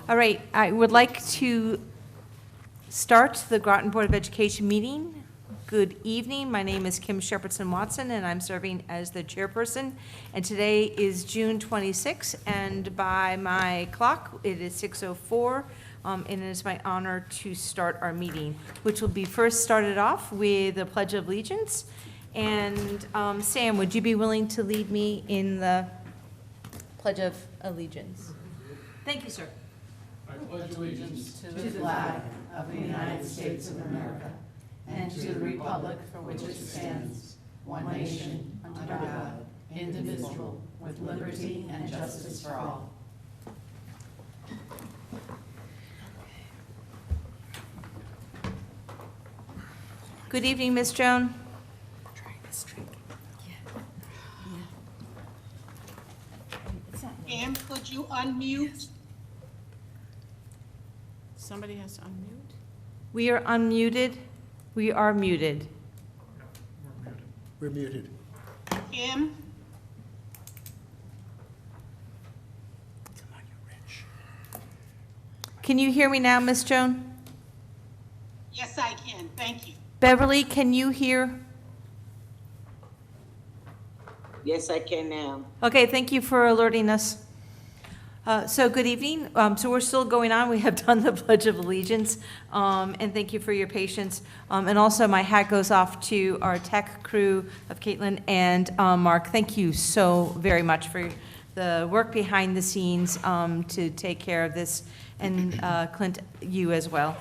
All right, I would like to start the Groton Board of Education meeting. Good evening. My name is Kim Shepherdson Watson, and I'm serving as the chairperson. And today is June 26, and by my clock, it is 6:04, and it is my honor to start our meeting, which will be first started off with the Pledge of Allegiance. And Sam, would you be willing to lead me in the Pledge of Allegiance? Thank you, sir. I pledge allegiance to the flag of the United States of America and to the republic for which it stands, one nation, under God, indivisible, with liberty and justice for all. Good evening, Ms. Joan. Pam, could you unmute? Somebody has to unmute? We are unmuted. We are muted. We're muted. Kim? Come on, you rich. Can you hear me now, Ms. Joan? Yes, I can. Thank you. Beverly, can you hear? Yes, I can now. Okay, thank you for alerting us. So good evening. So we're still going on. We have done the Pledge of Allegiance, and thank you for your patience. And also my hat goes off to our tech crew of Caitlin and Mark. Thank you so very much for the work behind the scenes to take care of this, and Clint, you as well.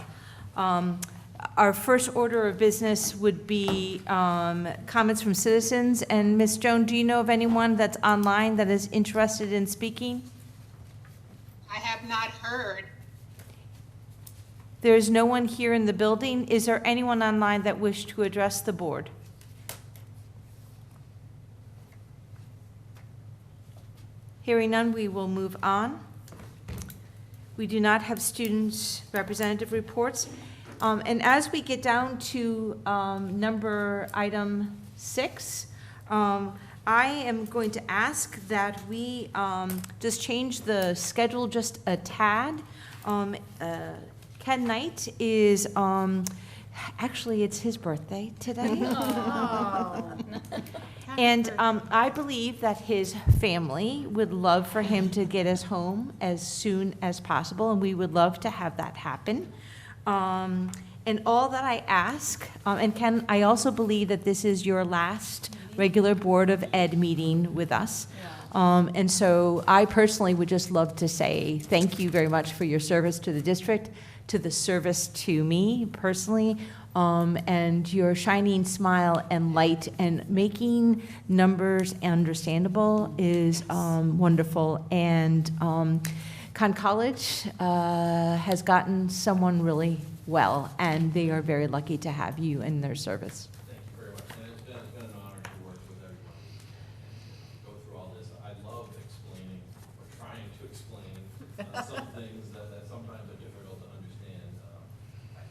Our first order of business would be comments from citizens. And Ms. Joan, do you know of anyone that's online that is interested in speaking? I have not heard. There is no one here in the building. Is there anyone online that wished to address the board? Hearing none, we will move on. We do not have students' representative reports. And as we get down to item 6, I am going to ask that we just change the schedule just a tad. Ken Knight is, actually, it's his birthday today. And I believe that his family would love for him to get us home as soon as possible, and we would love to have that happen. And all that I ask, and Ken, I also believe that this is your last regular Board of Ed meeting with us. And so I personally would just love to say thank you very much for your service to the district, to the service to me personally, and your shining smile and light and making numbers understandable is wonderful. And Conn College has gotten someone really well, and they are very lucky to have you in their service. Thank you very much. And it's been an honor to work with everybody and go through all this. I love explaining or trying to explain some things that sometimes are difficult to understand.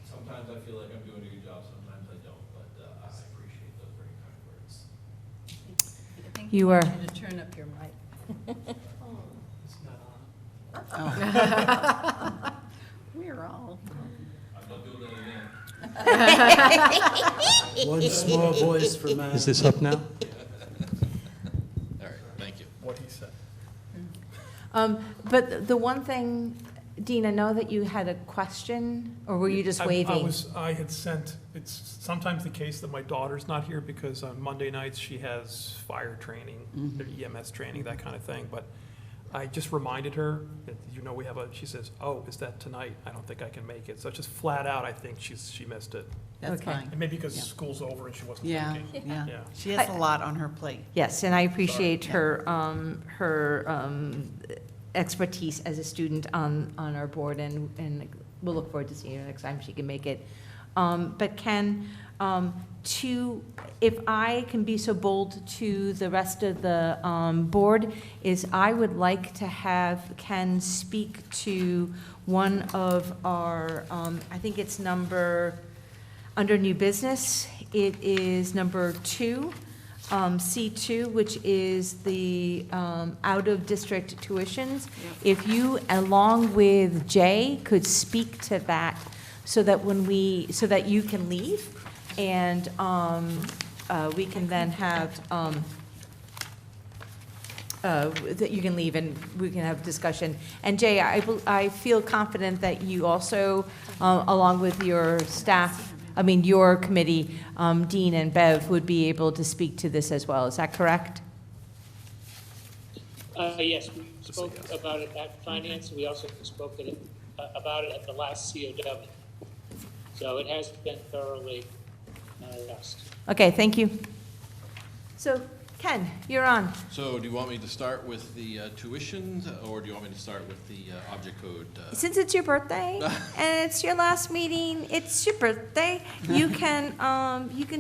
Sometimes I feel like I'm doing a good job, sometimes I don't, but I appreciate those very kind words. You are. To turn up your mic. It's not on. We're all. I'm not doing that again. One small voice for man. Is this up now? All right, thank you. What he said. But the one thing, Dean, I know that you had a question, or were you just waving? I had sent, it's sometimes the case that my daughter's not here because on Monday nights she has fire training, EMS training, that kind of thing, but I just reminded her that, we have she says, oh, is that tonight? I don't think I can make it. So just flat out, I think she missed it. That's Okay. fine. And maybe because Yeah. school's over and she wasn't Yeah, thinking. yeah. Yeah. She has a lot on her plate. Yes, and I appreciate Sorry. her expertise as a student on our board, and we'll look forward to seeing her next time she can make it. But Ken, if I can be so bold to the rest of the board, is I would like to have Ken speak to one of our, I think it's under new business, it is number 2. C2, which is the out-of-district tuitions. If you, along with Jay, could speak to that so that so that you can leave and we can then have, that you can leave and we can have discussion. And Jay, I feel confident that you also, along with your staff, your committee, Dean and Bev, would be able to speak to this as well. Is that correct? Yes, we spoke about it at finance. We also spoke about it at the last COW. So it has been thoroughly discussed. Okay, thank you. So, Ken, you're on. So do you want me to start with the tuitions, or do you want me to start with the object code? Since it's your birthday and it's your last meeting, it's your birthday, you can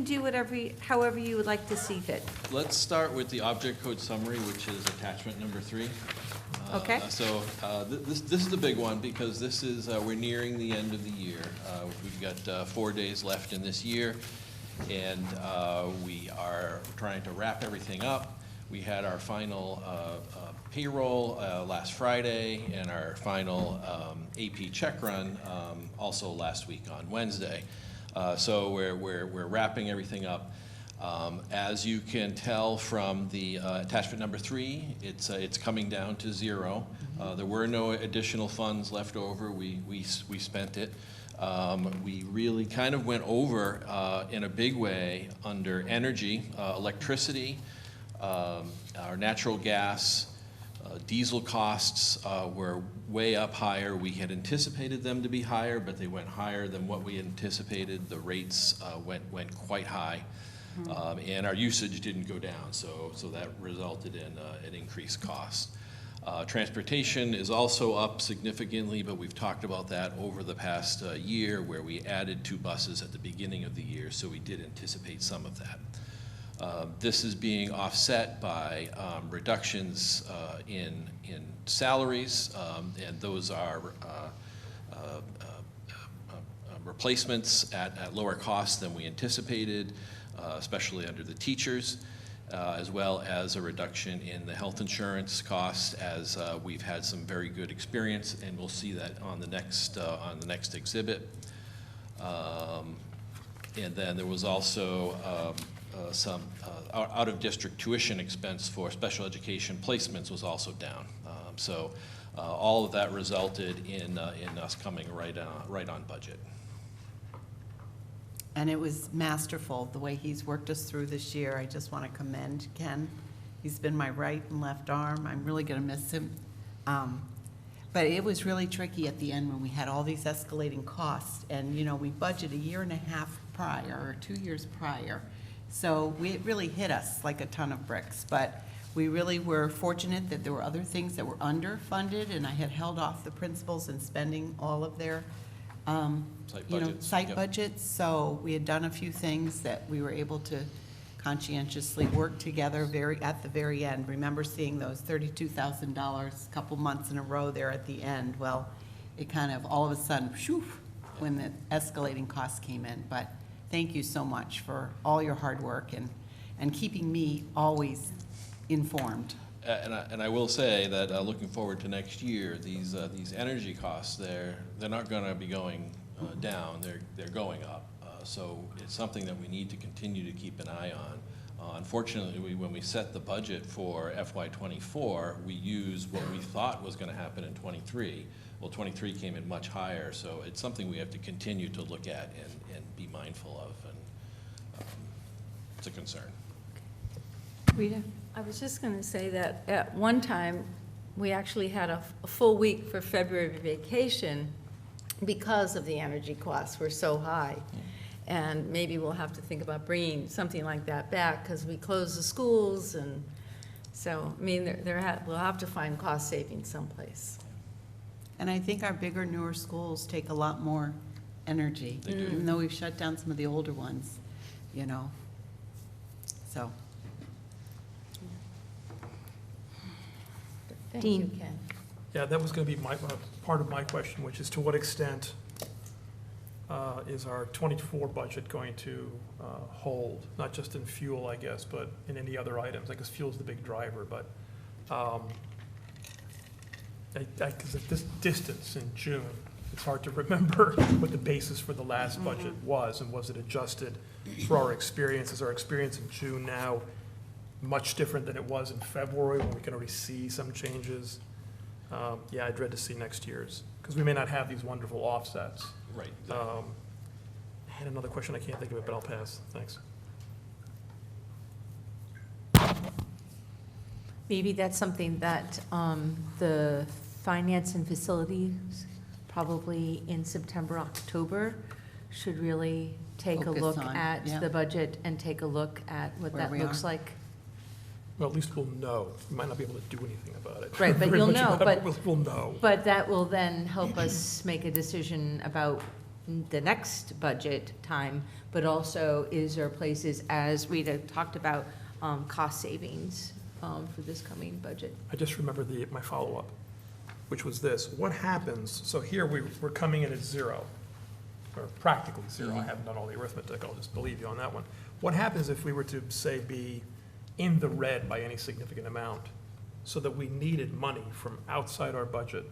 do however you would like to see fit. Let's start with the object code summary, which is attachment number 3. Okay. So this is a big one because this is, we're nearing the end of the year. We've got 4 days left in this year, and we are trying to wrap everything up. We had our final payroll last Friday and our final AP check run also last week on Wednesday. So we're wrapping everything up. As you can tell from the attachment number 3, it's coming down to 0. There were no additional funds left over. We spent it. We really kind of went over in a big way under energy, electricity, our natural gas, diesel costs were way up higher. We had anticipated them to be higher, but they went higher than what we anticipated. The rates went quite high. And our usage didn't go down, so that resulted in an increased cost. Transportation is also up significantly, but we've talked about that over the past year, where we added 2 buses at the beginning of the year, so we did anticipate some of that. This is being offset by reductions in salaries, and those are replacements at lower costs than we anticipated, especially under the teachers, as well as a reduction in the health insurance costs, as we've had some very good experience, and we'll see that on the next exhibit. And then there was also some out-of-district tuition expense for special education placements was also down. So all of that resulted in us coming right on budget. And it was masterful, the way he's worked us through this year. I just want to commend Ken. He's been my right and left arm. I'm really going to miss him. But it was really tricky at the end when we had all these escalating costs. And, we budgeted a year and a half prior, or 2 years prior. So it really hit us like a ton of bricks. But we really were fortunate that there were other things that were underfunded, and I had held off the principals in spending all of their site budgets. So we had done a few things that we were able to conscientiously work together at the very end. Remember seeing those $32,000 a couple months in a row there at the end. Well, it kind of all of a sudden, shoo, when the escalating costs came in. But thank you so much for all your hard work and keeping me always informed. And I will say that looking forward to next year, these energy costs, they're not going to be going down. They're going up. So it's something that we need to continue to keep an eye on. Unfortunately, when we set the budget for FY24, we used what we thought was going to happen in 23. Well, 23 came in much higher, so it's something we have to continue to look at and be mindful of, and it's a concern. Rita? I was just going to say that at one time, we actually had a full week for February vacation because of the energy costs were so high. And maybe we'll have to think about bringing something like that back, because we closed the schools, and so, we'll have to find cost savings someplace. And I think our bigger, newer schools take a lot more energy. They do. Even though we've shut down some of the older ones, so. Thank Dean. you, Ken. Yeah, that was going to be part of my question, which is to what extent is our 24 budget going to hold, not just in fuel, I guess, but in any other items? I guess fuel's the big driver, but because at this distance in June, it's hard to remember what the basis for the last budget was, and was it adjusted for our experience? Is our experience in June now much different than it was in February, when we can already see some changes? Yeah, I dread to see next year's, because we may not have these wonderful offsets. Right. I had another question, I can't think of it, but I'll pass. Thanks. Maybe that's something that the finance and facilities, probably in September, October, should really take a Focus look on, at yeah. the budget and take a look at what Where that we looks are. like. Well, at least we'll know. We might not be able to do anything about it. Right, but Very you'll much know, about it, but- we'll know. But that will then help us make a decision about the next budget time, but also is there places, as we had talked about, cost savings for this coming budget? I just remember my follow-up, which was this: what happens, so here we're coming in at zero, or practically zero. I haven't done all the arithmetic, I'll just believe you on that one. What happens if we were to, say, be in the red by any significant amount, so that we needed money from outside our budget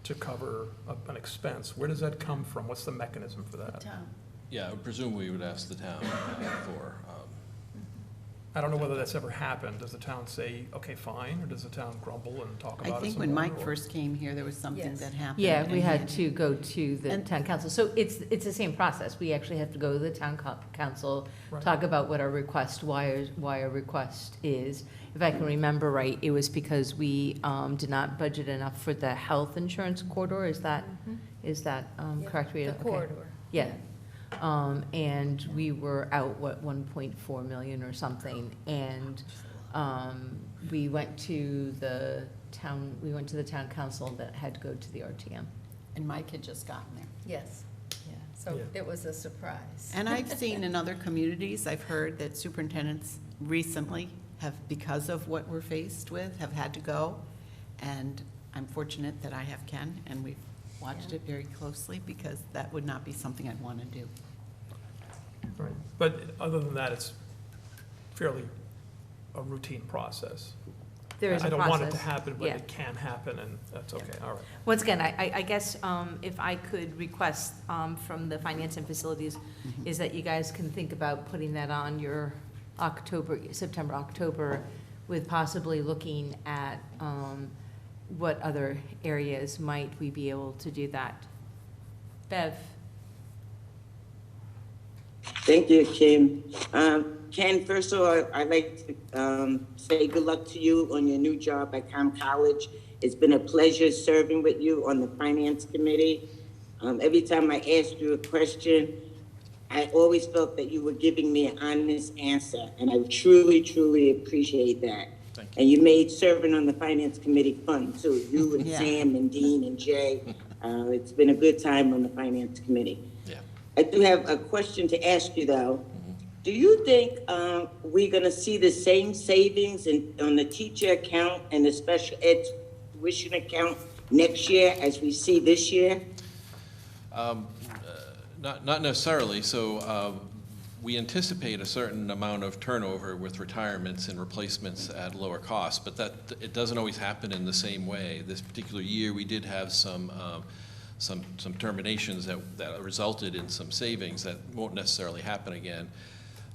to cover an expense? Where does that come from? What's the mechanism for that? Yeah, I would presume we would ask the town for, I don't know whether that's ever happened. Does the town say, okay, fine, or does the town grumble and talk I about it think some when more, Mike or- first came here, there was something Yes. that happened. Yeah, and we he had to go to the And- town council. So it's the same process. We actually have to go to the town council, Right. talk about what our request, why our request is. If I can remember right, it was because we did not budget enough for the health insurance corridor. Is that correct, Rita? The Okay. corridor. Yeah. And we were out, 1.4 million or something, and we went to the town council that had to go to the RTM. And Mike had just gotten there. Yes, yeah, so Yeah. it was a surprise. And I've seen in other communities, I've heard that superintendents recently have, because of what we're faced with, have had to go. And I'm fortunate that I have Ken, and we've watched it very closely, because that would not be something I'd want to do. Right. But other than that, it's fairly a routine process. There is a I don't want it to process. happen, but Yeah. it can happen, and that's okay, all right. Once again, I guess if I could request from the finance and facilities, is that you guys can think about putting that on your September, October, with possibly looking at what other areas might we be able to do that. Bev? Thank you, Kim. Ken, first of all, I'd like to say good luck to you on your new job at Com College. It's been a pleasure serving with you on the Finance Committee. Every time I asked you a question, I always felt that you were giving me an honest answer, and I truly, truly appreciate that. Thank you. And you made serving on the Finance Committee fun, too. You and Yeah. Sam and Dean and Jay. It's been a good time on the Finance Committee. yeah. I do have a question to ask you, though. Do you think we're going to see the same savings on the teacher account and the special ed tuition account next year as we see this year? Not necessarily. So we anticipate a certain amount of turnover with retirements and replacements at lower cost, but that it doesn't always happen in the same way. This particular year, we did have some terminations that resulted in some savings that won't necessarily happen again.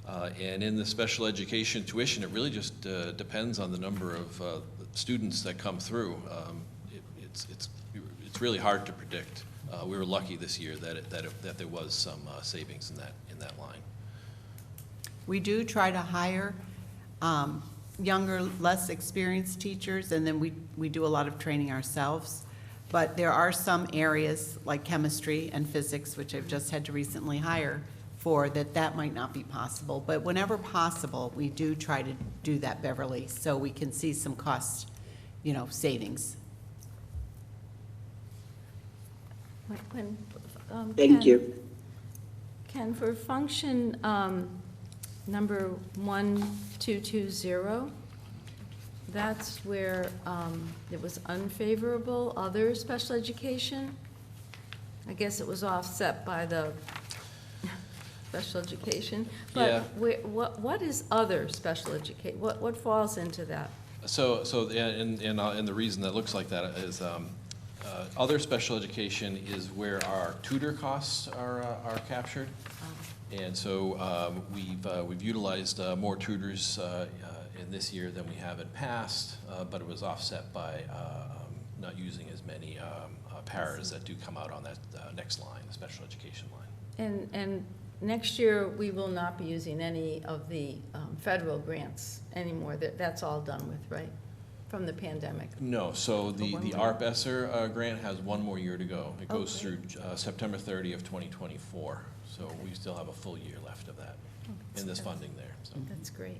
And in the special education tuition, it really just depends on the number of students that come through. It's really hard to predict. We were lucky this year that there was some savings in that line. We do try to hire younger, less experienced teachers, and then we do a lot of training ourselves. But there are some areas, like chemistry and physics, which I've just had to recently hire for, that might not be possible. But whenever possible, we do try to do that, Beverly, so we can see some cost, savings. Thank you. Ken, for function number 1220, that's where it was unfavorable, other special education. I guess it was offset by the special education. Yeah. But what is other special education? What falls into that? So and the reason that looks like that is other special education is where our tutor costs are captured. And so we've utilized more tutors in this year than we have in past, but it was offset by not using as many paras that do come out on that next line, the special education line. And next year, we will not be using any of the federal grants anymore. That's all done with, right? From the pandemic. No, so the one year. ARP ESSER grant has one more year to go. It goes Okay. through September 30 of 2024. So we still have a full year left of that in this funding there, so. That's great.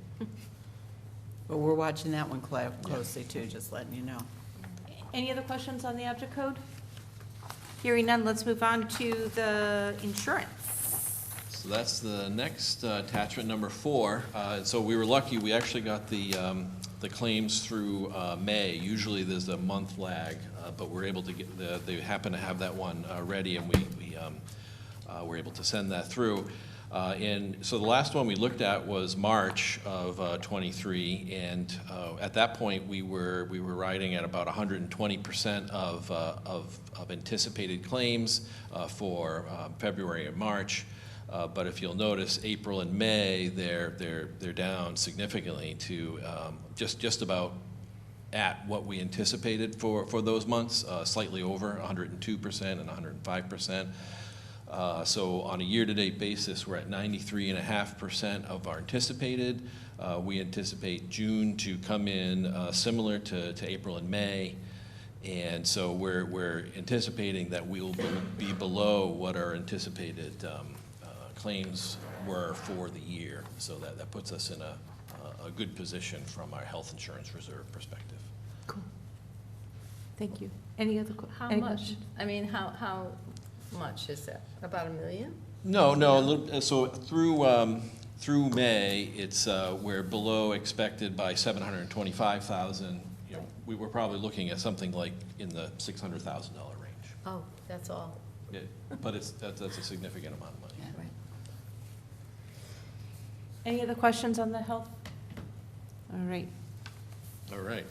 But we're watching that one closely too, just letting you know. Any other questions on the object code? Hearing none, let's move on to the insurance. So that's the next attachment, number 4. So we were lucky, we actually got the claims through May. Usually there's a month lag, but we're able to get, they happen to have that one ready, and we were able to send that through. And so the last one we looked at was March of 23, and at that point we were riding at about 120% of anticipated claims for February and March. But if you'll notice, April and May, they're down significantly to just about at what we anticipated for those months, slightly over 102% and 105%. So on a year-to-date basis, we're at 93.5% of our anticipated. We anticipate June to come in similar to April and May. And so we're anticipating that we'll be below what our anticipated claims were for the year. So that puts us in a good position from our health insurance reserve perspective. Cool. Thank you. Any other How any much? questions? I mean, how much is that? About $1 million? No, a little, so through May, it's we're below expected by 725,000. You know, we were probably looking at something like in the $600,000 range. Oh, that's all. But that's a significant amount of money. Yeah. Right. Any other questions on the health? All right. All right.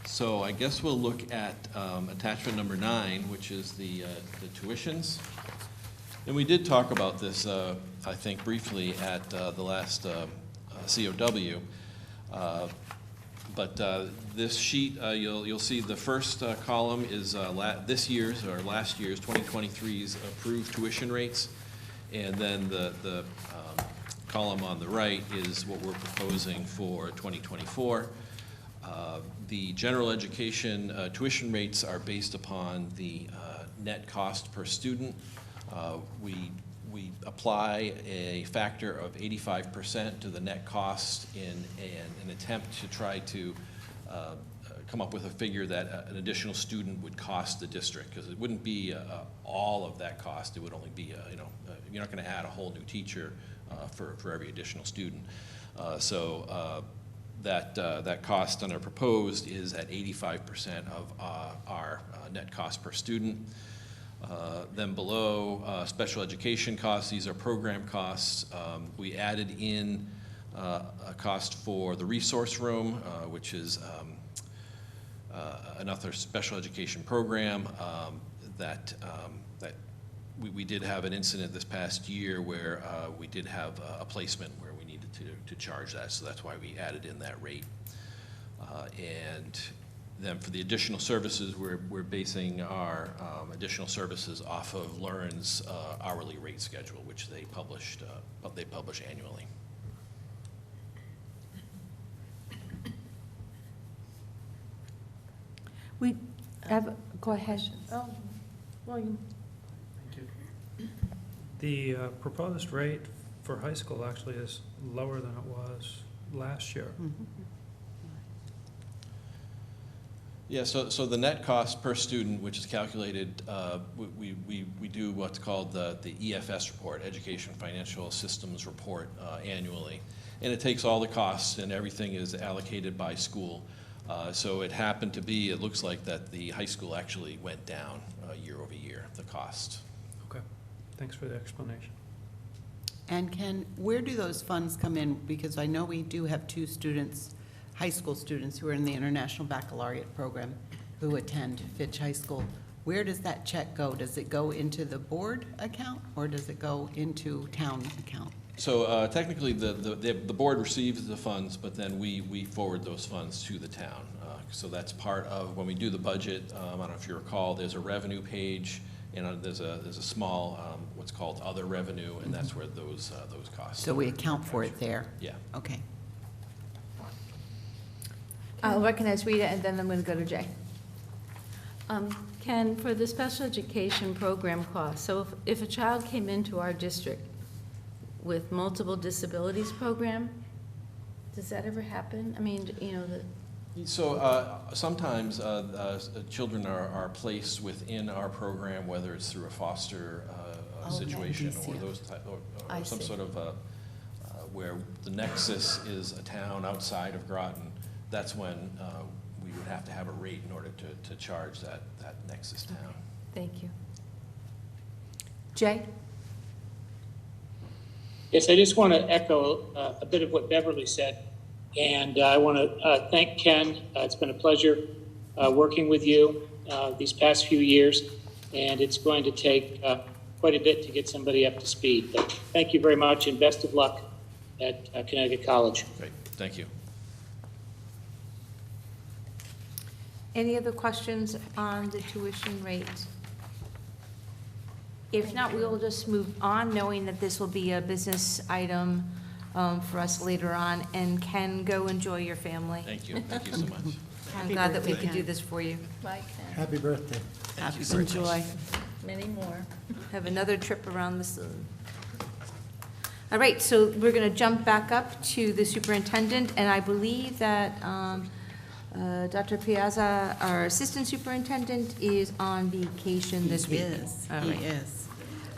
So I guess we'll look at attachment number 9, which is the tuitions. And we did talk about this, I think, briefly at the last COW. But this sheet, you'll see the first column is this year's or last year's 2023's approved tuition rates, and then the column on the right is what we're proposing for 2024. The general education tuition rates are based upon the net cost per student. We apply a factor of 85% to the net cost in an attempt to try to come up with a figure that an additional student would cost the district, because it wouldn't be all of that cost. It would only be, you're not going to add a whole new teacher for every additional student. That cost under proposed is at 85% of our net cost per student. Then below, special education costs, these are program costs. We added in a cost for the resource room, which is another special education program that we did have an incident this past year where we did have a placement where we needed to charge that, so that's why we added in that rate. And then for the additional services, we're basing our additional services off of Learn's hourly rate schedule, which they publish annually. We have, go ahead. Oh, William. Thank you. The proposed rate for high school actually is lower than it was last year. Yeah, so the net cost per student, which is calculated, we do what's called the EFS report, Education Financial Systems Report, annually. And it takes all the costs and everything is allocated by school. So it happened to be, it looks like that the high school actually went down year over year. the cost. Okay, thanks for the explanation. And Ken, where do those funds come in? Because I know we do have 2 students, high school students, who are in the International Baccalaureate program who attend Fitch High School. Where does that check go? Does it go into the board account or does it go into town account? So technically, the board receives the funds, but then we forward those funds to the town. So that's part of, when we do the budget, I don't know if you recall, there's a revenue page, and there's a small, what's called other revenue, and that's where those costs. So we account for it there? Yeah. Okay. I'll recognize Rita, and then I'm going to go to Jay. Ken, for the special education program costs, so if a child came into our district with multiple disabilities program, does that ever happen? I mean, you know, So sometimes children are placed within our program, whether it's through a foster situation or DCF. those type, or I some see. sort of where the nexus is a town outside of Groton. That's when we would have to have a rate in order to charge that nexus town. thank you. Jay? Yes, I just want to echo a bit of what Beverly said. And I want to thank Ken. It's been a pleasure working with you these past few years. And it's going to take quite a bit to get somebody up to speed. But thank you very much and best of luck at Connecticut College. Great, thank you. Any other questions on the tuition rate? If not, we will just move on, knowing that this will be a business item for us later on. And Ken, go enjoy your family. Thank you so much. I'm glad that we could do this for you. Bye, Ken. Happy birthday. Happy birthday. Enjoy. Many more. Have another trip around the sun. All right, so we're going to jump back up to the superintendent, and I believe that Dr. Piazza, our assistant superintendent, is on vacation this week. All right. He is.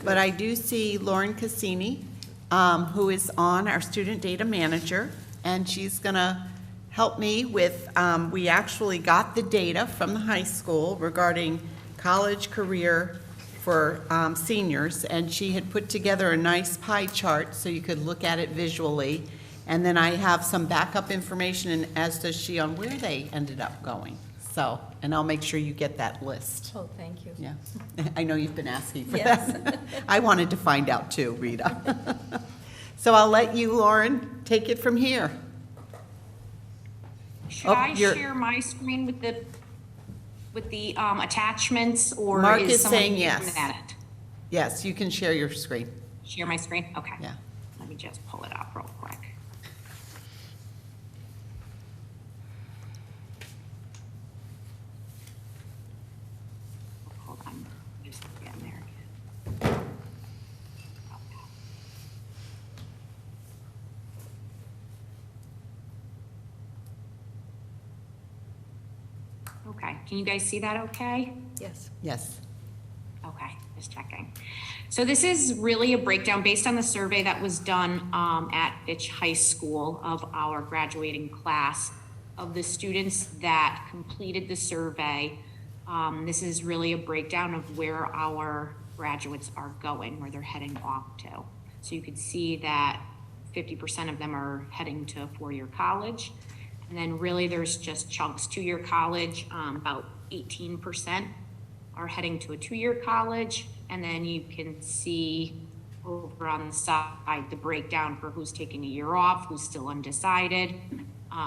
But I do see Lauren Cassini, who is on, our student data manager, and she's going to help me with, we actually got the data from the high school regarding college career for seniors, and she had put together a nice pie chart so you could look at it visually. And then I have some backup information, and as does she, on where they ended up going. So, and I'll make sure you get that list. Oh, thank you. Yeah, I know you've been asking for Yes. that. I wanted to find out too, Rita. So I'll let you, Lauren, take it from here. Should Oh, I you're- share my screen with the attachments, or Mark is is someone saying looking yes. at it? Yes, you can share your screen. Share my screen? Okay. Yeah. Let me just pull it up real quick. Hold on, just getting there again. Okay, can you guys see that okay? Yes. Yes. Okay, just checking. So this is really a breakdown based on the survey that was done at Fitch High School of our graduating class of the students that completed the survey. This is really a breakdown of where our graduates are going, where they're heading off to. So you can see that 50% of them are heading to a four-year college. And then really there's just chunks, two-year college, about 18% are heading to a two-year college. And then you can see over on the side, the breakdown for who's taking a year off, who's still undecided,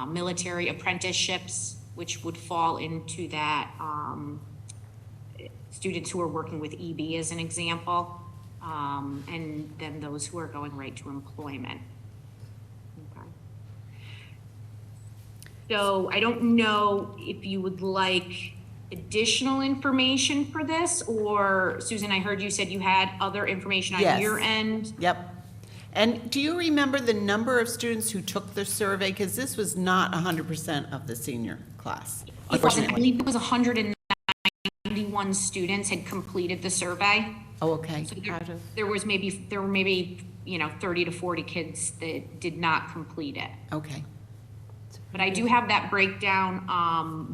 military apprenticeships, which would fall into that, students who are working with EB as an example, and then those who are going right to employment. Okay. So I don't know if you would like additional information for this, or Susan, I heard you said you had other information Yes. on your end. Yep. And do you remember the number of students who took the survey? Because this was not 100% of the senior class, It wasn't, I unfortunately. believe it was 191 students had completed the survey. Oh, okay. So there were maybe, 30 to 40 kids that did not complete it. Okay. But I do have that breakdown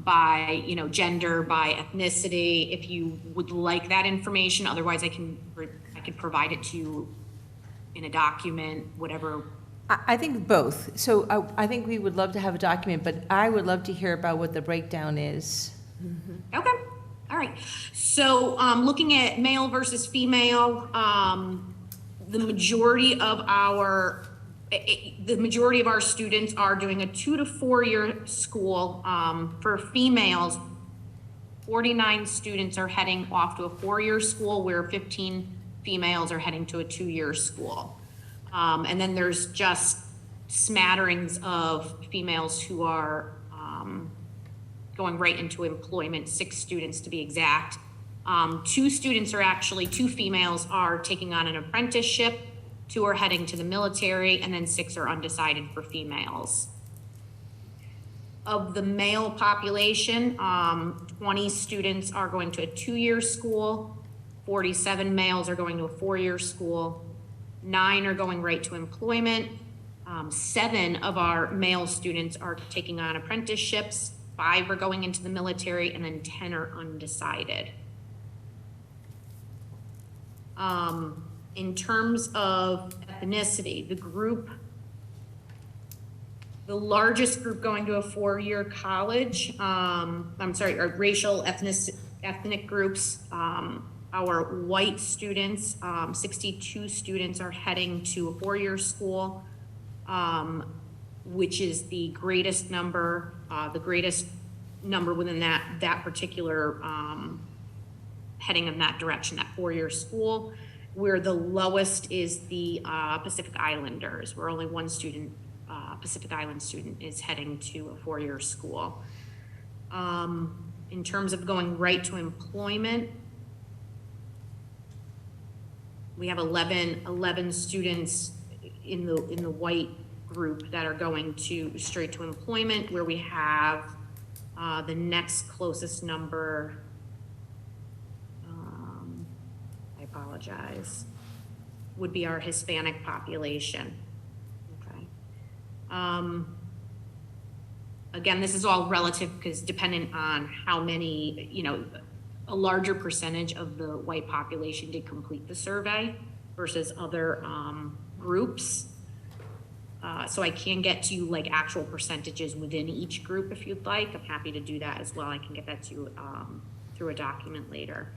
by, gender, by ethnicity, if you would like that information. Otherwise, I could provide it to you in a document, whatever. I think both. So I think we would love to have a document, but I would love to hear about what the breakdown is. Okay, all right. So looking at male versus female, the majority of our students are doing a 2 to 4 year school. For females, 49 students are heading off to a 4-year school, where 15 females are heading to a 2-year school. And then there's just smatterings of females who are going right into employment, 6 students to be exact. 2 females are taking on an apprenticeship, 2 are heading to the military, and then 6 are undecided for females. Of the male population, 20 students are going to a 2-year school, 47 males are going to a 4-year school, 9 are going right to employment, 7 of our male students are taking on apprenticeships, 5 are going into the military, and then 10 are undecided. In terms of ethnicity, the largest group going to a 4-year college, or racial ethnic groups, our white students, 62 students are heading to a 4-year school, which is the greatest number within that particular heading in that direction, that 4-year school. Where the lowest is the Pacific Islanders, where only 1 student, Pacific Island student, is heading to a 4-year school. In terms of going right to employment, we have 11 students in the white group that are going straight to employment, where we have the next closest number. Apologize, would be our Hispanic population. Okay. Again, this is all relative because dependent on how many, a larger percentage of the white population did complete the survey versus other groups. So I can get to you like actual percentages within each group if you'd like. I'm happy to do that as well. I can get that to you through a document later.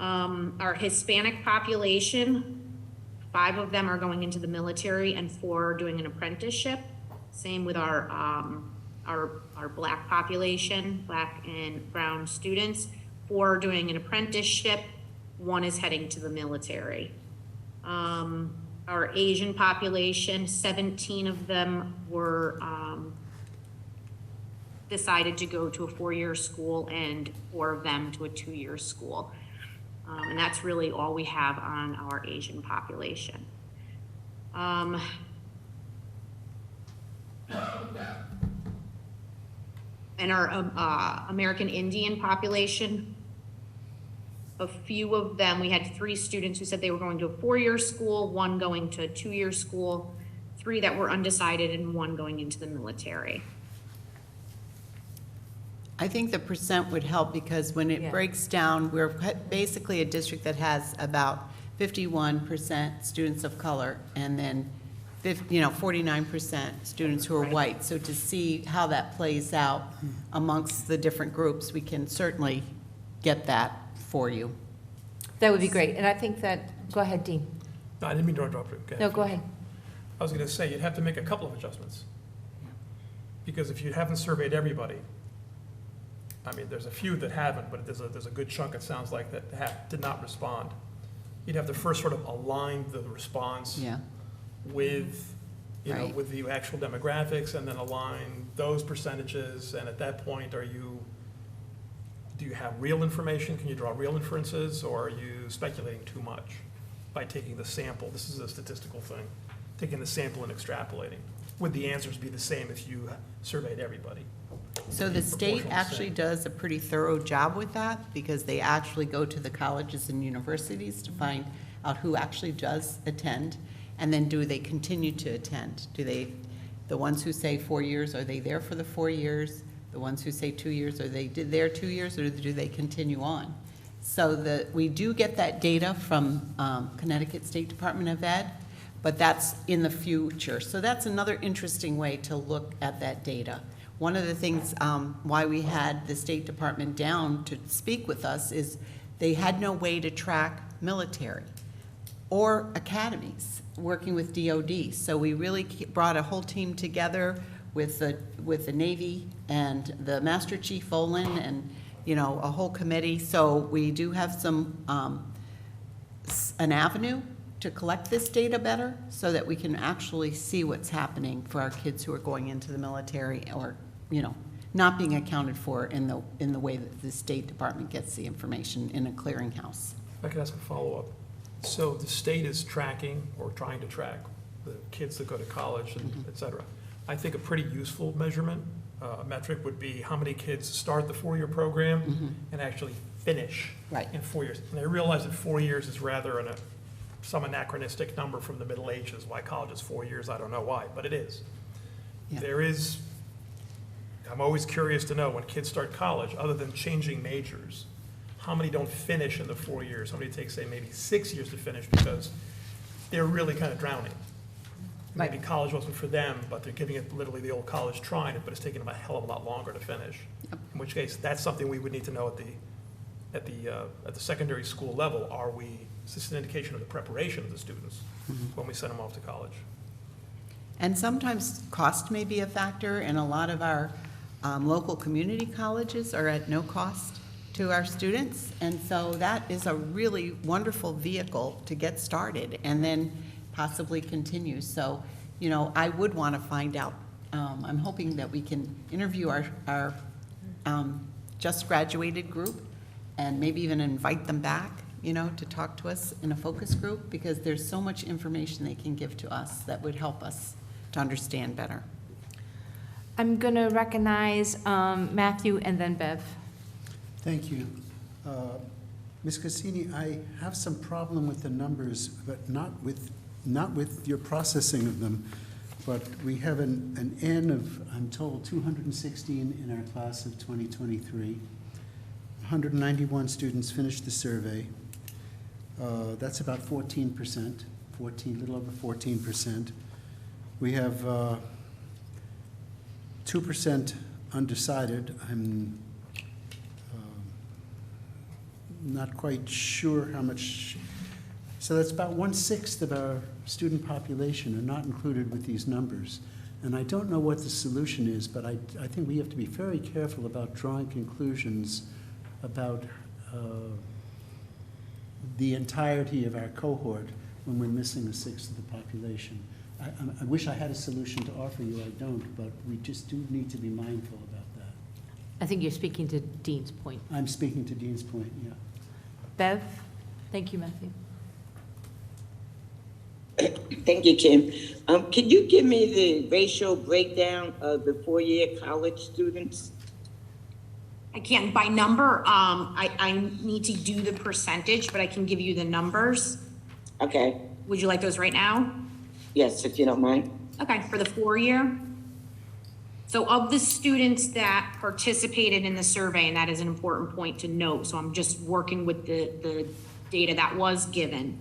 Our Hispanic population, 5 of them are going into the military and 4 are doing an apprenticeship. Same with our Black population, Black and brown students. 4 are doing an apprenticeship, 1 is heading to the military. Our Asian population, 17 of them were decided to go to a 4-year school and 4 of them to a 2-year school. And that's really all we have on our Asian population. And our American Indian population, a few of them, we had 3 students who said they were going to a 4-year school, 1 going to a 2-year school, 3 that were undecided, and 1 going into the military. I think the percent would help because when it breaks down, we're basically a district that has about 51% students of color and then 49% students who are white. So to see how that plays out amongst the different groups, we can certainly get that for you. That would be great. And I think that, go ahead, Dean. No, I didn't mean to interrupt you. No, go ahead. I was going to say, you'd have to make a couple of adjustments. Because if you haven't surveyed everybody, I mean, there's a few that haven't, but there's a good chunk, it sounds like, that did not respond. You'd have to first sort of align the response with, with the actual demographics, and then align those percentages. And at that point, do you have real information? Can you draw real inferences, or are you speculating too much by taking the sample? This is a statistical thing, taking the sample and extrapolating. Would the answers be the same if you surveyed everybody? So the state actually does a pretty thorough job with that because they actually go to the colleges and universities to find out who actually does attend, and then do they continue to attend? Do they The ones who say 4 years, are they there for the 4 years? The ones who say 2 years, are they did their 2 years, or do they continue on? So we do get that data from Connecticut State Department of Ed, but that's in the future. So that's another interesting way to look at that data. One of the things why we had the State Department down to speak with us is they had no way to track military or academies working with DOD. So we really brought a whole team together with the Navy and the Master Chief Olin and, you know, a whole committee. So we do have some, an avenue to collect this data better so that we can actually see what's happening for our kids who are going into the military or, you know, not being accounted for in the way that the State Department gets the information in a clearinghouse. If I could ask a follow-up. So the state is tracking or trying to track the kids that go to college and et cetera. I think a pretty useful measurement, metric would be how many kids start the 4-year program and actually finish in 4 years. And I realize that 4 years is rather some anachronistic number from the Middle Ages. Why college is 4 years, I don't know why, but it is. Yeah. I'm always curious to know when kids start college, other than changing majors, how many don't finish in the 4 years? How many take, say, maybe 6 years to finish because they're really kind of drowning? Maybe college wasn't for them, but they're giving it literally the old college trying it, but it's taking them a hell of a lot longer to finish. Yep. In which case, that's something we would need to know at the secondary school level. Is this an indication of the preparation of the students when we send them off to college? And sometimes cost may be a factor, and a lot of our local community colleges are at no cost to our students. And so that is a really wonderful vehicle to get started and then possibly continue. So, you know, I would want to find out. I'm hoping that we can interview our just graduated group and maybe even invite them back, you know, to talk to us in a focus group, because there's so much information they can give to us that would help us to understand better. I'm going to recognize Matthew and then Bev. Thank you. Ms. Cassini, I have some problem with the numbers, but not with your processing of them. But we have an N of, I'm told, 216 in our class of 2023. 191 students finished the survey. That's about 14%, little over 14%. We have 2% undecided. I'm not quite sure how much. So that's about 1/6 of our student population are not included with these numbers. And I don't know what the solution is, but I think we have to be very careful about drawing conclusions about the entirety of our cohort when we're missing 1/6 of the population. I wish I had a solution to offer you, I don't, but we just do need to be mindful about that. I think you're speaking to Dean's point. I'm speaking to Dean's point, yeah. Bev? Thank you, Matthew. Thank you, Kim. Can you give me the racial breakdown of the 4-year college students? I can't by number. I need to do the percentage, but I can give you the numbers. Okay. Would you like those right now? Yes, if you don't mind. Okay, for the 4-year. So of the students that participated in the survey, and that is an important point to note, so I'm just working with the data that was given,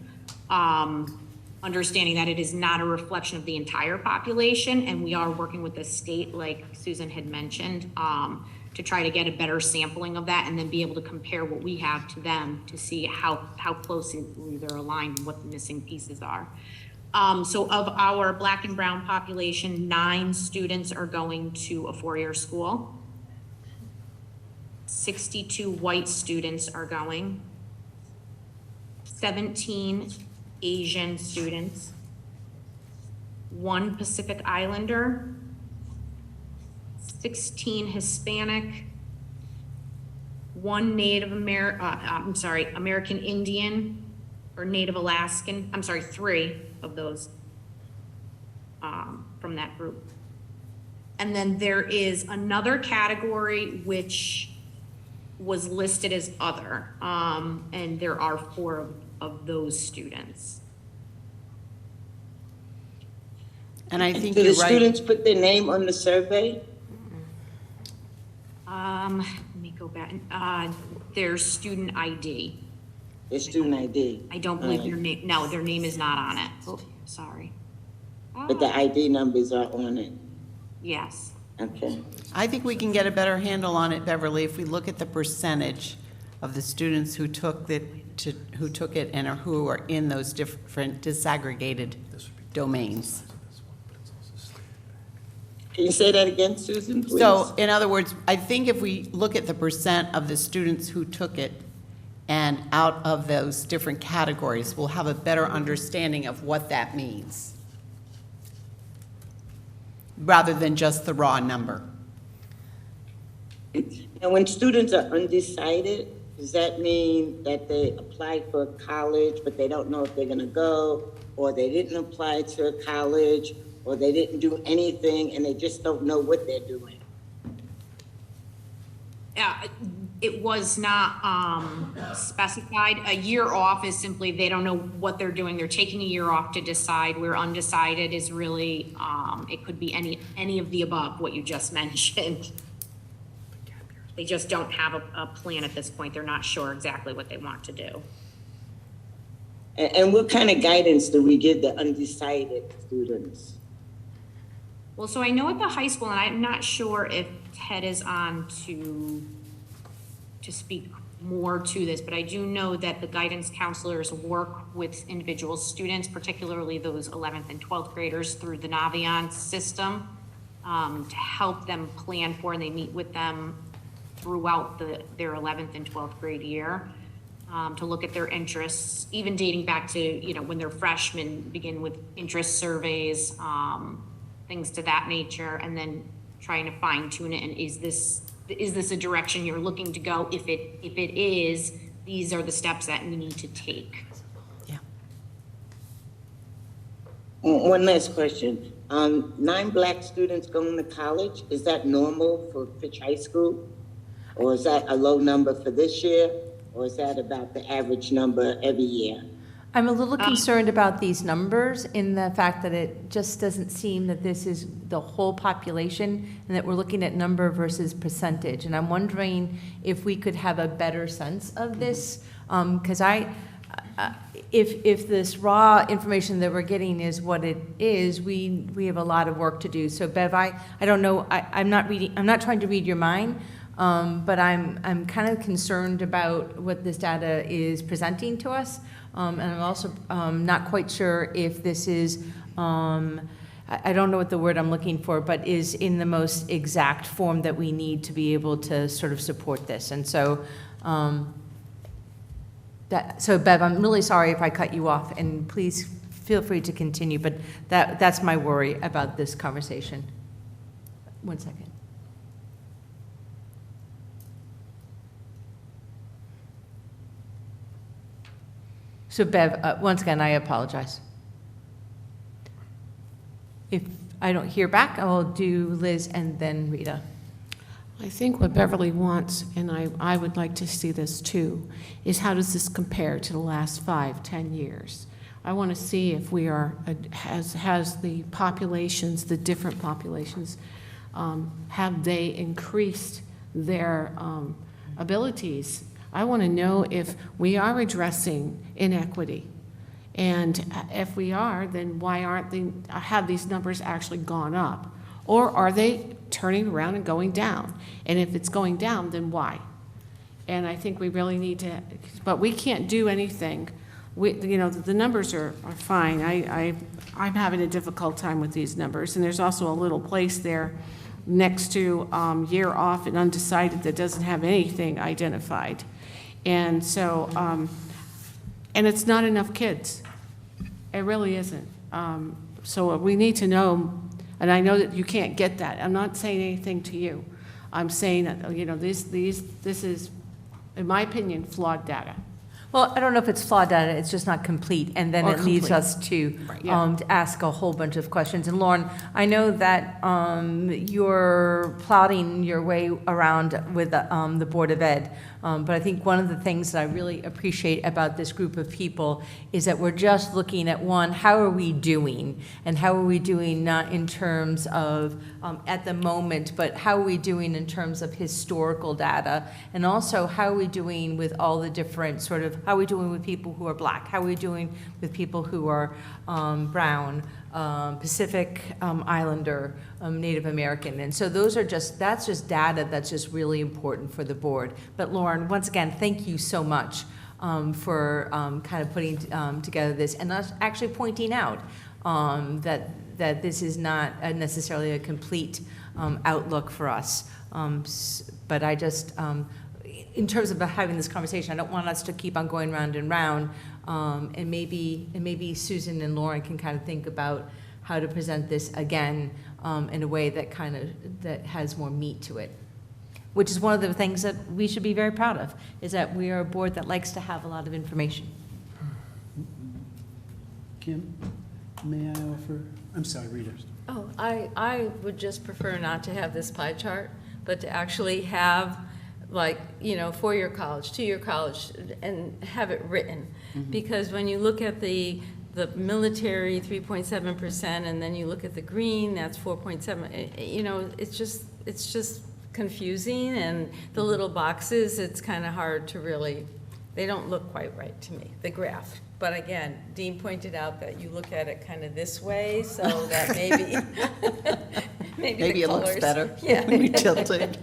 understanding that it is not a reflection of the entire population, and we are working with the state, like Susan had mentioned, to try to get a better sampling of that and then be able to compare what we have to them to see how closely they're aligned and what the missing pieces are. So of our Black and brown population, 9 students are going to a 4-year school. 62 white students are going. 17 Asian students. 1 Pacific Islander. 16 Hispanic. 1 American Indian or Native Alaskan. 3 of those from that group. And then there is another category which was listed as other, and there are 4 of those students. And I think Do the you're right. students put their name on the survey? Let me go back, their student ID. Their student ID? I don't believe Alright. their name, no, their name is not on it. Oh, sorry. But the ID numbers are on it? Yes. Okay. I think we can get a better handle on it, Beverly, if we look at the percentage of the students who took it and who are in those different disaggregated domains. Can you say that again, Susan, please? So, in other words, I think if we look at the percent of the students who took it and out of those different categories, we'll have a better understanding of what that means, rather than just the raw number. And when students are undecided, does that mean that they applied for college, but they don't know if they're gonna go, or they didn't apply to a college, or they didn't do anything and they just don't know what they're doing? It was not specified. A year off is simply they don't know what they're doing. They're taking a year off to decide, where undecided is really, it could be any of the above, what you just mentioned. They just don't have a plan at this point. They're not sure exactly what they want to do. And what kind of guidance do we give the undecided students? Well, so I know at the high school, and I'm not sure if Ted is on to speak more to this, but I do know that the guidance counselors work with individual students, particularly those 11th and 12th graders, through the Naviance system to help them plan for, and they meet with them throughout their 11th and 12th grade year to look at their interests, even dating back to, when they're freshmen, begin with interest surveys, things to that nature, and then trying to fine tune it. And is this a direction you're looking to go? If it is, these are the steps that we need to take. Yeah. One last question. 9 Black students going to college, is that normal for Fitch High School? Or is that a low number for this year? Or is that about the average number every year? I'm a little concerned about these numbers in the fact that it just doesn't seem that this is the whole population and that we're looking at number versus percentage. And I'm wondering if we could have a better sense of this, because if this raw information that we're getting is what it is, we have a lot of work to do. So Bev, I don't know, I'm not trying to read your mind, but I'm kind of concerned about what this data is presenting to us. And I'm also not quite sure if this is, I don't know what the word I'm looking for, but is in the most exact form that we need to be able to sort of support this. And so, so Bev, I'm really sorry if I cut you off, and please feel free to continue, but that's my worry about this conversation. One second. So Bev, once again, I apologize. If I don't hear back, I will do Liz and then Rita. I think what Beverly wants, and I would like to see this too, is how does this compare to the last 5-10 years? I want to see if we are, has the populations, the different populations, have they increased their abilities? I want to know if we are addressing inequity. And if we are, then why have these numbers actually gone up? Or are they turning around and going down? And if it's going down, then why? And I think we really need to, but we can't do anything. The numbers are fine. I'm having a difficult time with these numbers. And there's also a little place there next to year off and undecided that doesn't have anything identified. And so, and it's not enough kids. It really isn't. So we need to know, and I know that you can't get that. I'm not saying anything to you. I'm saying that, this is, in my opinion, flawed data. Well, I don't know if it's flawed data, it's just not complete, and then Or it leaves complete. us to, Yeah. to ask a whole bunch of questions. And Lauren, I know that, you're plotting your way around with, the Board of Ed. But I think one of the things that I really appreciate about this group of people is that we're just looking at, one, how are we doing? And how are we doing not in terms of at the moment, but how are we doing in terms of historical data? And also, how are we doing with all the different sort of, how are we doing with people who are Black? How are we doing with people who are brown, Pacific Islander, Native American? And so those are just, that's just data that's just really important for the board. But Lauren, once again, thank you so much for kind of putting together this and us actually pointing out that this is not necessarily a complete outlook for us. But I just, in terms of having this conversation, I don't want us to keep on going round and round. And maybe Susan and Lauren can kind of think about how to present this again in a way that that has more meat to it. Which is one of the things that we should be very proud of, is that we are a board that likes to have a lot of information. Kim, may I offer? I'm sorry, Rita. Oh, I would just prefer not to have this pie chart, but to actually have, like, you know, 4-year college, 2-year college, and have it written. Because when you look at the military, 3.7%, and then you look at the green, that's 4.7, you know, it's just confusing, and the little boxes, it's kind of hard to really, they don't look quite right to me, the graph. But again, Dean pointed out that you look at it kind of this way, so that maybe It looks colors- better Yeah. when you tilt it.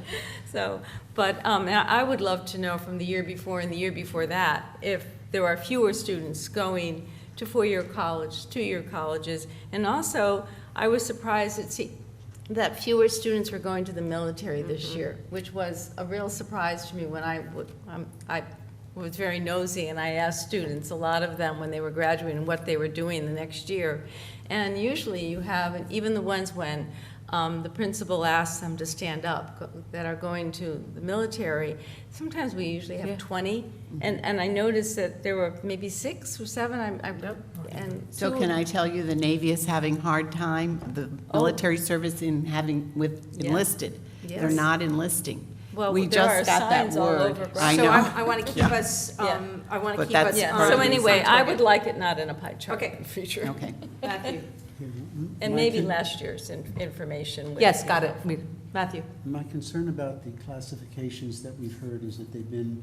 So, but I would love to know from the year before and the year before that, if there are fewer students going to 4-year college, 2-year colleges. And also, I was surprised to see that fewer students were going to the military this year, which was a real surprise to me when I was very nosy, and I asked students, a lot of them when they were graduating, what they were doing the next year. And usually you have, and even the ones when the principal asks them to stand up that are going to the military, sometimes we usually have 20. And I noticed that there were maybe 6 or 7. And So can I tell you, the Navy is having hard time, the military service in having with Yeah. enlisted. They're Yes. not enlisting. Well, We there are just got that signs all word. over I So know. I want to keep Yeah. us, Yeah. I want to But keep that's us. Yeah, part so of the anyway, on I target. would like it not in a pie chart Okay. in the future. Okay. Matthew. And My maybe con- last year's information. with- Yes, got it. Matthew. My concern about the classifications that we've heard is that they've been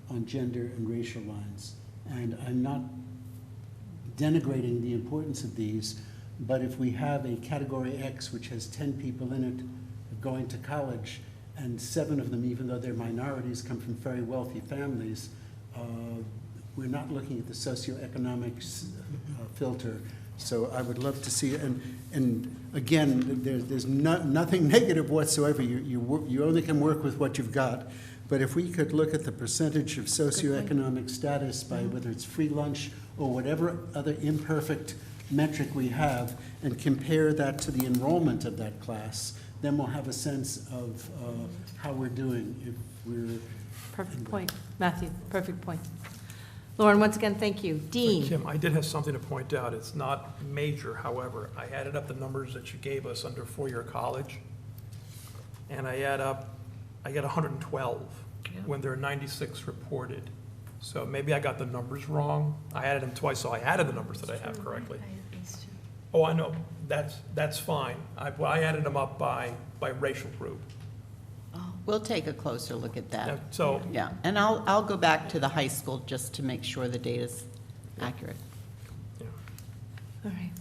on gender and racial lines. And I'm not denigrating the importance of these, but if we have a category X, which has 10 people in it going to college, and 7 of them, even though they're minorities, come from very wealthy families, we're not looking at the socioeconomic filter. So I would love to see, and again, there's nothing negative whatsoever. You only can work with what you've got. But if we could look at the percentage of socioeconomic status by whether it's free lunch or whatever other imperfect metric we have, and compare that to the enrollment of that class, then we'll have a sense of how we're doing. If we're Perfect point. Matthew, perfect point. Lauren, once again, thank you. Dean. Kim, I did have something to point out. It's not major, however. I added up the numbers that you gave us under 4-year college, and I get 112 when there are 96 reported. So maybe I got the numbers wrong. I added them twice, so I added the numbers that I have correctly. Oh, I know, that's fine. I added them up by racial group. We'll take a closer look at Yeah, that. So, Yeah, and I'll go back to the high school just to make sure the data's accurate. yeah. All right.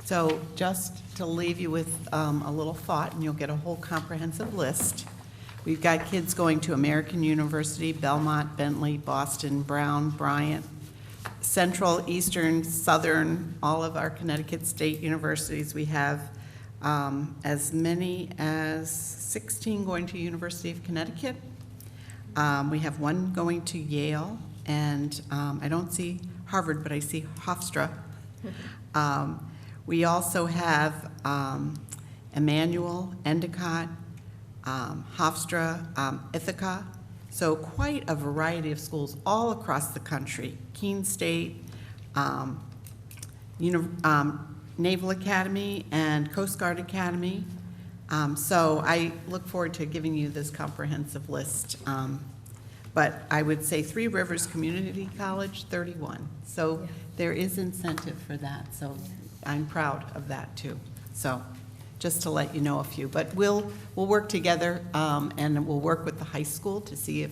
So just to leave you with a little thought, and you'll get a whole comprehensive list. We've got kids going to American University, Belmont, Bentley, Boston, Brown, Bryant, Central, Eastern, Southern, all of our Connecticut state universities. We have as many as 16 going to University of Connecticut. We have 1 going to Yale, and I don't see Harvard, but I see Hofstra. We also have Emmanuel, Endicott, Hofstra, Ithaca, So quite a variety of schools all across the country, Keene State, Naval Academy, and Coast Guard Academy. So I look forward to giving you this comprehensive list. But I would say Three Rivers Community College, 31. So there is incentive for that. So I'm proud of that too. So just to let you know a few. But we'll work together and we'll work with the high school to see if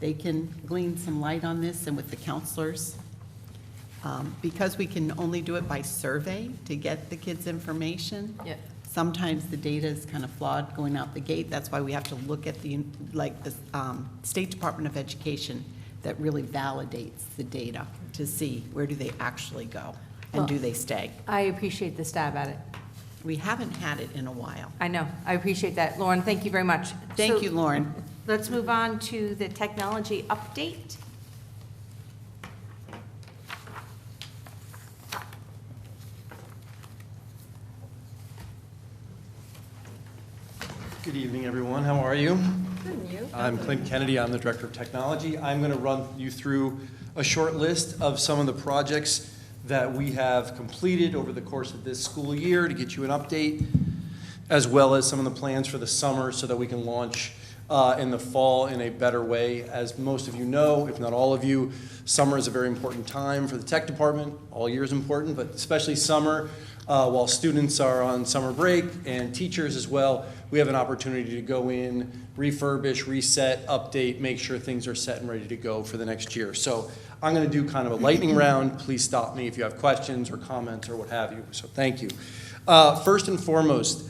they can glean some light on this and with the counselors. Because we can only do it by survey to get the kids' information. Yeah. Sometimes the data is kind of flawed going out the gate. That's why we have to look at the State Department of Education that really validates the data to see where do they actually go and do they stay. I appreciate the stab at it. We haven't had it in a while. I know. I appreciate that. Lauren, thank you very much. Thank you, Lauren. Let's move on to the technology update. Good evening, everyone. How are you? Good, and you? I'm Clint Kennedy. I'm the Director of Technology. I'm going to run you through a short list of some of the projects that we have completed over the course of this school year to get you an update, as well as some of the plans for the summer so that we can launch in the fall in a better way. As most of you know, if not all of you, summer is a very important time for the tech department. All year is important, but especially summer. While students are on summer break and teachers as well, we have an opportunity to go in, refurbish, reset, update, make sure things are set and ready to go for the next year. So I'm going to do kind of a lightning round. Please stop me if you have questions or comments or what have you. So thank you. First and foremost,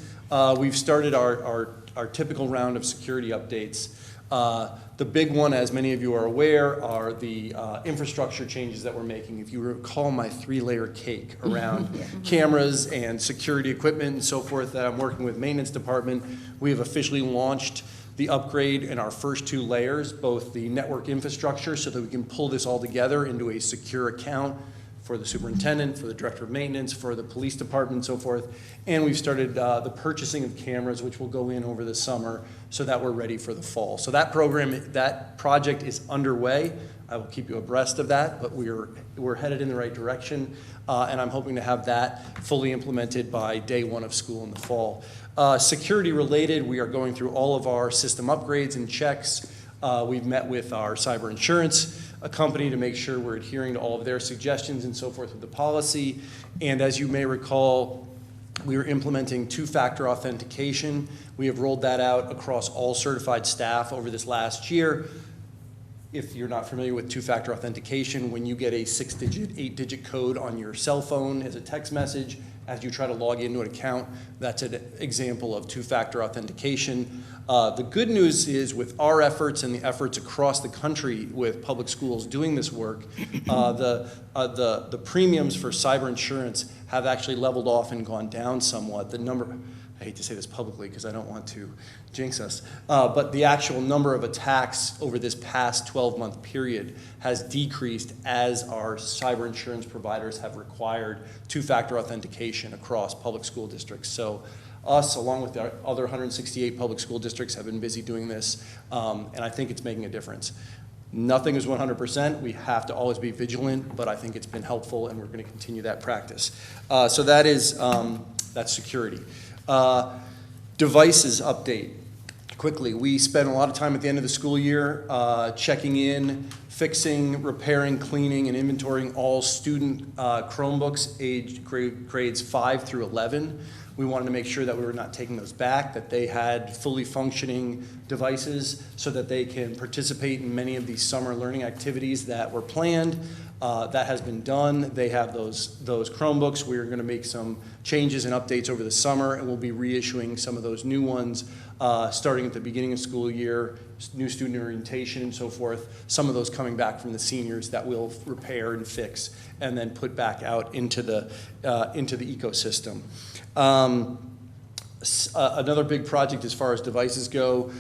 we've started our typical round of security updates. The big one, as many of you are aware, are the infrastructure changes that we're making. If you recall my 3-layer cake around cameras and security equipment and so forth that I'm working with maintenance department, we have officially launched the upgrade in our first 2 layers, both the network infrastructure so that we can pull this all together into a secure account for the superintendent, for the director of maintenance, for the police department and so forth. And we've started the purchasing of cameras, which will go in over the summer so that we're ready for the fall. So that project is underway. I will keep you abreast of that, but we're headed in the right direction. And I'm hoping to have that fully implemented by day 1 of school in the fall. Security related, we are going through all of our system upgrades and checks. We've met with our cyber insurance company to make sure we're adhering to all of their suggestions and so forth with the policy. And as you may recall, we are implementing 2-factor authentication. We have rolled that out across all certified staff over this last year. If you're not familiar with 2-factor authentication, when you get a 6-digit, 8-digit code on your cell phone as a text message, as you try to log into an account, that's an example of 2-factor authentication. The good news is with our efforts and the efforts across the country with public schools doing this work, the premiums for cyber insurance have actually leveled off and gone down somewhat. The number, I hate to say this publicly because I don't want to jinx us, but the actual number of attacks over this past 12-month period has decreased as our cyber insurance providers have required 2-factor authentication across public school districts. So us, along with the other 168 public school districts, have been busy doing this, and I think it's making a difference. Nothing is 100%. We have to always be vigilant, but I think it's been helpful, and we're going to continue that practice. So that is that's security. Devices update. Quickly, we spent a lot of time at the end of the school year checking in, fixing, repairing, cleaning, and inventorying all student Chromebooks aged grades 5 through 11. We wanted to make sure that we were not taking those back, that they had fully functioning devices so that they can participate in many of these summer learning activities that were planned. That has been done. They have those Chromebooks. We are going to make some changes and updates over the summer, and we'll be reissuing some of those new ones starting at the beginning of school year, new student orientation and so forth, some of those coming back from the seniors that we'll repair and fix and then put back out into the ecosystem. Another big project as far as devices go,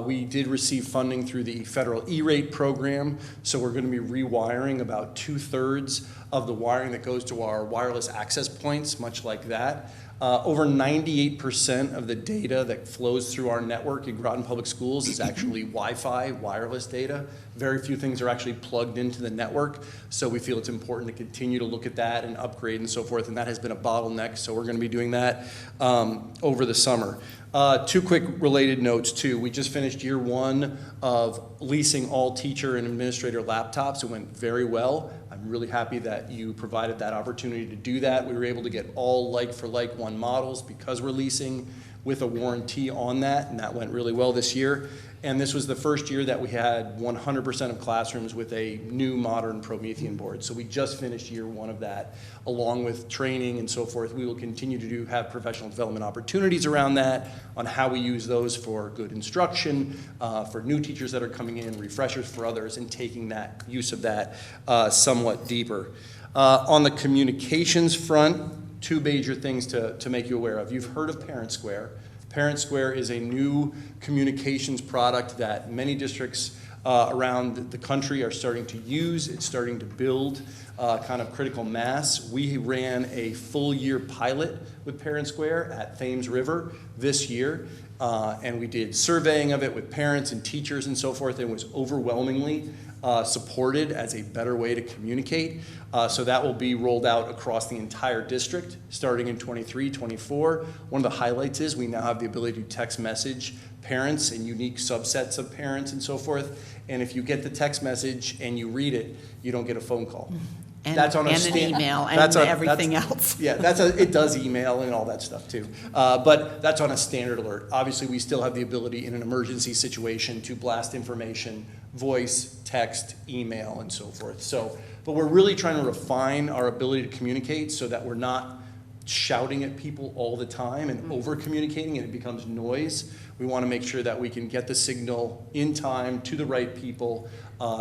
we did receive funding through the federal E-rate program, so we're going to be rewiring about 2/3 of the wiring that goes to our wireless access points, much like that. Over 98% of the data that flows through our network in Groton Public Schools is actually Wi-Fi, wireless data. Very few things are actually plugged into the network, so we feel it's important to continue to look at that and upgrade and so forth, and that has been a bottleneck, so we're going to be doing that over the summer. Two quick related notes too. We just finished year one of leasing all teacher and administrator laptops. It went very well. I'm really happy that you provided that opportunity to do that. We were able to get all like-for-like one models because we're leasing with a warranty on that, and that went really well this year. And this was the first year that we had 100% of classrooms with a new modern Promethean board. So we just finished year one of that, along with training and so forth. We will continue to have professional development opportunities around that, on how we use those for good instruction, for new teachers that are coming in, refreshers for others, and taking that use of that somewhat deeper. On the communications front, two major things to make you aware of. You've heard of Parent Square. Parent Square is a new communications product that many districts around the country are starting to use. It's starting to build kind of critical mass. We ran a full year pilot with Parent Square at Thames River this year, and we did surveying of it with parents and teachers and so forth, and it was overwhelmingly supported as a better way to communicate. So that will be rolled out across the entire district starting in 23, 24. One of the highlights is we now have the ability to text message parents and unique subsets of parents and so forth. And if you get the text message and you read it, you don't get a phone call. And, an email and everything else. Yeah, it does email and all that stuff too. But that's on a standard alert. Obviously, we still have the ability in an emergency situation to blast information, voice, text, email, and so forth. So, but we're really trying to refine our ability to communicate so that we're not shouting at people all the time and over communicating and it becomes noise. We want to make sure that we can get the signal in time to the right people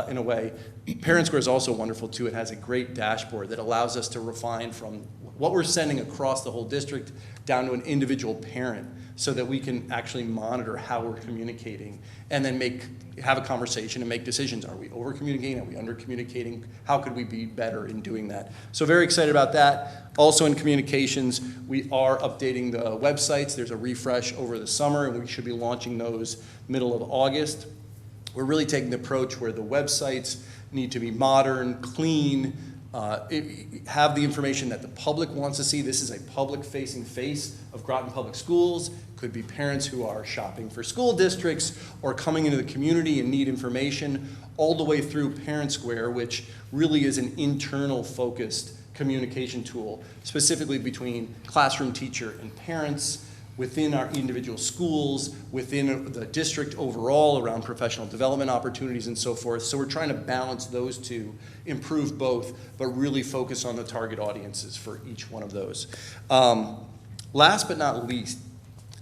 in a way. Parent Square is also wonderful too. It has a great dashboard that allows us to refine from what we're sending across the whole district down to an individual parent so that we can actually monitor how we're communicating and then have a conversation and make decisions. Are we over communicating? Are we under communicating? How could we be better in doing that? So very excited about that. Also in communications, we are updating the websites. There's a refresh over the summer and we should be launching those middle of August. We're really taking the approach where the websites need to be modern, clean, have the information that the public wants to see. This is a public-facing face of Groton Public Schools. Could be parents who are shopping for school districts or coming into the community and need information, all the way through Parent Square, which really is an internal focused communication tool, specifically between classroom teacher and parents, within our individual schools, within the district overall around professional development opportunities and so forth. So we're trying to balance those two, improve both, but really focus on the target audiences for each one of those. Last but not least,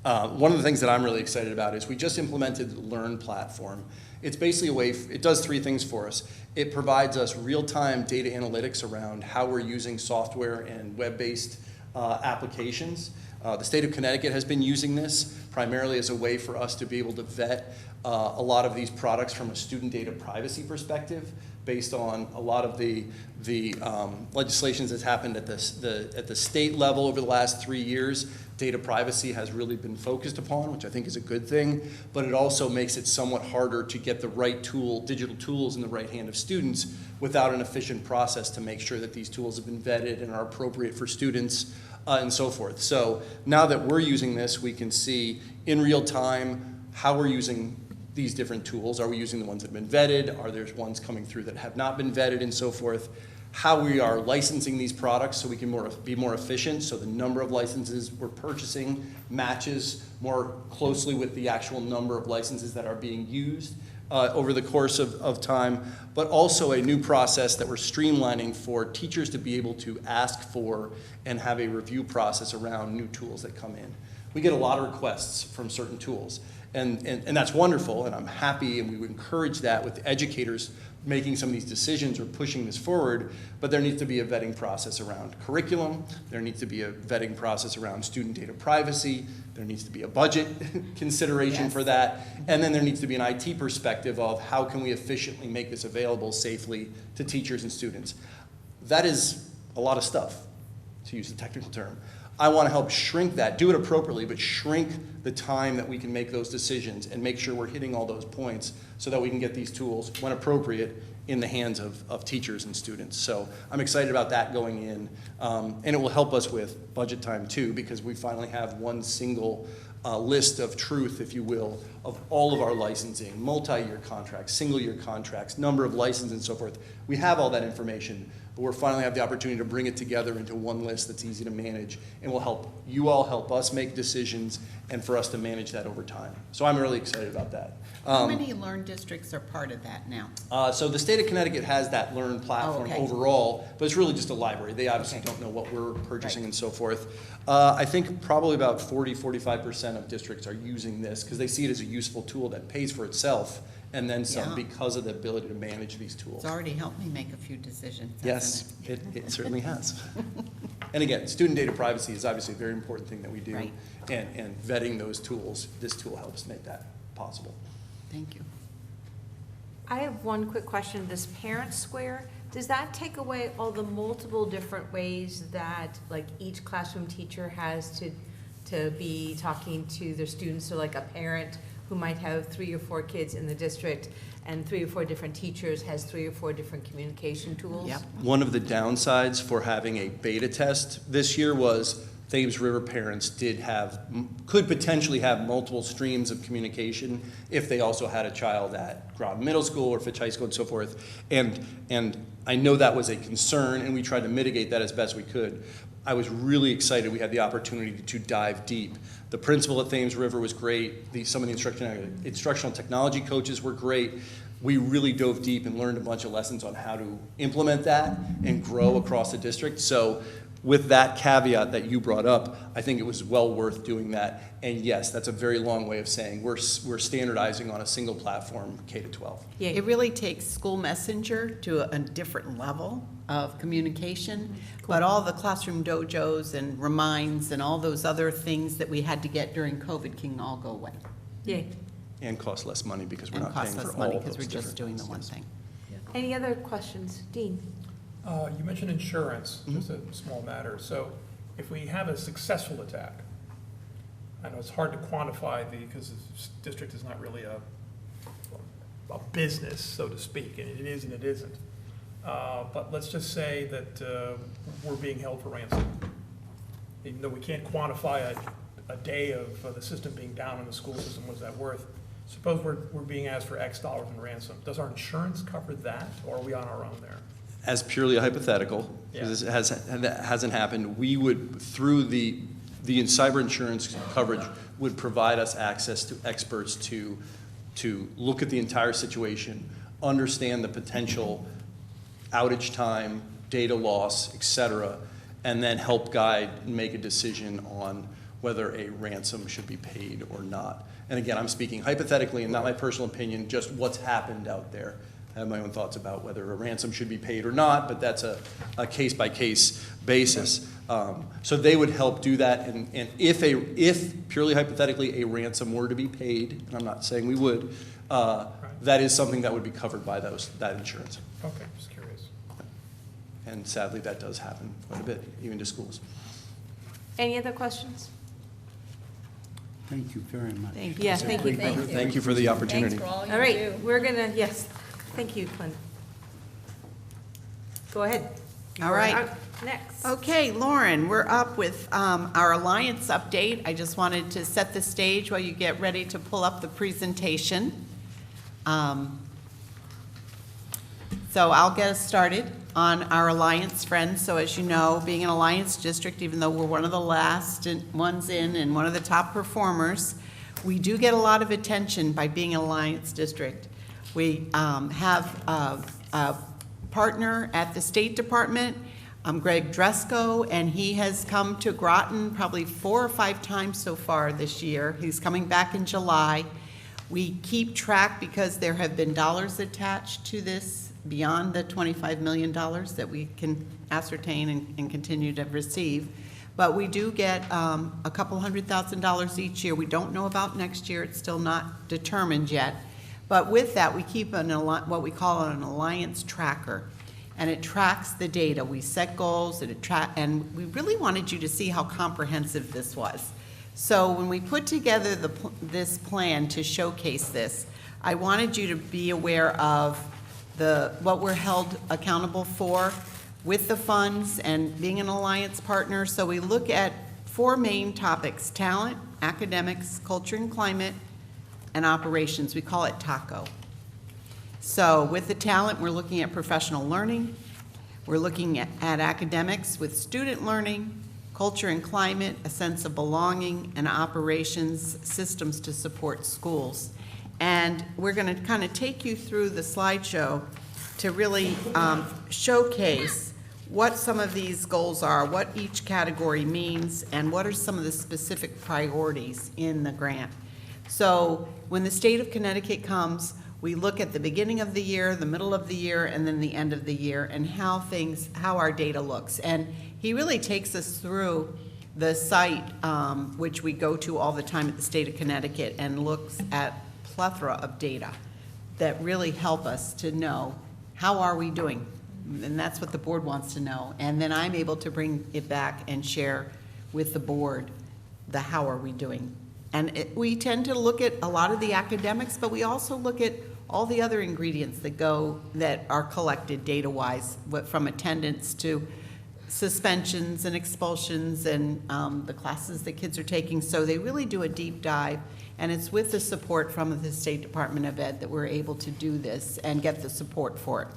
one of the things that I'm really excited about is we just implemented the Learn platform. It's basically a way, it does three things for us. It provides us real-time data analytics around how we're using software and web-based applications. The state of Connecticut has been using this primarily as a way for us to be able to vet a lot of these products from a student data privacy perspective based on a lot of the legislations that's happened at the state level over the last 3 years. Data privacy has really been focused upon, which I think is a good thing, but it also makes it somewhat harder to get the right digital tools in the right hand of students without an efficient process to make sure that these tools have been vetted and are appropriate for students and so forth. So now that we're using this, we can see in real time how we're using these different tools. Are we using the ones that have been vetted? Are there ones coming through that have not been vetted and so forth? How we are licensing these products so we can be more efficient, so the number of licenses we're purchasing matches more closely with the actual number of licenses that are being used over the course of time, but also a new process that we're streamlining for teachers to be able to ask for and have a review process around new tools that come in. We get a lot of requests from certain tools, and that's wonderful, and I'm happy, and we would encourage that with educators making some of these decisions or pushing this forward, but there needs to be a vetting process around curriculum, there needs to be a vetting process around student data privacy, there needs to be a budget consideration for that, and then there needs to be an IT perspective of how can we efficiently make this available safely to teachers and students. That is a lot of stuff, to use the technical term. I want to help shrink that, do it appropriately, but shrink the time that we can make those decisions and make sure we're hitting all those points so that we can get these tools, when appropriate, in the hands of teachers and students. So I'm excited about that going in. And it will help us with budget time too, because we finally have one single list of truth, if you will, of all of our licensing, multi-year contracts, single-year contracts, number of licenses and so forth. We have all that information, but we're finally have the opportunity to bring it together into one list that's easy to manage and will help you all help us make decisions and for us to manage that over time. So I'm really excited about that. How many LEARN districts are part of that now? So the state of Connecticut has that LEARN platform okay. overall, but it's really just a library. They obviously don't know what we're purchasing and so forth. I think probably about 45% of districts are using this because they see it as a useful tool that pays for itself and then some Yeah. because of the ability to manage these tools. It's already helped me make a few decisions, Yes, hasn't it certainly has. And again, student data privacy is obviously a very important thing that we do. Right. And vetting those tools, this tool helps make that possible. Thank you. I have one quick question. This parent square, does that take away all the multiple different ways that like each classroom teacher has to be talking to their students? So like a parent who might have 3 or 4 kids in the district and 3 or 4 different teachers has 3 or 4 different communication tools? Yep. One of the downsides for having a beta test this year was Thames River parents could potentially have multiple streams of communication if they also had a child at Groton Middle School or Fitch High School and so forth. And I know that was a concern, and we tried to mitigate that as best we could. I was really excited we had the opportunity to dive deep. The principal at Thames River was great. Some of the instructional technology coaches were great. We really dove deep and learned a bunch of lessons on how to implement that and grow across the district. So with that caveat that you brought up, I think it was well worth doing that. And yes, that's a very long way of saying we're standardizing on a single platform, K-12. Yeah. It really takes School Messenger to a different level of communication, but all the classroom dojos and reminds and all those other things that we had to get during COVID can all go away. Yeah. And cost less money because we're And not cost paying for less all money of because those we're just different doing the one things. thing. Any other questions? Dean? You mentioned insurance, just a small matter. So if we have a successful attack, I know it's hard to quantify because the district is not really a business, so to speak, and it is and it isn't. But let's just say that we're being held for ransom. Even though we can't quantify a day of the system being down in the school system, what's that worth? Suppose we're being asked for X dollars in ransom. Does our insurance cover that, or are we on our own there? As purely a hypothetical, because that hasn't happened, we would, through the cyber insurance coverage, would provide us access to experts to look at the entire situation, understand the potential outage time, data loss, et cetera, and then help guide and make a decision on whether a ransom should be paid or not. And again, I'm speaking hypothetically and not my personal opinion, just what's happened out there. I have my own thoughts about whether a ransom should be paid or not, but that's a case-by-case basis. So they would help do that, and if purely hypothetically a ransom were to be paid, and I'm not saying we would, that is something that would be covered by that insurance. Okay, just curious. And sadly, that does happen quite a bit, even to schools. Any other questions? Thank you very much. Thank you. Yeah, thank you. Thank you for the opportunity. Thanks for all you All right, do. we're gonna, yes, thank you, Clint. Go ahead. All You're right. up Next. Okay, Lauren, we're up with our Alliance update. I just wanted to set the stage while you get ready to pull up the presentation. So I'll get us started on our Alliance friends. So as you know, being an Alliance district, even though we're one of the last ones in and one of the top performers, we do get a lot of attention by being an Alliance district. We have a partner at the State Department, Greg Dresko, and he has come to Groton probably 4 or 5 times so far this year. He's coming back in July. We keep track because there have been dollars attached to this beyond the $25 million that we can ascertain and continue to receive. But we do get a couple $100,000 each year. We don't know about next year. It's still not determined yet. But with that, we keep what we call an Alliance tracker. and it tracks the data. We set goals, and we really wanted you to see how comprehensive this was. So when we put together this plan to showcase this, I wanted you to be aware of what we're held accountable for with the funds and being an alliance partner. So we look at 4 main topics: talent, academics, culture and climate, and operations. We call it TACO. So with the talent, we're looking at professional learning. We're looking at academics with student learning, culture and climate, a sense of belonging, and operations, systems to support schools. And we're going to kind of take you through the slideshow to really showcase what some of these goals are, what each category means, and what are some of the specific priorities in the grant. So when the state of Connecticut comes, we look at the beginning of the year, the middle of the year, and then the end of the year, and how our data looks. And he really takes us through the site, which we go to all the time at the state of Connecticut, and looks at plethora of data that really help us to know how are we doing. And that's what the board wants to know. And then I'm able to bring it back and share with the board the how are we doing. And we tend to look at a lot of the academics, but we also look at all the other ingredients that are collected data-wise, from attendance to suspensions and expulsions and the classes that kids are taking. So they really do a deep dive, and it's with the support from the State Department of Ed that we're able to do this and get the support for it.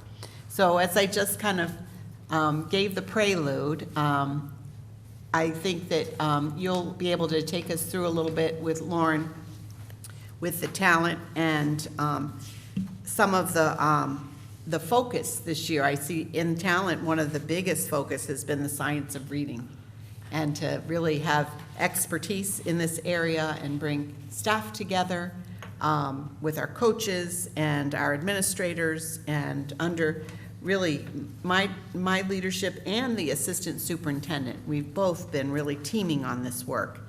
So as I just kind of gave the prelude, I think that you'll be able to take us through a little bit with Lauren with the talent and some of the focus this year. I see in talent, one of the biggest focus has been the science of reading, and to really have expertise in this area and bring staff together with our coaches and our administrators, and under really my leadership and the assistant superintendent. We've both been really teaming on this work.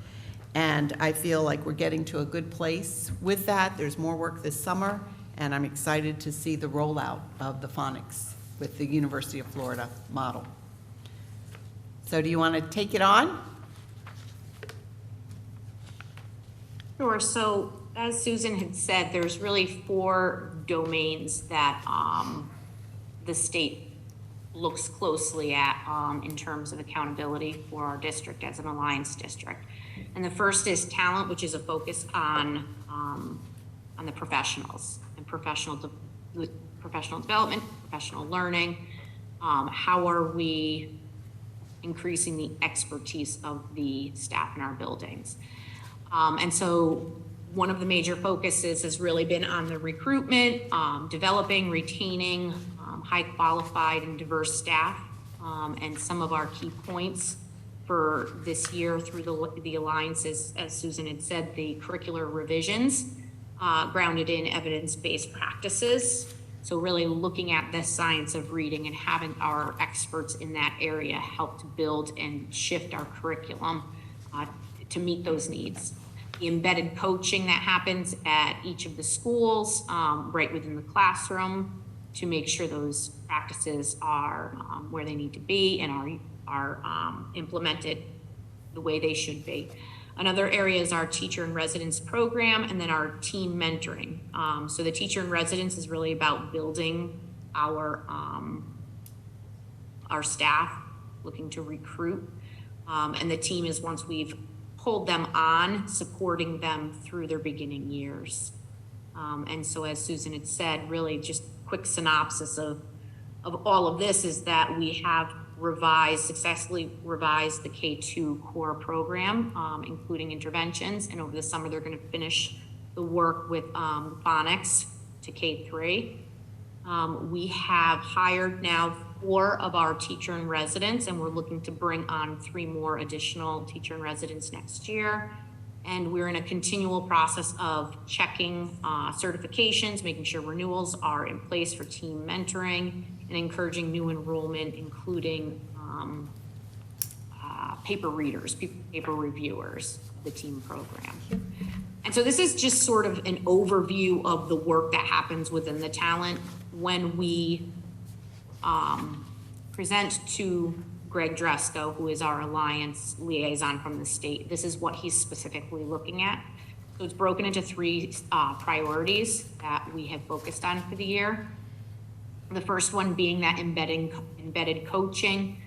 And I feel like we're getting to a good place with that. There's more work this summer, and I'm excited to see the rollout of the phonics with the University of Florida model. So do you want to take it on? Sure. So as Susan had said, there's really 4 domains that the state looks closely at in terms of accountability for our district as an alliance district. And the first is talent, which is a focus on the professionals and professional development, professional learning. How are we increasing the expertise of the staff in our buildings? And so one of the major focuses has really been on the recruitment, developing, retaining high qualified and diverse staff. And some of our key points for this year through the alliances, as Susan had said, the curricular revisions grounded in evidence-based practices. So really looking at the science of reading and having our experts in that area help to build and shift our curriculum to meet those needs. The embedded coaching that happens at each of the schools, right within the classroom, to make sure those practices are where they need to be and are implemented the way they should be. Another area is our teacher in residence program, and then our team mentoring. So the teacher in residence is really about building our staff, looking to recruit, and the team is, once we've pulled them on, supporting them through their beginning years. And so as Susan had said, really just quick synopsis of all of this is that we have successfully revised the K-2 core program, including interventions, and over the summer they're going to finish the work with phonics to K-3. We have hired now 4 of our teacher in residence, and we're looking to bring on 3 more additional teacher in residence next year. And we're in a continual process of checking certifications, making sure renewals are in place for team mentoring, and encouraging new enrollment, including paper readers, paper reviewers, the team program. And so this is just sort of an overview of the work that happens within the talent when we present to Greg Dresco, who is our Alliance liaison from the state. This is what he's specifically looking at. So it's broken into three priorities that we have focused on for the year. The first one being that embedded coaching,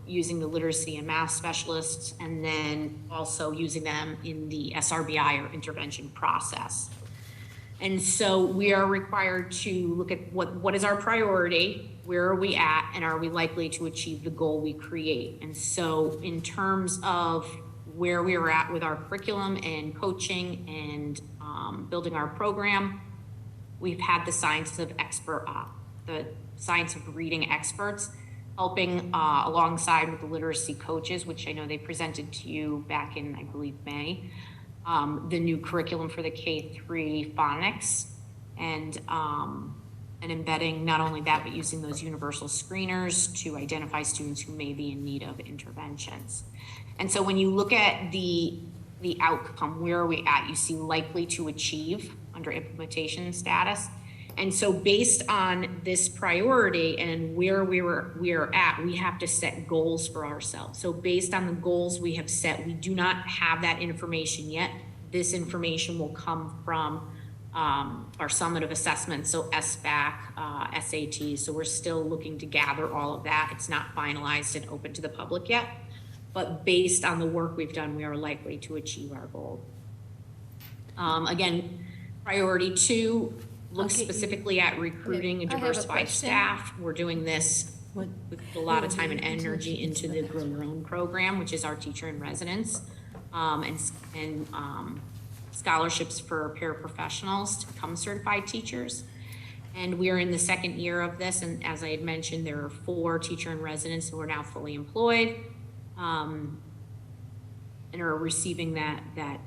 using the literacy and math specialists, and then also using them in the SRBI or intervention process. And so we are required to look at what is our priority, where are we at, and are we likely to achieve the goal we create? And so in terms of where we are at with our curriculum and coaching and building our program, we've had the science of reading experts helping alongside with the literacy coaches, which I know they presented to you back in, I believe, May. The new curriculum for the K-3 phonics and embedding not only that, but using those universal screeners to identify students who may be in need of interventions. And so when you look at the outcome, where are we at? You see likely to achieve under implementation status. And so based on this priority and where we are at, we have to set goals for ourselves. So based on the goals we have set, we do not have that information yet. This information will come from our summative assessments, so SBAC, SAT. So we're still looking to gather all of that. It's not finalized and open to the public yet, but based on the work we've done, we are likely to achieve our goal. Again, priority 2, look specifically at recruiting and diversified staff. We're doing this with a lot of time and energy into the Groton program, which is our teacher in residence, and scholarships for paraprofessionals to become certified teachers. And we are in the second year of this, and as I had mentioned, there are 4 teacher in residence who are now fully employed and are receiving that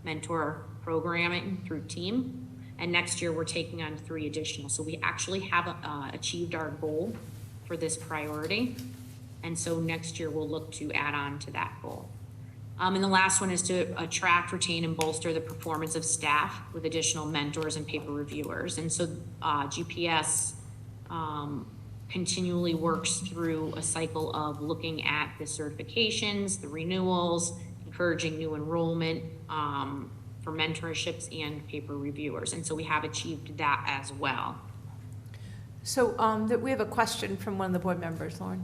mentor programming through TEAM. And next year, we're taking on 3 additional. So we actually have achieved our goal for this priority. And so next year, we'll look to add on to that goal. And the last one is to attract, retain, and bolster the performance of staff with additional mentors and paper reviewers. And so GPS continually works through a cycle of looking at the certifications, the renewals, encouraging new enrollment, for mentorships and paper reviewers. And so we have achieved that as well. So we have a question from one of the board members, Lauren.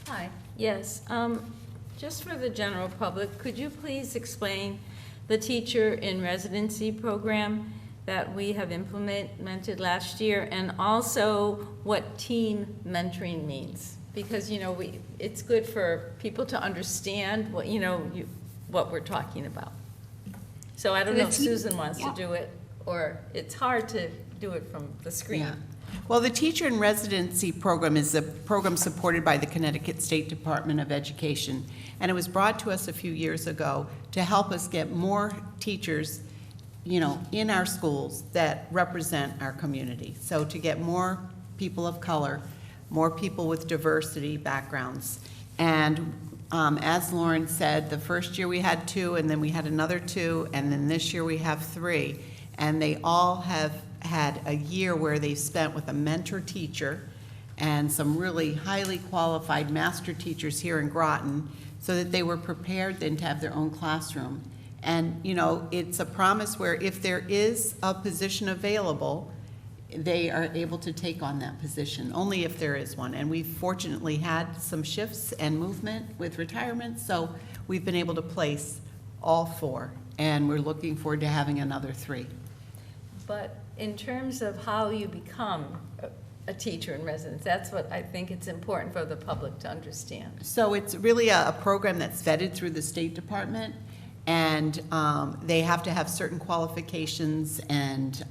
Hi, yes. Just for the general public, could you please explain the teacher in residency program that we have implemented last year, and also what team mentoring means? Because, you know, it's good for people to understand what, what we're talking about. So I don't know if Susan wants to do it, or it's hard to do it from the screen. Yeah. Well, the Teacher in Residency program is a program supported by the Connecticut State Department of Education, and it was brought to us a few years ago to help us get more teachers, in our schools that represent our community. So to get more people of color, more people with diversity backgrounds. And as Lauren said, the first year we had 2, and then we had another 2, and then this year we have 3. And they all have had a year where they've spent with a mentor teacher and some really highly qualified master teachers here in Groton, so that they were prepared then to have their own classroom. And, it's a promise where if there is a position available, they are able to take on that position, only if there is one. And we've fortunately had some shifts and movement with retirement, so we've been able to place all 4, and we're looking forward to having another 3. But in terms of how you become a teacher in residence, that's what I think it's important for the public to understand. So it's really a program that's vetted through the State Department, and they have to have certain qualifications, and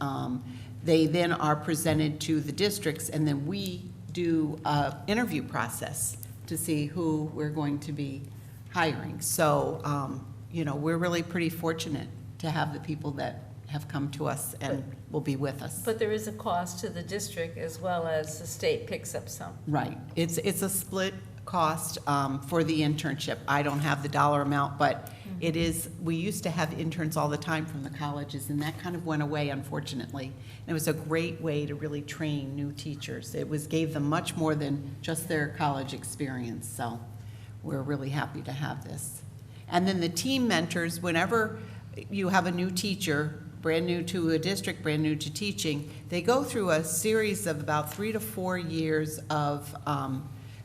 they then are presented to the districts, and then we do an interview process to see who we're going to be hiring. So, we're really pretty fortunate to have the people that have come to us and will be with us. But there is a cost to the district as well as the state picks up some. Right. It's a split cost for the internship. I don't have the dollar amount, but we used to have interns all the time from the colleges, and that kind of went away, unfortunately. And it was a great way to really train new teachers. Gave them much more than just their college experience, so we're really happy to have this. And then the team mentors, whenever you have a new teacher, brand new to a district, brand new to teaching, they go through a series of about 3 to 4 years of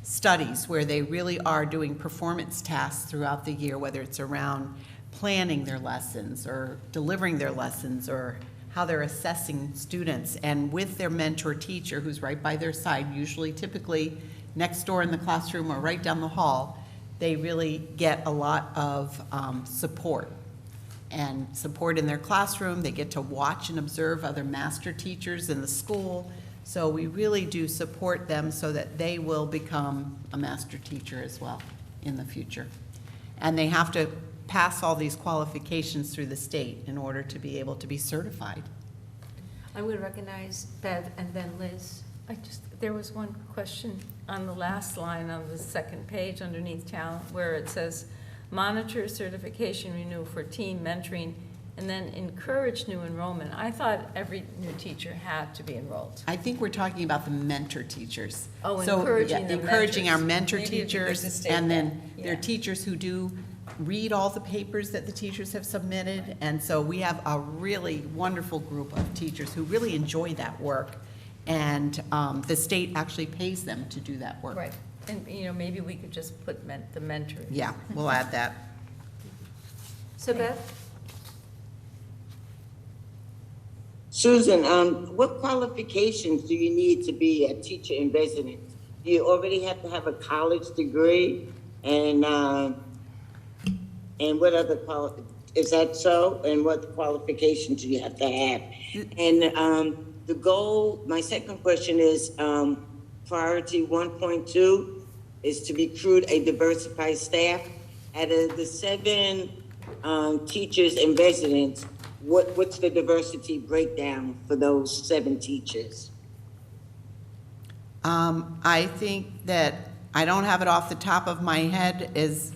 studies where they really are doing performance tasks throughout the year, whether it's around planning their lessons or delivering their lessons or how they're assessing students. And with their mentor teacher, who's right by their side, usually typically next door in the classroom or right down the hall, they really get a lot of support in their classroom. They get to watch and observe other master teachers in the school. So we really do support them so that they will become a master teacher as well in the future. And they have to pass all these qualifications through the state in order to be able to be certified. I would recognize Bev and then Liz. There was one question on the last line on the second page underneath talent where it says, monitor certification renew for team mentoring, and then encourage new enrollment. I thought every new teacher had to be enrolled. I think we're talking about the mentor teachers. Oh, So, encouraging yeah, the encouraging our mentors. mentor Maybe if you could teachers, just state and then that. there are Yeah. teachers who do read all the papers that the teachers have submitted. And so we have a really wonderful group of teachers who really enjoy that work. And the state actually pays them to do that work. Right, and, maybe we could just put the mentoring. Yeah, we'll add that. So Bev? Susan, what qualifications do you need to be a teacher in residence? Do you already have to have a college degree? And what other is that so? And what qualifications do you have to have? And the goal, my second question is, priority 1.2 is to recruit a diversified staff. Out of the 7 teachers in residence, what's the diversity breakdown for those 7 teachers? I think that, I don't have it off the top of my head as,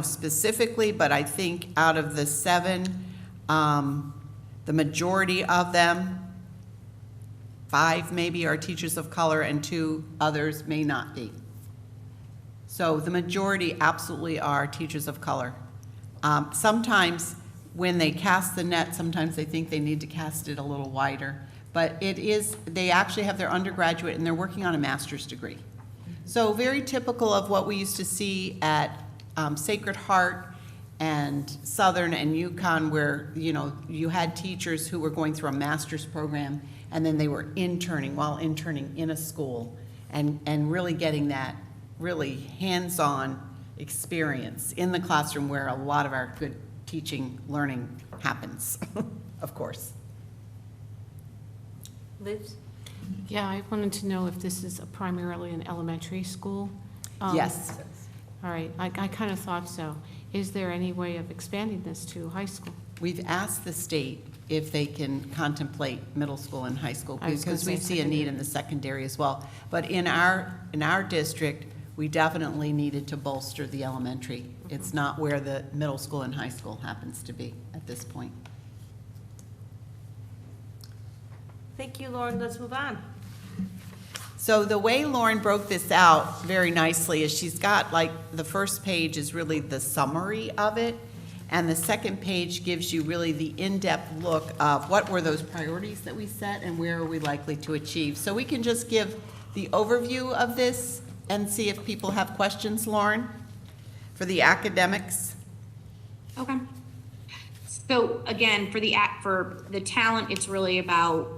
specifically, but I think out of the 7, the majority of them, 5 maybe are teachers of color and 2 others may not be. So the majority absolutely are teachers of color. Sometimes when they cast the net, sometimes they think they need to cast it a little wider. But they actually have their undergraduate and they're working on a master's degree. So very typical of what we used to see at Sacred Heart and Southern and UConn, where, you had teachers who were going through a master's program and then they were while interning in a school and really getting that really hands-on experience in the classroom where a lot of our good teaching, learning happens, of course. Liz? Yeah, I wanted to know if this is primarily an elementary school? Yes. All right, I kind of thought so. Is there any way of expanding this to high school? We've asked the state if they can contemplate middle school and high school, I was gonna because we say see a need secondary. in the secondary as well. But in our district, we definitely needed to bolster the elementary. It's not where the middle school and high school happens to be at this point. Thank you, Lauren. Let's move on. So the way Lauren broke this out very nicely is she's got, like, the first page is really the summary of it, and the second page gives you really the in-depth look of what were those priorities that we set and where are we likely to achieve. So we can just give the overview of this and see if people have questions, Lauren, for the academics. Okay. So again, for the talent, it's really about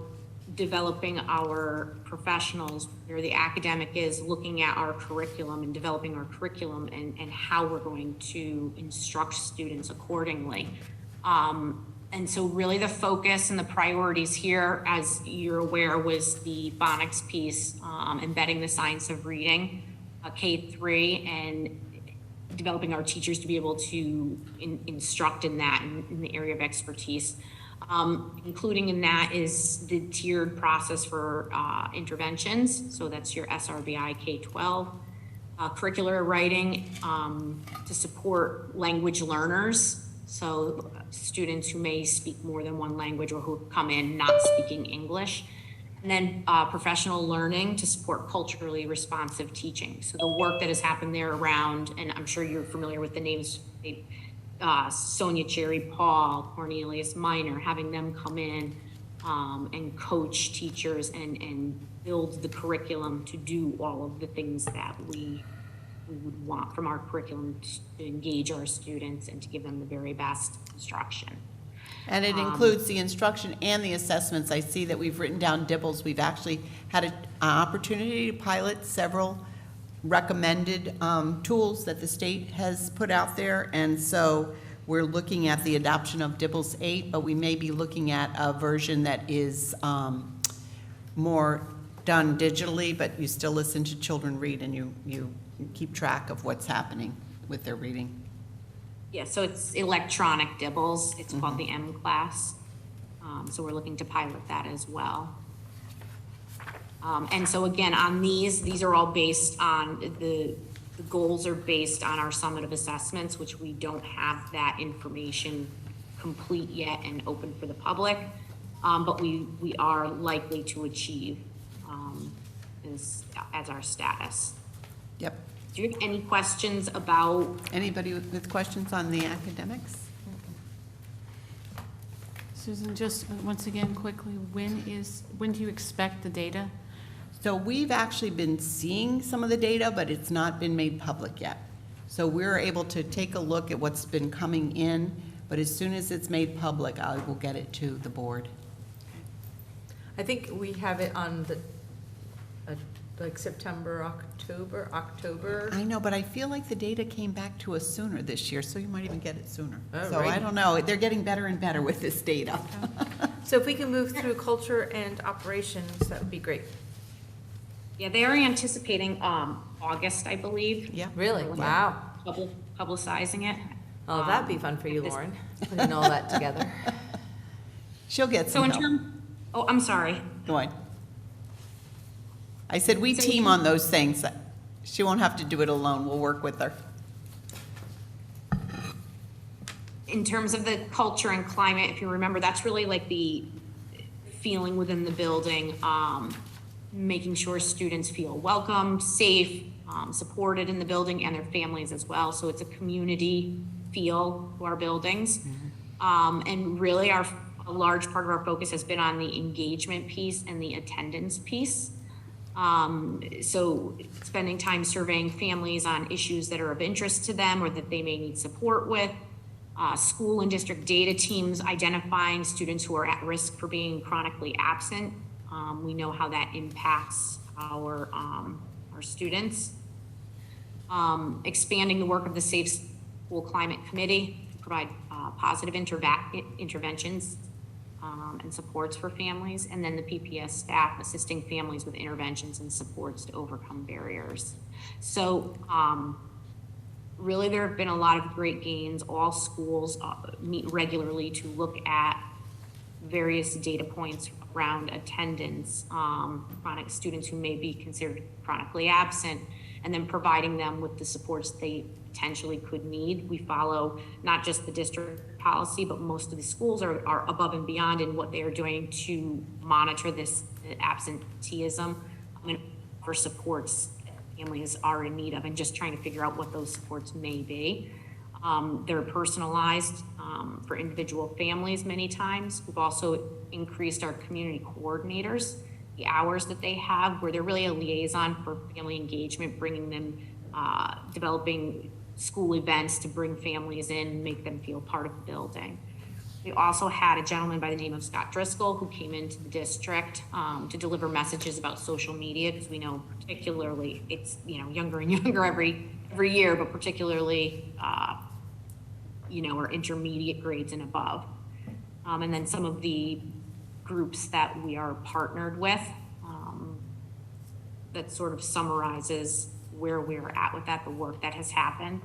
developing our professionals, where the academic is looking at our curriculum and developing our curriculum and how we're going to instruct students accordingly. And so really the focus and the priorities here, as you're aware, was the phonics piece, embedding the science of reading, K-3, and developing our teachers to be able to instruct in that in the area of expertise. Including in that is the tiered process for interventions. So that's your SRBI K-12. Curricular writing to support language learners So students who may speak more than one language or who come in not speaking English. And then professional learning to support culturally responsive teaching. So the work that has happened there around, and I'm sure you're familiar with the names, Sonia Cherry Paul, Cornelius Minor, having them come in and coach teachers and build the curriculum to do all of the things that we would want from our curriculum to engage our students and to give them the very best instruction. And it includes the instruction and the assessments. I see that we've written down DIBELS. We've actually had an opportunity to pilot several recommended tools that the state has put out there. And so we're looking at the adoption of DIBELS 8, but we may be looking at a version that is more done digitally, but you still listen to children read and you keep track of what's happening with their reading. Yeah, so it's electronic DIBELS. It's called the M class. So we're looking to pilot that as well. And so again, on these are all based on, the goals are based on our summative assessments, which we don't have that information complete yet and open for the public. But we are likely to achieve as our status. Yep. Do you have any questions about? Anybody with questions on the academics? Susan, just once again, quickly, when do you expect the data? So we've actually been seeing some of the data, but it's not been made public yet. So we're able to take a look at what's been coming in, but as soon as it's made public, I will get it to the board. I think we have it on the, like September, October. I know, but I feel like the data came back to us sooner this year, so you might even get it sooner. Oh, So I right. don't know, they're getting better and better with this data. So if we can move through culture and operations, that would be great. Yeah, they are anticipating August, I believe. Yeah. Really? Wow. Publicizing it. Oh, that'd be fun for you, Lauren, putting all that together. She'll get So some in help. term, oh, I'm sorry. Go on. I said we team on those things. She won't have to do it alone. We'll work with her. In terms of the culture and climate, if you remember, that's really like the feeling within the building, making sure students feel welcome, safe, supported in the building and their families as well. So it's a community feel to our buildings. And really a large part of our focus has been on the engagement piece and the attendance piece. So spending time surveying families on issues that are of interest to them or that they may need support with, school and district data teams identifying students who are at risk for being chronically absent. We know how that impacts our students. Expanding the work of the Safe School Climate Committee to provide positive interventions and supports for families, and then the PPS staff assisting families with interventions and supports to overcome barriers. So really there have been a lot of great gains. All schools meet regularly to look at various data points around attendance, chronic students who may be considered chronically absent, and then providing them with the supports they potentially could need. We follow not just the district policy, but most of the schools are above and beyond in what they are doing to monitor this absenteeism and for supports that families are in need of, and just trying to figure out what those supports may be. They're personalized for individual families many times. We've also increased our community coordinators, the hours that they have, where they're really a liaison for family engagement, bringing them, developing school events to bring families in and make them feel part of the building. We also had a gentleman by the name of Scott Driscoll who came into the district to deliver messages about social media, because we know particularly it's younger and younger every year, but particularly our intermediate grades and above. And then some of the groups that we are partnered with that sort of summarizes where we're at with that, the work that has happened.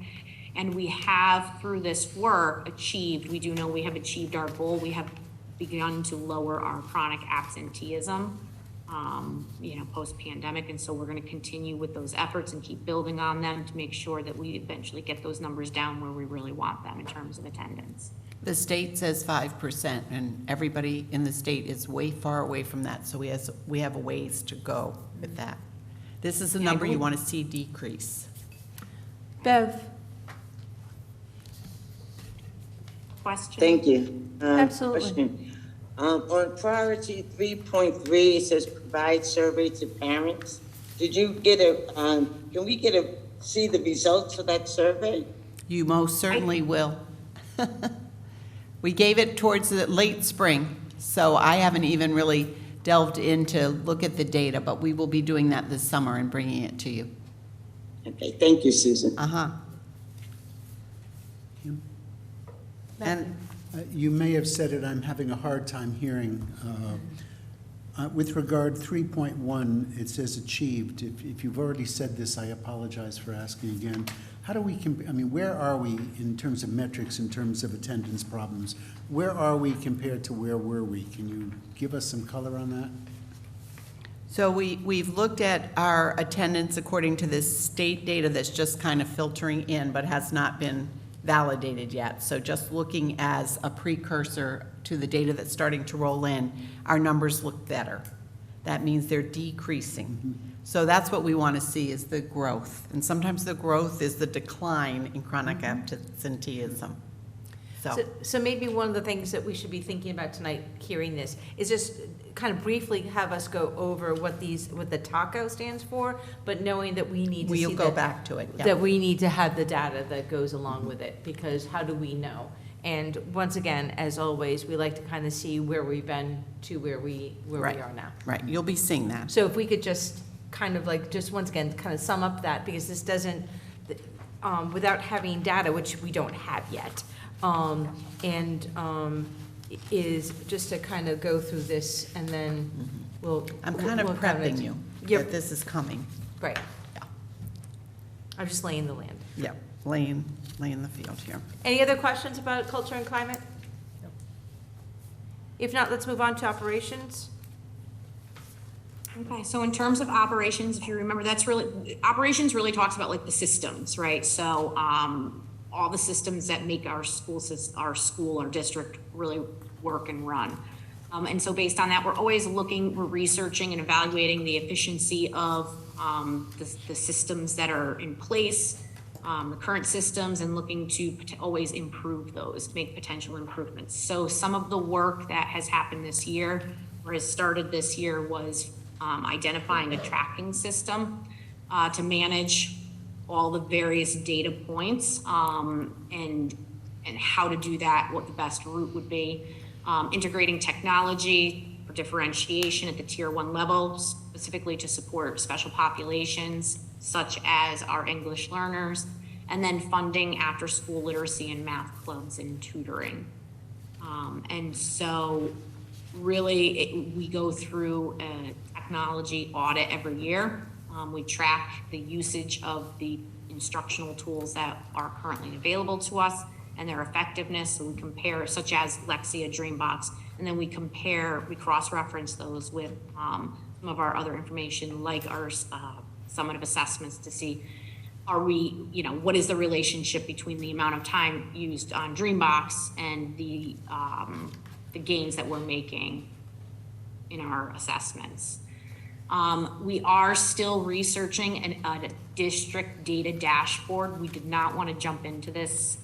And we have, through this work, we do know we have achieved our goal. We have begun to lower our chronic absenteeism post-pandemic. And so we're going to continue with those efforts and keep building on them to make sure that we eventually get those numbers down where we really want them in terms of attendance. The state says 5%, and everybody in the state is way far away from that, so we have a ways to go with that. This is the number you want to see decrease. Bev? Question? Thank you. Absolutely. Question. On priority 3.3, it says provide survey to parents. Did you get can we see the results of that survey? You most certainly will. We gave it towards the late spring, so I haven't even really delved in to look at the data, but we will be doing that this summer and bringing it to you. Okay, thank you, Susan. Uh-huh. And You may have said it, I'm having a hard time hearing. With regard 3.1, it says achieved. If you've already said this, I apologize for asking again. How do we, where are we in terms of metrics, in terms of attendance problems? Where are we compared to where were we? Can you give us some color on that? so we've looked at our attendance according to this state data that's just kind of filtering in, but has not been validated yet. So just looking as a precursor to the data that's starting to roll in, our numbers look better. That means they're decreasing. So that's what we want to see, is the growth. And sometimes the growth is the decline in chronic absenteeism. So maybe one of the things that we should be thinking about tonight, hearing this, is just kind of briefly have us go over what the TACO stands for, but knowing that we need to see We'll go back to it, yeah. that we need to have the data that goes along with it, because how do we know? And once again, as always, we like to kind of see where we've been to where we are now. Right, you'll be seeing that. So if we could just kind of just once again, kind of sum up that, because this doesn't, without having data, which we don't have yet, is just to kind of go through this, and then I'm kind of prepping you that this is coming. Right. Yeah. I'm just laying the land. Yeah, laying the field here. Any other questions about culture and climate? If not, let's move on to operations. Okay, so in terms of operations, if you remember, operations really talks about like the systems, right? So all the systems that make our our district really work and run. And so based on that, we're researching and evaluating the efficiency of the systems that are in place, the current systems, and looking to always improve those, make potential improvements. So some of the work that has happened this year, or has started this year, was identifying a tracking system to manage all the various data points, and how to do that, what the best route would be. Integrating technology for differentiation at the tier 1 level, specifically to support special populations, such as our English learners, and then funding after-school literacy and math clubs and tutoring. And so really, we go through a technology audit every year. We track the usage of the instructional tools that are currently available to us and their effectiveness. So we compare, such as Lexia, Dreambox, and then we cross-reference those with some of our other information, like our summative assessments, to see, what is the relationship between the amount of time used on Dreambox and the gains that we're making in our assessments. We are still researching a district data dashboard. We did not want to jump into this,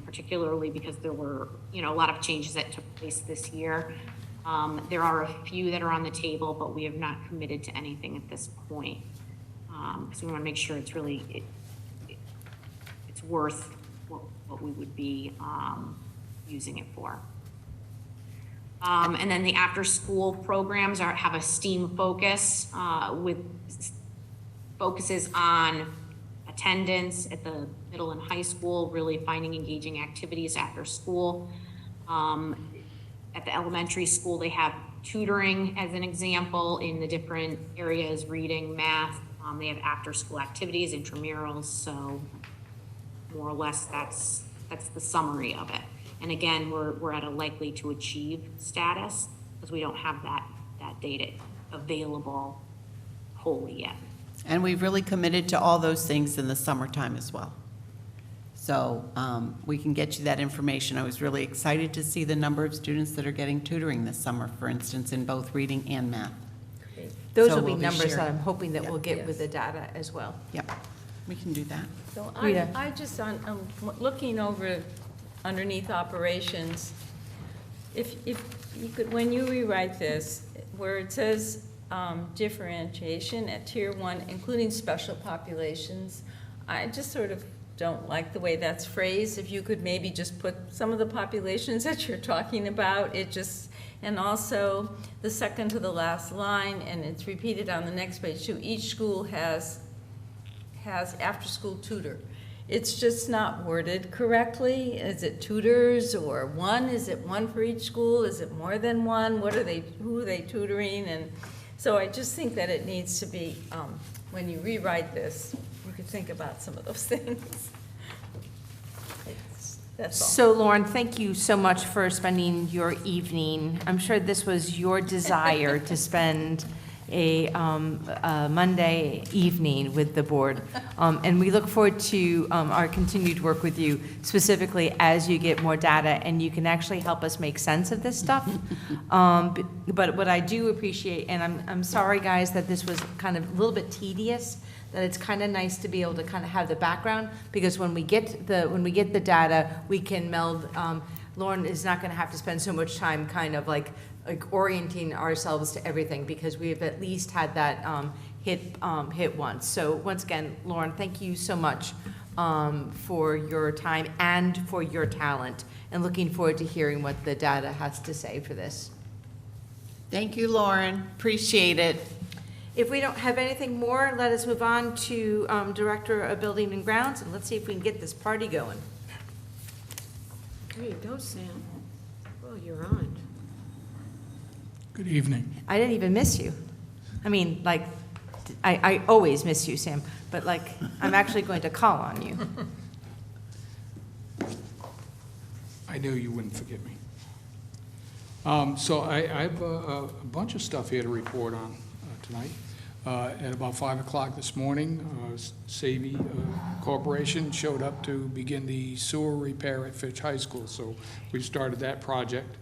particularly because there were, a lot of changes that took place this year. There are a few that are on the table, but we have not committed to anything at this point. Because we want to make sure it's really, it's worth what we would be using it for. And then the after-school programs have a STEAM focus with focuses on attendance at the middle and high school, really finding engaging activities after school. At the elementary school, they have tutoring as an example in the different areas, reading, math. They have after-school activities, intramurals, so more or less that's the summary of it. And again, we're at a likely to achieve status because we don't have that data available wholly yet. And we've really committed to all those things in the summertime as well. So we can get you that information. I was really excited to see the number of students that are getting tutoring this summer, for instance, in both reading and math. Those So will be we'll be numbers that sharing. I'm hoping that Yeah. we'll get with the data as well. Yep, we can do that. So Rita. I just, looking over underneath operations, if you could, when you rewrite this, where it says differentiation at Tier 1, including special populations, I just sort of don't like the way that's phrased. If you could maybe just put some of the populations that you're talking about, it just, and also the second to the last line, and it's repeated on the next page too, each school has after-school tutor. It's just not worded correctly. Is it tutors or one? Is it one for each school? Is it more than one? Who are they tutoring? And so I just think that it needs to be, when you rewrite this, you could think about some of those things. That's all. So Lauren, thank you so much for spending your evening. I'm sure this was your desire to spend a Monday evening with the board. And we look forward to our continued work with you, specifically as you get more data and you can actually help us make sense of this stuff. But what I do appreciate, and I'm sorry, guys, that this was kind of a little bit tedious, that it's kind of nice to be able to kind of have the background, because when we get the data, we can meld. Lauren is not going to have to spend so much time kind of like orienting ourselves to everything, because we've at least had that hit once. So once again, Lauren, thank you so much for your time and for your talent, and looking forward to hearing what the data has to say for this. Thank you, Lauren. Appreciate it. If we don't have anything more, let us move on to Director of Building and Grounds, and let's see if we can get this party going. There you go, Sam. Well, you're on. Good evening. I didn't even miss you. I mean, like, I always miss you, Sam, but like, I'm actually going to call on you. I knew you wouldn't forget me. So I have a bunch of stuff here to report on tonight. At about 5 o'clock this morning, Savvy Corporation showed up to begin the sewer repair at Fitch High School. So we've started that project.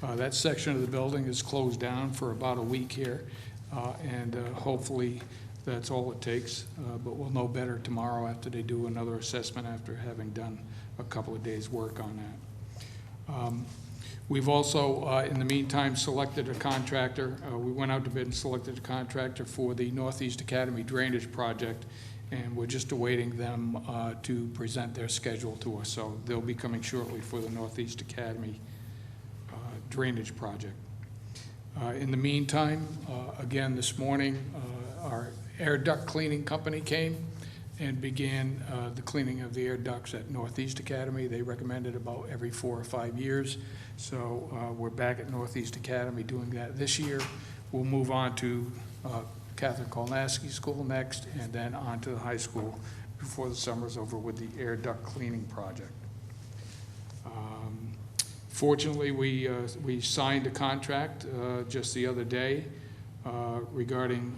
That section of the building is closed down for about a week here, and hopefully that's all it takes. But we'll know better tomorrow after they do another assessment after having done a couple of days' work on that. We've also, in the meantime, selected a contractor. We went out to bid and selected a contractor for the Northeast Academy drainage project, and we're just awaiting them to present their schedule to us. So they'll be coming shortly for the Northeast Academy drainage project. In the meantime, again this morning, our air duct cleaning company came and began the cleaning of the air ducts at Northeast Academy. They recommended about every 4 or 5 years. So we're back at Northeast Academy doing that this year. We'll move on to Catherine Kolnaski School next, and then on to the high school before the summer's over with the air duct cleaning project. Fortunately, we signed a contract just the other day regarding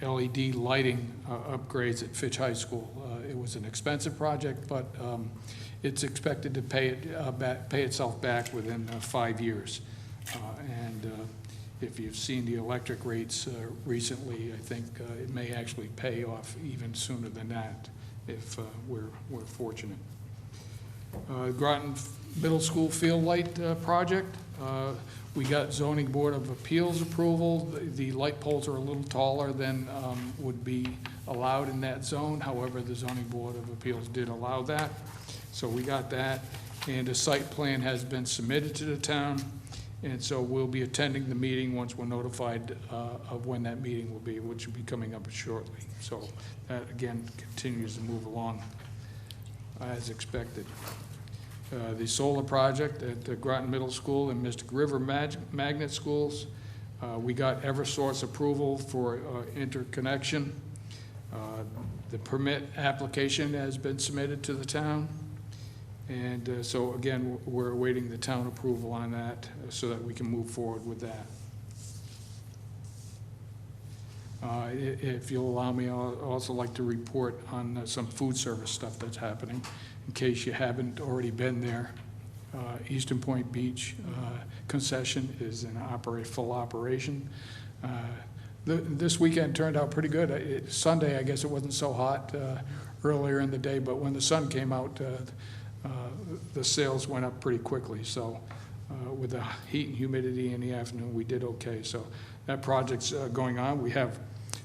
LED lighting upgrades at Fitch High School. It was an expensive project, but it's expected to pay itself back within 5 years. And if you've seen the electric rates recently, I think it may actually pay off even sooner than that if we're fortunate. Groton Middle School Field Light Project. We got Zoning Board of Appeals approval. The light poles are a little taller than would be allowed in that zone. However, the Zoning Board of Appeals did allow that. So we got that. And a site plan has been submitted to the town. And so we'll be attending the meeting once we're notified of when that meeting will be, which will be coming up shortly. So that, again, continues to move along as expected. The solar project at the Groton Middle School and Mystic River Magnet Schools. We got Eversource approval for interconnection. The permit application has been submitted to the town. And so again, we're awaiting the town approval on that so that we can move forward with that. If you'll allow me, I'll also like to report on some food service stuff that's happening, in case you haven't already been there. Eastern Point Beach concession is in full operation. This weekend turned out pretty good. Sunday, I guess it wasn't so hot earlier in the day, but when the sun came out, the sales went up pretty quickly. So with the heat and humidity in the afternoon, we did okay. So that project's going on. We have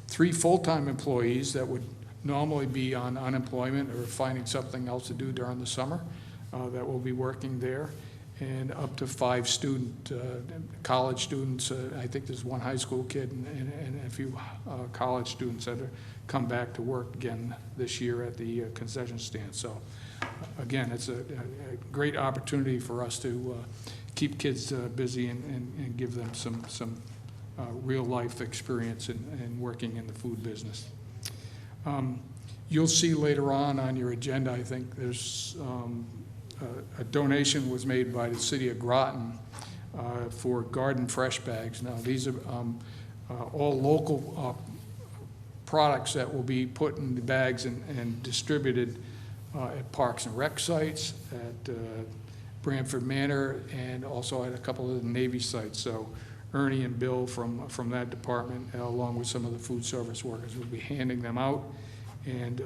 3 full-time employees that would normally be on unemployment or finding something else to do during the summer that will be working there, and up to 5 college students. I think there's 1 high school kid and a few college students that are come back to work again this year at the concession stand. So again, it's a great opportunity for us to keep kids busy and give them some real life experience in working in the food business. You'll see later on your agenda, I think there's a donation was made by the city of Groton for garden fresh bags. Now, these are all local products that will be put in the bags and distributed at Parks and Rec sites, at Branford Manor, and also at a couple of the Navy sites. So Ernie and Bill from that department, along with some of the food service workers, will be handing them out. And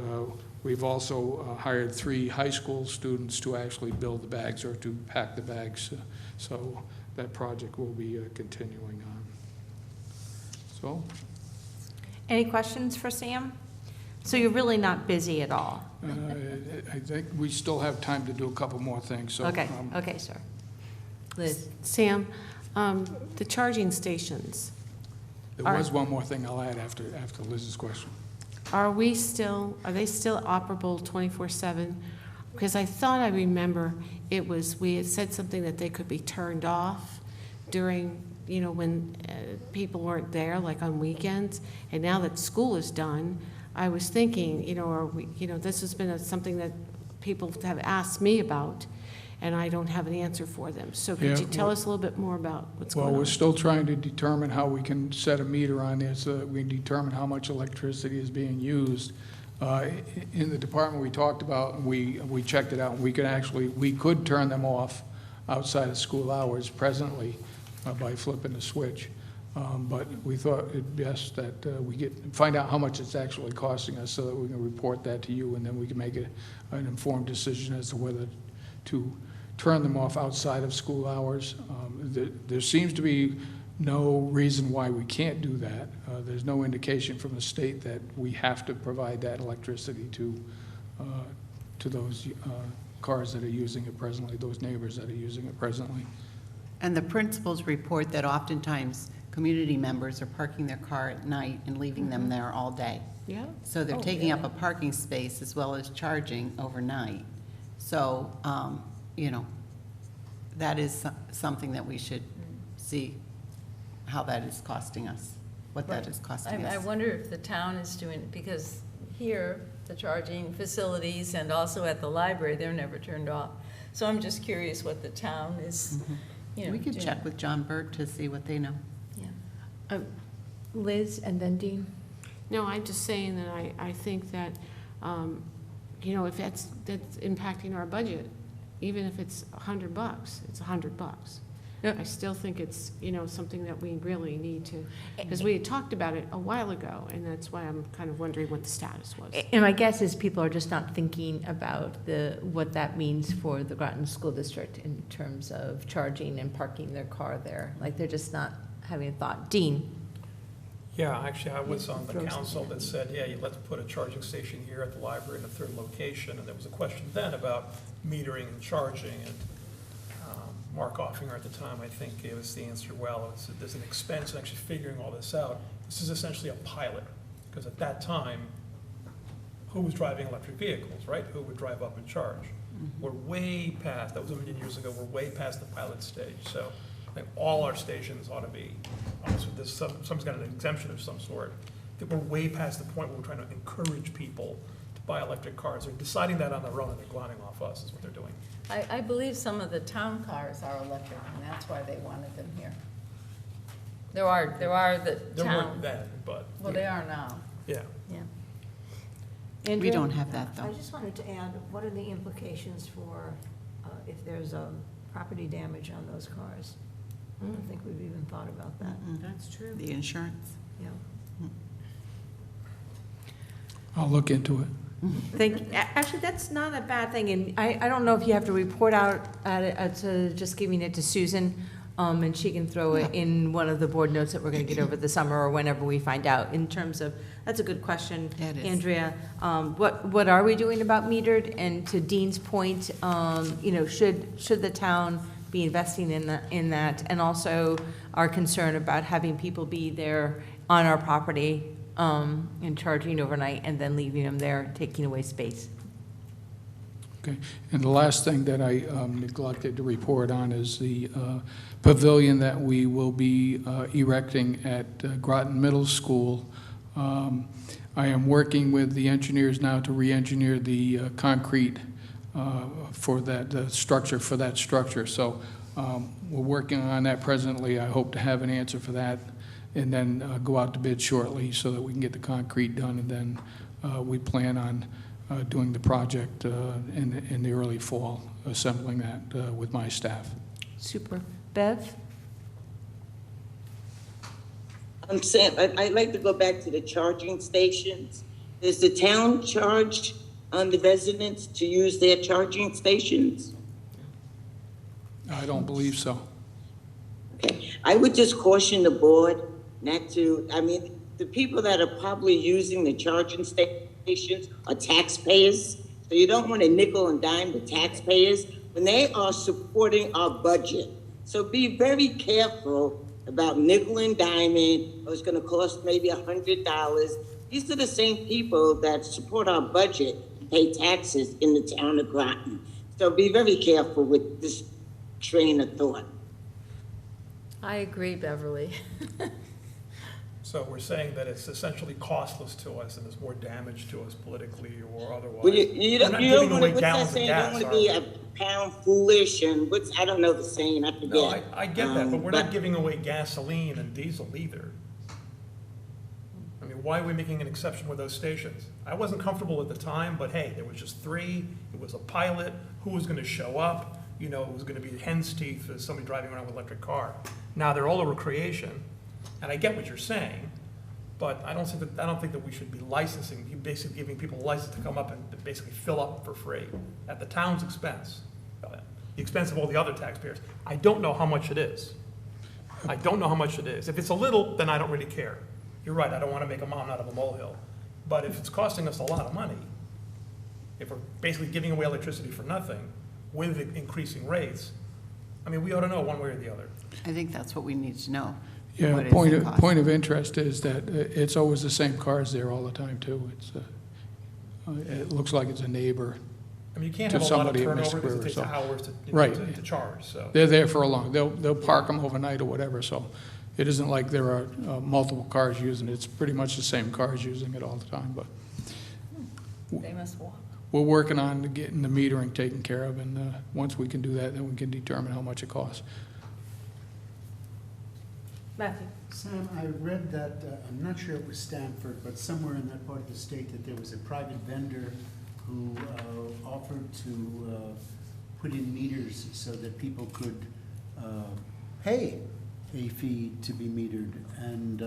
we've also hired 3 high school students to actually build the bags or to pack the bags. So that project will be continuing on. So. Any questions for Sam? So you're really not busy at all? I think we still have time to do a couple more things. So, okay, okay, sir. Liz? Sam, the charging stations. There was one more thing I'll add after Liz's question. Are they still operable 24/7? Because I thought I remember we had said something that they could be turned off during, when people weren't there, like on weekends. And now that school is done, I was thinking, this has been something that people have asked me about, and I don't have an answer for them. So could you tell us a little bit more about what's going on? Well, we're still trying to determine how we can set a meter on there so that we can determine how much electricity is being used. In the department we talked about, we checked it out. We could turn them off outside of school hours presently by flipping the switch. But we thought it best that we find out how much it's actually costing us so that we can report that to you, and then we can make an informed decision as to whether to turn them off outside of school hours. There seems to be no reason why we can't do that. There's no indication from the state that we have to provide that electricity to those cars that are using it presently, those neighbors that are using it presently. And the principals report that oftentimes community members are parking their car at night and leaving them there all day. Yeah. So they're taking up a parking space as well as charging overnight. So, that is something that we should see how that is costing us, what that is costing us. I wonder if the town is doing, because here, the charging facilities and also at the library, they're never turned off. So I'm just curious what the town is, We could check with John Burt to see what they know. Yeah. Liz and then Dean? No, I'm just saying that I think that, if that's impacting our budget, even if it's $100, it's $100. I still think it's, something that we really need to, because we had talked about it a while ago, and that's why I'm kind of wondering what the status was. And my guess is people are just not thinking about what that means for the Groton School District in terms of charging and parking their car there. Like, they're just not having a thought. Dean? Yeah, actually, I was on the council that said, let's put a charging station here at the library in a 3rd location. And there was a question then about metering and charging. And Mark Offinger at the time, I think, gave us the answer, well, there's an expense in actually figuring all this out. This is essentially a pilot, because at that time, who was driving electric vehicles, right? Who would drive up and charge? We're way past, that was 1 million years ago, we're way past the pilot stage. So I think all our stations ought to be, someone's got an exemption of some sort. I think we're way past the point where we're trying to encourage people to buy electric cars. They're deciding that on their own, and they're gliding off us, is what they're doing. I believe some of the town cars are electric, and that's why they wanted them here. There are the There weren't town, then, but, well, they are now, yeah. yeah. We Andrea? don't have that, I though. just wanted to add, what are the implications for if there's property damage on those cars? I don't think we've even thought about that. That's true. The insurance. Yeah. I'll look into it. Actually, that's not a bad thing, and I don't know if you have to report out to just giving it to Susan, and she can throw it in one of the board notes that we're gonna get over the summer or whenever we find out, in terms of, that's a good question, Yeah, it is. Andrea. What are we doing about metered? And to Dean's point, you know, should the town be investing in that? And also our concern about having people be there on our property, and charging overnight and then leaving them there, taking away space. Okay, and the last thing that I neglected to report on is the pavilion that we will be erecting at Groton Middle School. I am working with the engineers now to re-engineer the concrete for that structure, So we're working on that presently. I hope to have an answer for that and then go out to bid shortly so that we can get the concrete done. And then we plan on doing the project in the early fall, assembling that with my staff. Super. Bev? Sam, I'd like to go back to the charging stations. Does the town charge on the residents to use their charging stations? I don't believe so. Okay, I would just caution the board not to, I mean, the people that are probably using the charging stations are taxpayers. So you don't want to nickel and dime the taxpayers when they are supporting our budget. So be very careful about nickel and diming, or it's going to cost maybe $100. These are the same people that support our budget and pay taxes in the town of Groton. So be very careful with this train of thought. I agree, Beverly. So we're saying that it's essentially costless to us and there's more damage to us politically or otherwise. Well, you We're don't, not you don't giving want away to, what's that gallons of saying? You don't gas, want to are be we? a pound foolish and I don't know the saying, I forget. No, I get that, but we're not giving away gasoline and diesel either. I mean, why are we making an exception with those stations? I wasn't comfortable at the time, but hey, there was just 3, it was a pilot, who was gonna show up? You know, it was gonna be hen's teeth as somebody driving around with an electric car. Now, they're all over recreation, and I get what you're saying, but I don't think that we should be licensing, basically giving people a license to come up and basically fill up for free at the town's expense, the expense of all the other taxpayers. I don't know how much it is. If it's a little, then I don't really care. You're right, I don't want to make a mountain out of a molehill. But if it's costing us a lot of money, if we're basically giving away electricity for nothing with increasing rates, I mean, we ought to know one way or the other. I think that's what we need to know. Yeah, What is the cost? point of interest is that it's always the same cars there all the time, too. It looks like it's a neighbor. I mean, you can't To have a lot of somebody at turnover because it Mr. takes so- hours to, Right. to charge, so. They're there for a long, they'll park them overnight or whatever, so it isn't like there are multiple cars using it. It's pretty much the same cars using it all the time, but They must walk. we're working on getting the metering taken care of, and once we can do that, then we can determine how much it costs. Matthew? Sam, I read that, I'm not sure it was Stanford, but somewhere in that part of the state that there was a private vendor who offered to put in meters so that people could pay a fee to be metered. And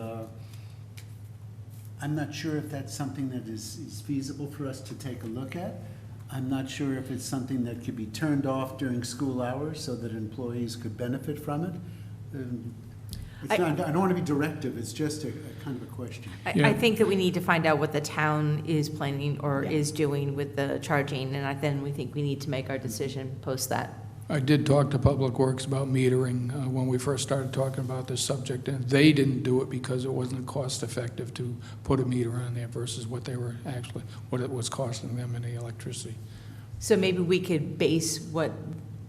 I'm not sure if that's something that is feasible for us to take a look at. I'm not sure if it's something that could be turned off during school hours so that employees could benefit from it. I don't want to be directive, it's just a kind of a question. I think that we need to find out what the town is planning or is doing with the charging, and then we think we need to make our decision post that. I did talk to Public Works about metering when we first started talking about this subject, and they didn't do it because it wasn't cost effective to put a meter on there versus what it was costing them in the electricity. So maybe we could base what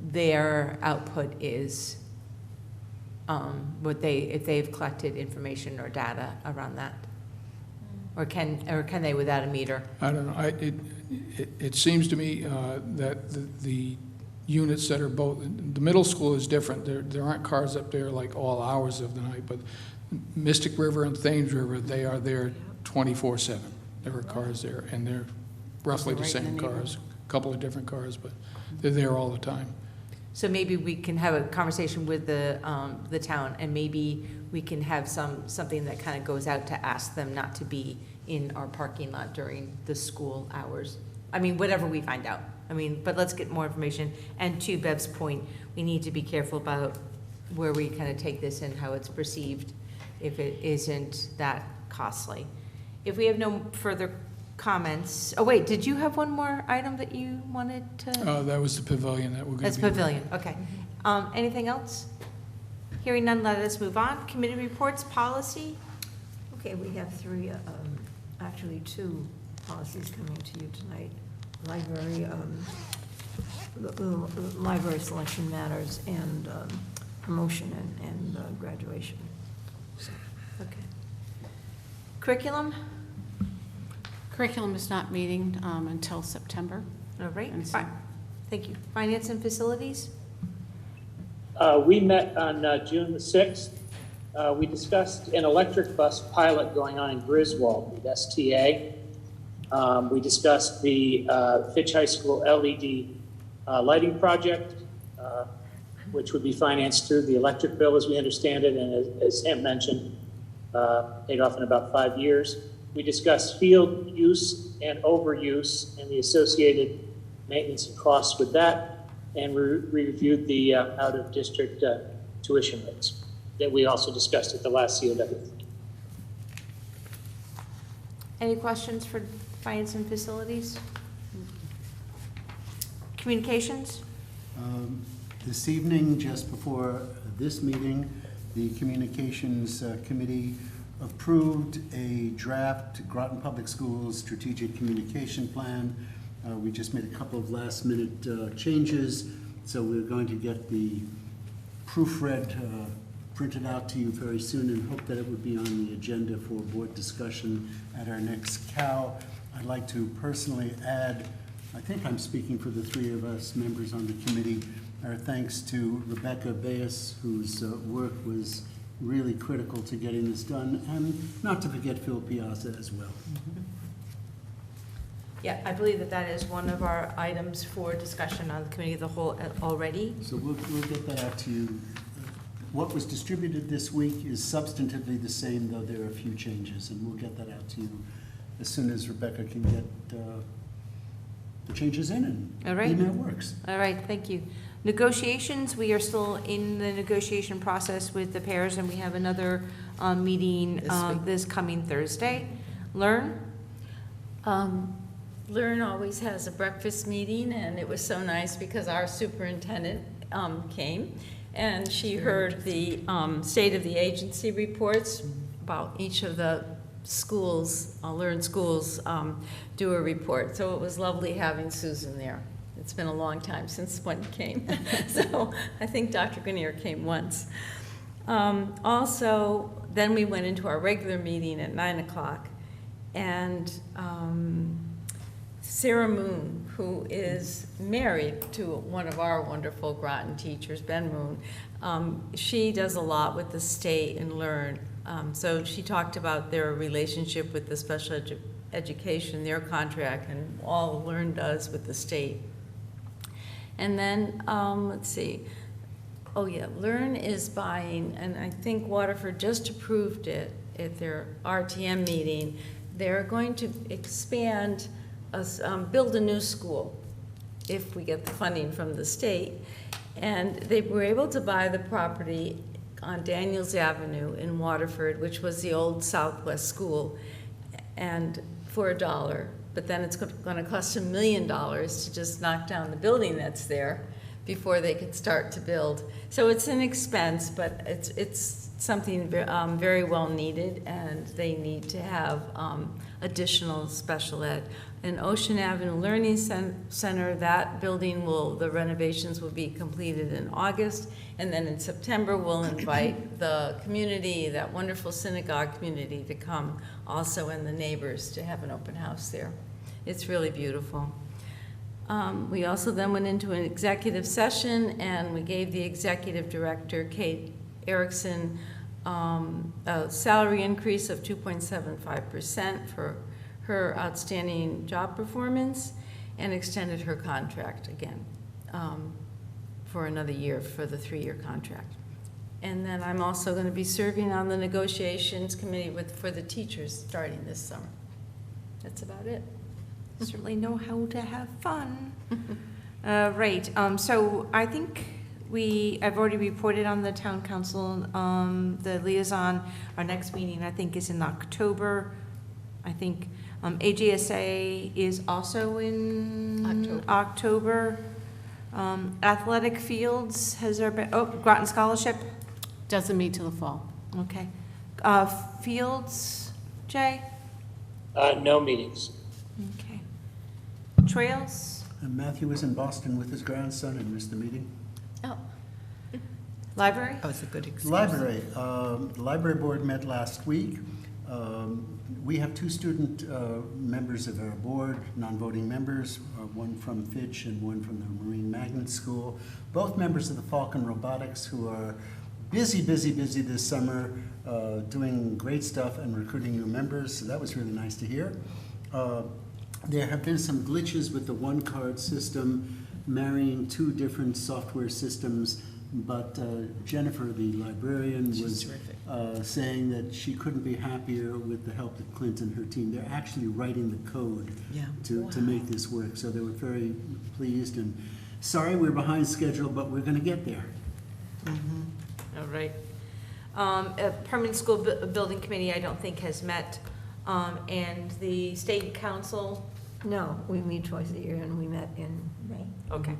their output is, if they've collected information or data around that, or can they without a meter? I don't know. It seems to me that the units that are both, the middle school is different. There aren't cars up there like all hours of the night, but Mystic River and Thames River, they are there 24/7. There are cars there, and they're roughly the Right in same the cars, a couple of different cars, but they're there all the time. So maybe we can have a conversation with the town, and maybe we can have something that kind of goes out to ask them not to be in our parking lot during the school hours. I mean, whatever we find out. I mean, but let's get more information. And to Bev's point, we need to be careful about where we kind of take this and how it's perceived if it isn't that costly. If we have no further comments, oh wait, did you have one more item that you wanted to? That was the pavilion that we're going to That's be. pavilion, okay. Anything else? Hearing none, let us move on. Committee reports, policy? Okay, we have three, actually two policies coming to you tonight. Library, the library selection matters and promotion and graduation. Okay. Curriculum? Curriculum is not meeting until September. All right, And so- fine. Thank you. Finance and facilities? We met on June the 6th. We discussed an electric bus pilot going on in Griswold with STA. We discussed the Fitch High School LED lighting project, which would be financed through the electric bill as we understand it, and as Sam mentioned, paid off in about 5 years. We discussed field use and overuse and the associated maintenance and costs with that, and we reviewed the out-of-district tuition rates that we also discussed at the last COW. Any questions for finance and facilities? Communications? This evening, just before this meeting, the Communications Committee approved a draft Groton Public Schools Strategic Communication Plan. We just made a couple of last-minute changes, so we're going to get the proofread printed out to you very soon and hope that it would be on the agenda for board discussion at our next COW. I'd like to personally add, I think I'm speaking for the three of us members on the committee, our thanks to Rebecca Baez, whose work was really critical to getting this done, and not to forget Phil Piazza as well. Yeah, I believe that is one of our items for discussion on the committee of the whole already. So we'll get that out to you. What was distributed this week is substantively the same, though there are a few changes, and we'll get that out to you as soon as Rebecca can get the changes in and All right. email works. All right, thank you. Negotiations, we are still in the negotiation process with the pairs, and we have another meeting this coming Thursday. Learn? Learn always has a breakfast meeting, and it was so nice because our superintendent came, and she heard the state of the agency reports about each of the schools, Learn schools, do a report. So it was lovely having Susan there. It's been a long time since one came. So I think Dr. Grenier came once. Also, then we went into our regular meeting at 9 o'clock, and Sarah Moon, who is married to one of our wonderful Groton teachers, Ben Moon, she does a lot with the state and Learn. So she talked about their relationship with the special education, their contract, and all Learn does with the state. And then, let's see, oh yeah, Learn is buying, and I think Waterford just approved it at their RTM meeting. They're going to expand, build a new school if we get the funding from the state. And they were able to buy the property on Daniels Avenue in Waterford, which was the old Southwest School, and for $1. But then it's going to cost $1 million to just knock down the building that's there before they could start to build. So it's an expense, but it's something very well needed, and they need to have additional special ed. And Ocean Avenue Learning Center, that building the renovations will be completed in August, and then in September we'll invite the community, that wonderful synagogue community, to come also, and the neighbors, to have an open house there. It's really beautiful. We also then went into an executive session, and we gave the executive director, Kate Erickson, a salary increase of 2.75% for her outstanding job performance, and extended her contract again for another year for the 3-year contract. And then I'm also going to be serving on the negotiations committee for the teachers starting this summer. That's about it. Certainly know how to have fun. Right, so I think I've already reported on the town council, the liaison. Our next meeting, I think, is in October. I think AGSA is also in October. Athletic fields, has there been, Groton Scholarship? Doesn't meet till the fall. Okay. Fields, Jay? No meetings. Okay. Trails? Matthew was in Boston with his grandson and missed the meeting. Oh. Library? Oh, it's a good excuse. Library. The library board met last week. We have 2 student members of our board, non-voting members, one from Fitch and one from the Marine Magnet School, both members of the Falcon Robotics, who are busy this summer, doing great stuff and recruiting new members, so that was really nice to hear. There have been some glitches with the one-card system, marrying 2 different software systems, but Jennifer, the librarian, was saying that she couldn't be happier with the help that Clint and her team. They're actually writing the code to make this work, so they were very pleased. And sorry we're behind schedule, but we're going to get there. All right. A permanent school building committee, I don't think has met, and the state council. No, we meet twice a year, and we met in May. Okay.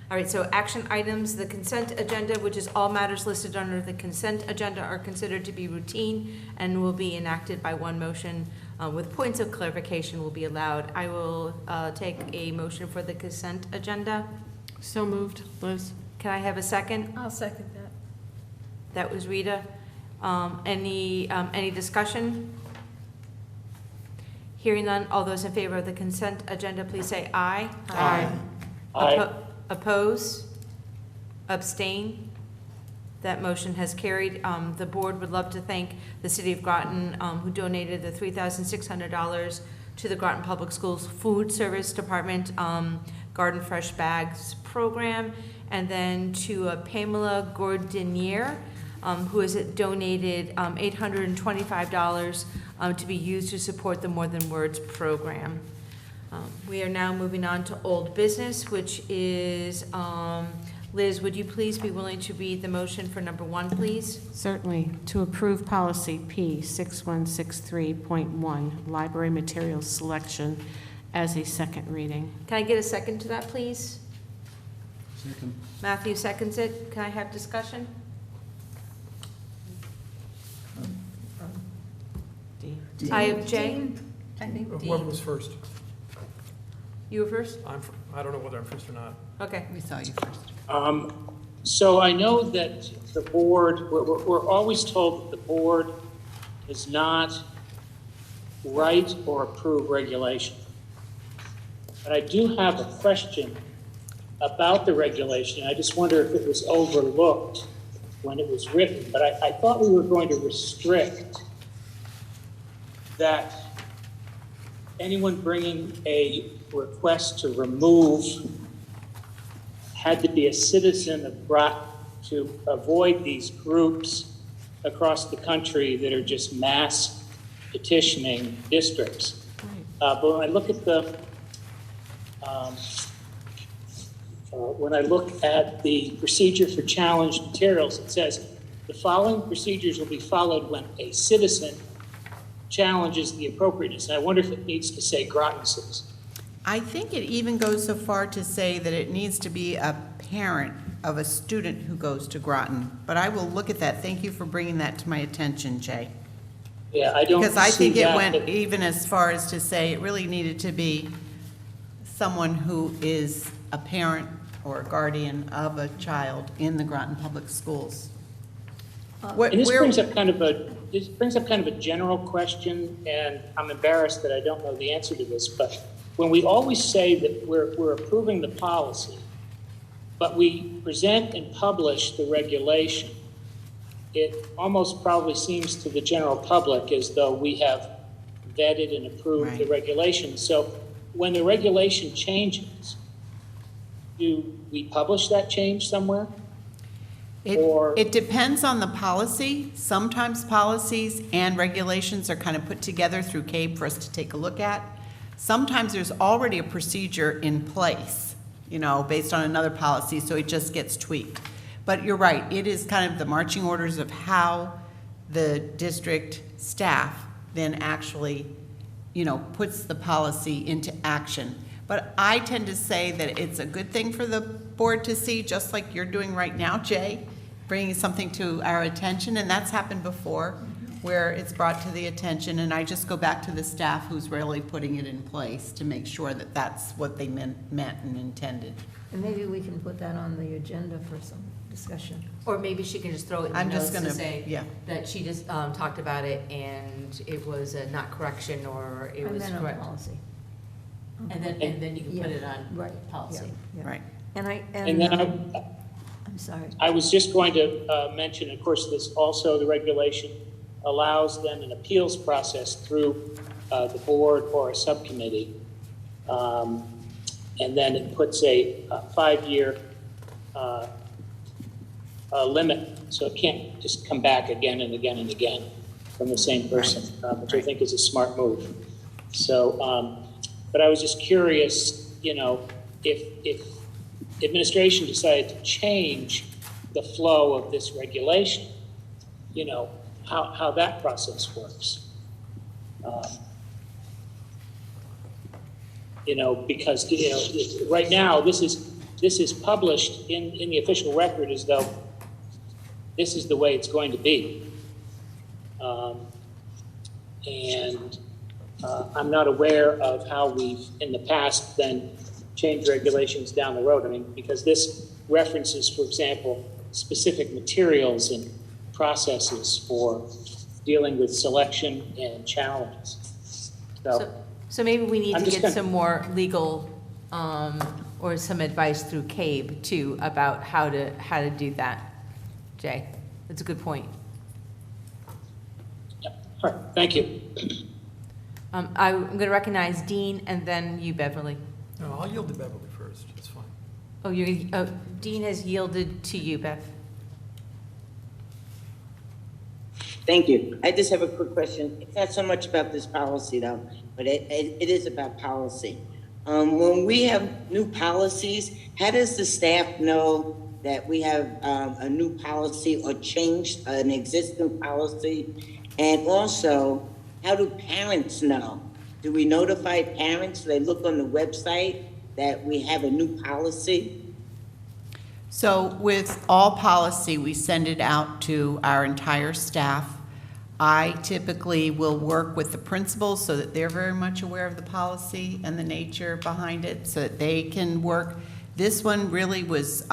All right, so action items, the consent agenda, which is all matters listed under the consent agenda, are considered to be routine and will be enacted by one motion with points of clarification will be allowed. I will take a motion for the consent agenda. So moved, Liz. Can I have a second? I'll second that. That was Rita. Any discussion? Hearing none, all those in favor of the consent agenda, please say aye. Aye. Aye. Oppose? Abstain? That motion has carried. The board would love to thank the city of Groton, who donated the $3,600 to the Groton Public Schools Food Service Department Garden Fresh Bags program, and then to Pamela Gordinier, who has donated $825 to be used to support the More Than Words program. We are now moving on to old business, which is, Liz, would you please be willing to read the motion for number 1, please? Certainly. To approve policy P6163.1, library materials selection, as a second reading. Can I get a second to that, please? Second. Matthew seconds it. Can I have discussion? I have Jay. I think Whoever was first. You were first? I don't know whether I'm first or not. Okay. We saw you first. So I know that the board, we're always told that the board does not write or approve regulation. But I do have a question about the regulation. I just wonder if it was overlooked when it was written. But I thought we were going to restrict that anyone bringing a request to remove had to be a citizen of Groton to avoid these groups across the country that are just mass petitioning districts. But when I look at the procedure for challenged materials, it says the following procedures will be followed when a citizen challenges the appropriateness. And I wonder if it needs to say Groton citizen. I think it even goes so far to say that it needs to be a parent of a student who goes to Groton. But I will look at that. Thank you for bringing that to my attention, Jay. Yeah, I don't Because I see think it that, went but- even as far as to say it really needed to be someone who is a parent or a guardian of a child in the Groton Public Schools. And this brings up kind of a general question, and I'm embarrassed that I don't know the answer to this, but when we always say that we're approving the policy, but we present and publish the regulation, it almost probably seems to the general public as though we have vetted and approved the regulations. So when the regulation changes, do we publish that change somewhere? It depends on the policy. Sometimes policies and regulations are kind of put together through CABE for us to take a look at. Sometimes there's already a procedure in place, you know, based on another policy, so it just gets tweaked. But you're right, it is kind of the marching orders of how the district staff then actually, you know, puts the policy into action. But I tend to say that it's a good thing for the board to see, just like you're doing right now, Jay, bringing something to our attention, and that's happened before, where it's brought to the attention, and I just go back to the staff who's really putting it in place to make sure that that's what they meant and intended. And maybe we can put that on the agenda for some discussion. Or maybe she can just throw it in the I'm notes just to gonna- say yeah. that she just talked about it and it was a not correction or it I was meant on correct. policy. And then you can put it on policy. Yeah. Right. And then I'm sorry. I was just going to mention, of course, this also, the regulation allows then an appeals process through the board or a subcommittee. And then it puts a 5-year limit, so it can't just come back again and again and again from the same person, which I think is a smart move. So, but I was just curious, you know, if administration decided to change the flow of this regulation, you know, how that process works. You know, because, you know, right now, this is published in the official record as though this is the way it's going to be. And I'm not aware of how we've, in the past, then changed regulations down the road. I mean, because this references, for example, specific materials and processes for dealing with selection and challenges. So maybe we need I'm to just get gonna- some more legal, or some advice through CABE too, about how to do that. Jay, that's a good point. All right, thank you. I'm going to recognize Dean and then you, Beverly. No, I'll yield to Beverly first, it's fine. Oh, Dean has yielded to you, Bev. Thank you. I just have a quick question. It's not so much about this policy though, but it is about policy. When we have new policies, how does the staff know that we have a new policy or changed an existing policy? And also, how do parents know? Do we notify parents? Do they look on the website that we have a new policy? So with all policy, we send it out to our entire staff. I typically will work with the principals so that they're very much aware of the policy and the nature behind it, so that they can work. This one really was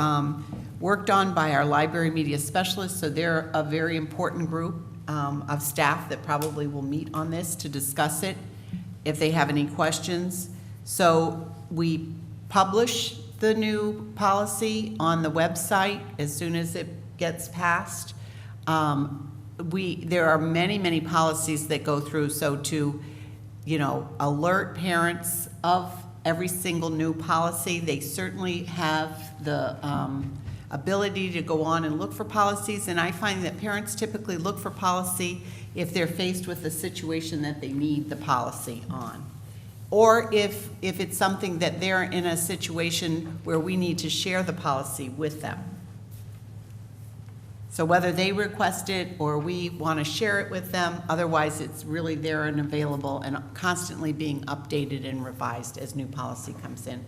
worked on by our library media specialists, so they're a very important group of staff that probably will meet on this to discuss it if they have any questions. So we publish the new policy on the website as soon as it gets passed. There are many policies that go through, so to, you know, alert parents of every single new policy, they certainly have the ability to go on and look for policies, and I find that parents typically look for policy if they're faced with a situation that they need the policy on. Or if it's something that they're in a situation where we need to share the policy with them. So whether they request it or we want to share it with them, otherwise it's really there and available and constantly being updated and revised as new policy comes in.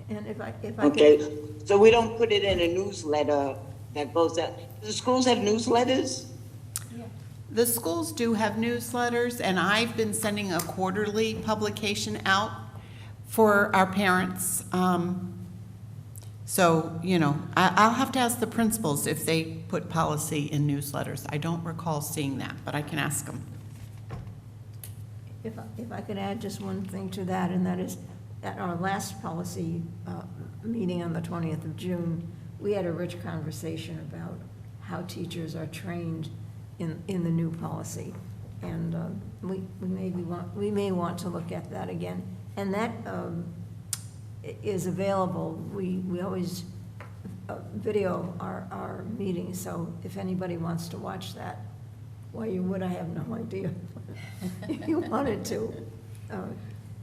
And if I Okay, could, so we don't put it in a newsletter that goes out. Do the schools have newsletters? The schools do have newsletters, and I've been sending a quarterly publication out for our parents. So, you know, I'll have to ask the principals if they put policy in newsletters. I don't recall seeing that, but I can ask them. if I could add just one thing to that, and that is, at our last policy meeting on the 20th of June, we had a rich conversation about how teachers are trained in the new policy. And we may want to look at that again. And that is available. We always video our meetings, so if anybody wants to watch that, why you would, I have no idea. If you wanted to,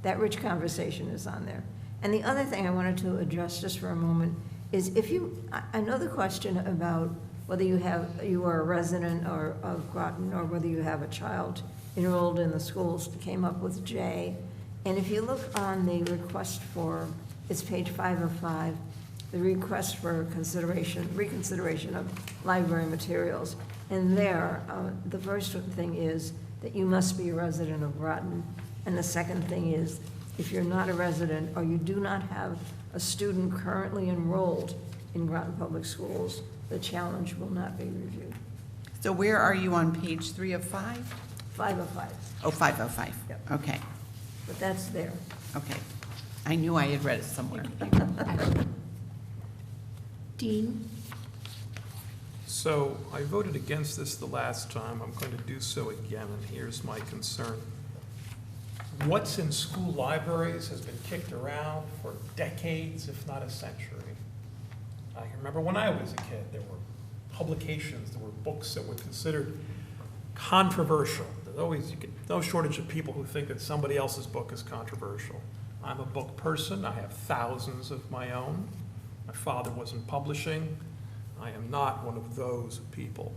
that rich conversation is on there. And the other thing I wanted to address just for a moment is if you, I know the question about whether you are a resident of Groton or whether you have a child enrolled in the schools came up with J. And if you look on the request for, it's page 505, the request for reconsideration of library materials. And there, the first thing is that you must be a resident of Groton. And the second thing is, if you're not a resident or you do not have a student currently enrolled in Groton Public Schools, the challenge will not be reviewed. So where are you on page 3 of 5? 505, Oh, 505. Yep. Okay, but that's there. okay. I knew I had read it somewhere. Dean? So I voted against this the last time. I'm going to do so again, and here's my concern. What's in school libraries has been kicked around for decades, if not a century. I remember when I was a kid, there were publications, there were books that were considered controversial. There's always no shortage of people who think that somebody else's book is controversial. I'm a book person. I have thousands of my own. My father wasn't publishing. I am not one of those people.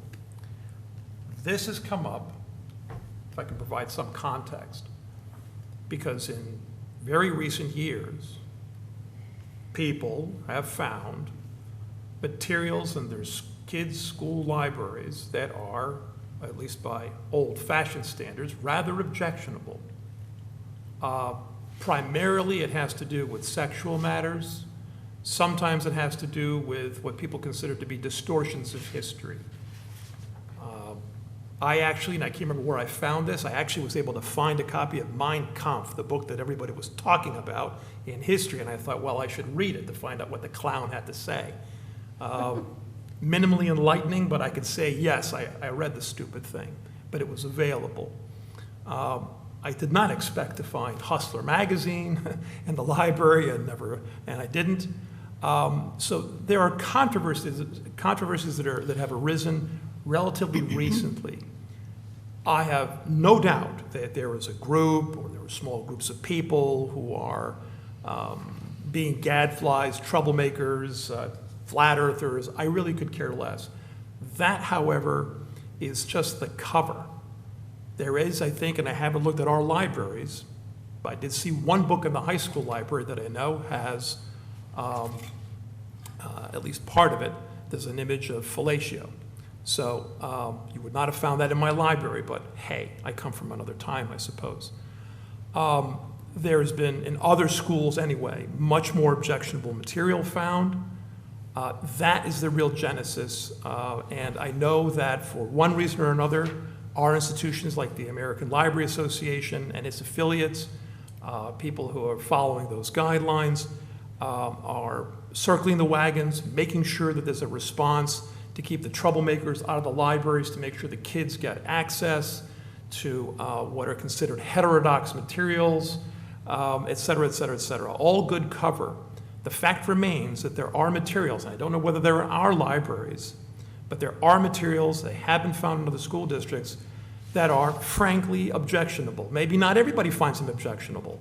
This has come up, if I can provide some context, because in very recent years, people have found materials in their kids' school libraries that are, at least by old-fashioned standards, rather objectionable. Primarily, it has to do with sexual matters. Sometimes it has to do with what people consider to be distortions of history. I actually, and I can't remember where I found this, I actually was able to find a copy of Mein Kampf, the book that everybody was talking about in history, and I thought, well, I should read it to find out what the clown had to say. Minimally enlightening, but I could say, yes, I read the stupid thing, but it was available. I did not expect to find Hustler magazine in the library, and I didn't. So there are controversies that have arisen relatively recently. I have no doubt that there is a group, or there are small groups of people who are being gadflies, troublemakers, flat earthers. I really could care less. That, however, is just the cover. There is, I think, and I haven't looked at our libraries, but I did see one book in the high school library that I know has, at least part of it, there's an image of fellatio. So you would not have found that in my library, but hey, I come from another time, I suppose. There's been, in other schools anyway, much more objectionable material found. That is the real genesis, and I know that for one reason or another, our institutions like the American Library Association and its affiliates, people who are following those guidelines, are circling the wagons, making sure that there's a response to keep the troublemakers out of the libraries, to make sure the kids get access to what are considered heterodox materials, et cetera, et cetera, et cetera. All good cover. The fact remains that there are materials, and I don't know whether they're in our libraries, but there are materials that have been found in other school districts that are frankly objectionable. Maybe not everybody finds them objectionable.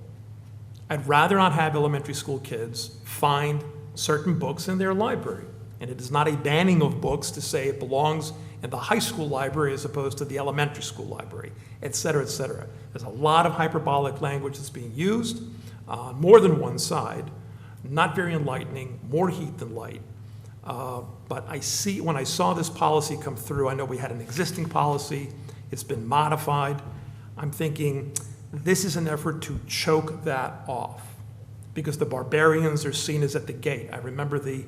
I'd rather not have elementary school kids find certain books in their library. And it is not a banning of books to say it belongs in the high school library as opposed to the elementary school library, et cetera, et cetera. There's a lot of hyperbolic language that's being used on more than one side. Not very enlightening, more heat than light. But I see, when I saw this policy come through, I know we had an existing policy, it's been modified. I'm thinking, this is an effort to choke that off because the barbarians are seen as at the gate. I remember the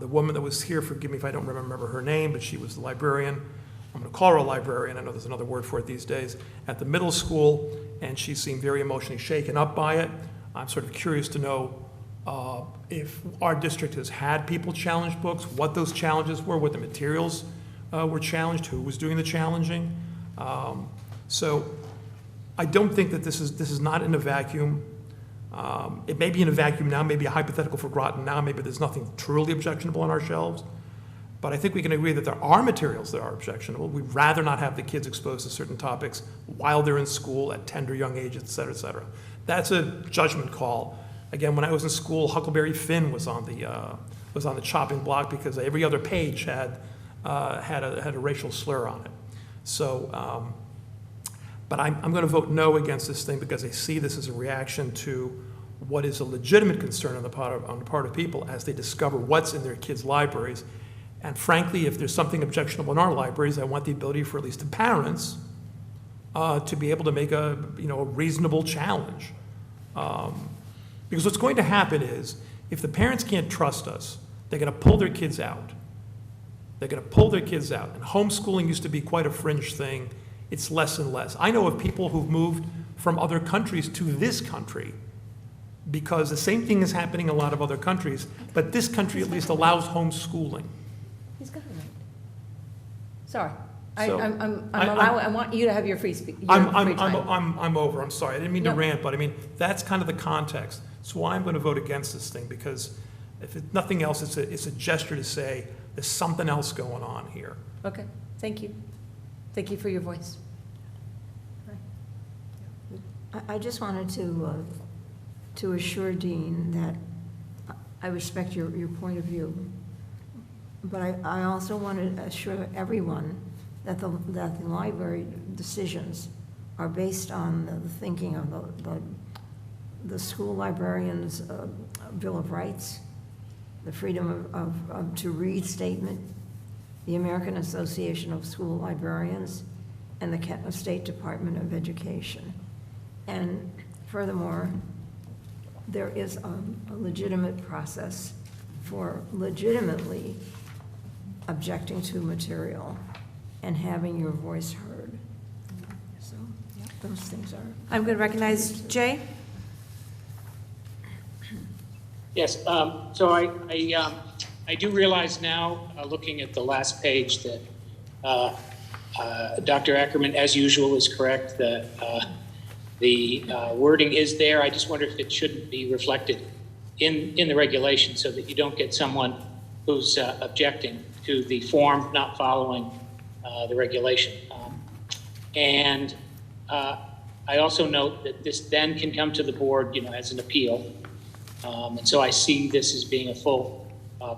woman that was here, forgive me if I don't remember her name, but she was the librarian. I'm going to call her a librarian, I know there's another word for it these days, at the middle school, and she seemed very emotionally shaken up by it. I'm sort of curious to know if our district has had people challenge books, what those challenges were, what the materials were challenged, who was doing the challenging. So I don't think that this is not in a vacuum. It may be in a vacuum now, maybe a hypothetical for Groton now, maybe there's nothing truly objectionable on our shelves. But I think we can agree that there are materials that are objectionable. We'd rather not have the kids exposed to certain topics while they're in school at tender young ages, et cetera, et cetera. That's a judgment call. Again, when I was in school, Huckleberry Finn was on the chopping block because every other page had a racial slur on it. So, but I'm going to vote no against this thing because I see this as a reaction to what is a legitimate concern on the part of people as they discover what's in their kids' libraries. And frankly, if there's something objectionable in our libraries, I want the ability for at least the parents to be able to make a reasonable challenge. Because what's going to happen is, if the parents can't trust us, they're going to pull their kids out. They're going to pull their kids out. And homeschooling used to be quite a fringe thing. It's less and less. I know of people who've moved from other countries to this country because the same thing is happening in a lot of other countries, but this country at least allows homeschooling. He's got it right. Sorry. So, I want you to have your free speech. I'm over. I'm sorry. I didn't mean to rant, but I mean, that's kind of the context. So why I'm going to vote against this thing, because if it's nothing else, it's a gesture to say there's something else going on here. Okay, thank you. Thank you for your voice. I just wanted to assure Dean that I respect your point of view, but I also want to assure everyone that the library decisions are based on the thinking of the school librarian's Bill of Rights, the freedom of to read statement, the American Association of School Librarians, and the State Department of Education. And furthermore, there is a legitimate process for legitimately objecting to material and having your voice heard. So those things are. I'm going to recognize Jay. Yes, so I do realize now, looking at the last page, that Dr. Ackerman, as usual, is correct. The wording is there. I just wonder if it shouldn't be reflected in the regulation so that you don't get someone who's objecting to the form not following the regulation. And I also note that this then can come to the board, as an appeal. And so I see this as being a full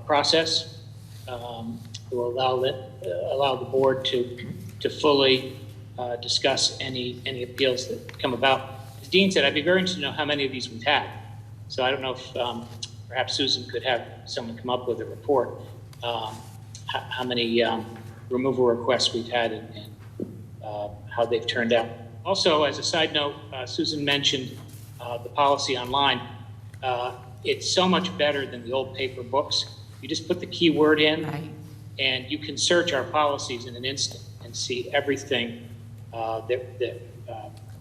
process to allow the board to fully discuss any appeals that come about. As Dean said, I'd be very interested to know how many of these we've had. So I don't know if perhaps Susan could have someone come up with a report, how many removal requests we've had and how they've turned out. Also, as a side note, Susan mentioned the policy online. It's so much better than the old paper books. You just put the keyword in, Right. and you can search our policies in an instant and see everything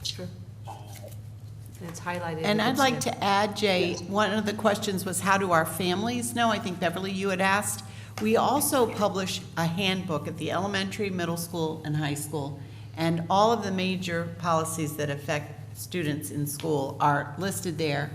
Sure. It's highlighted. And I'd like to add, Jay, one of the questions was, how do our families know? I think, Beverly, you had asked. We also publish a handbook at the elementary, middle school, and high school, and all of the major policies that affect students in school are listed there,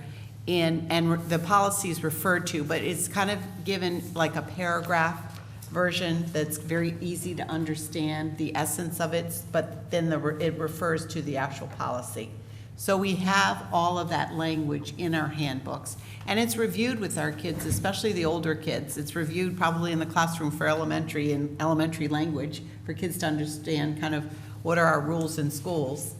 and the policies referred to, but it's kind of given like a paragraph version that's very easy to understand, the essence of it, but then it refers to the actual policy. So we have all of that language in our handbooks, and it's reviewed with our kids, especially the older kids. It's reviewed probably in the classroom for elementary and elementary language for kids to understand kind of what are our rules in schools.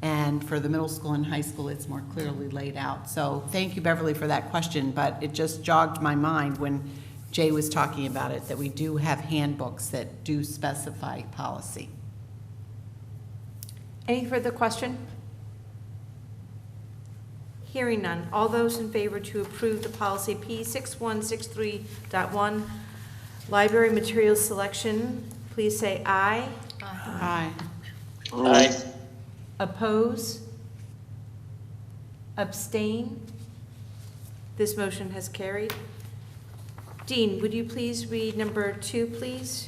And for the middle school and high school, it's more clearly laid out. So thank you, Beverly, for that question, but it just jogged my mind when Jay was talking about it, that we do have handbooks that do specify policy. Any further question? Hearing none. All those in favor to approve the policy P6163.1, library materials selection, please say aye. Aye. Aye. Oppose? Abstain? This motion has carried. Dean, would you please read number 2, please?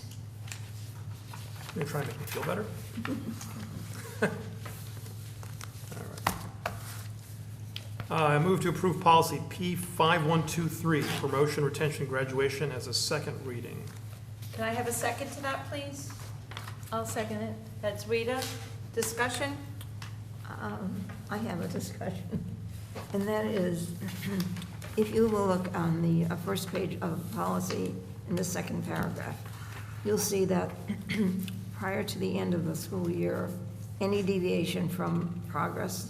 You're trying to make me feel better? All right. I move to approve policy P5123, promotion, retention, graduation as a second reading. Can I have a second to that, please? I'll second it. That's Rita. Discussion? I have a discussion, and that is, if you will look on the first page of policy in the second paragraph, you'll see that prior to the end of the school year, any deviation from progress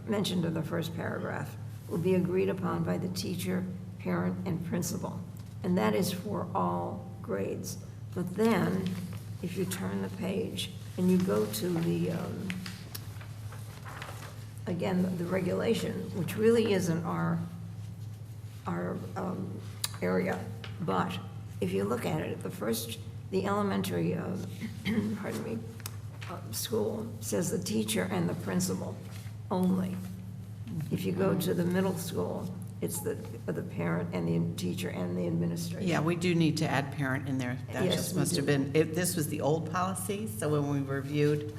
mentioned in the first paragraph will be agreed upon by the teacher, parent, and principal, and that is for all grades. But then, if you turn the page and you go to the again, the regulation, which really isn't our area, but if you look at it, the elementary, pardon me, school says the teacher and the principal only. If you go to the middle school, it's the parent and the teacher and the administrator. Yeah, we do need to add parent in there. That Yes, just we must have do. been, this was the old policy, so when we reviewed.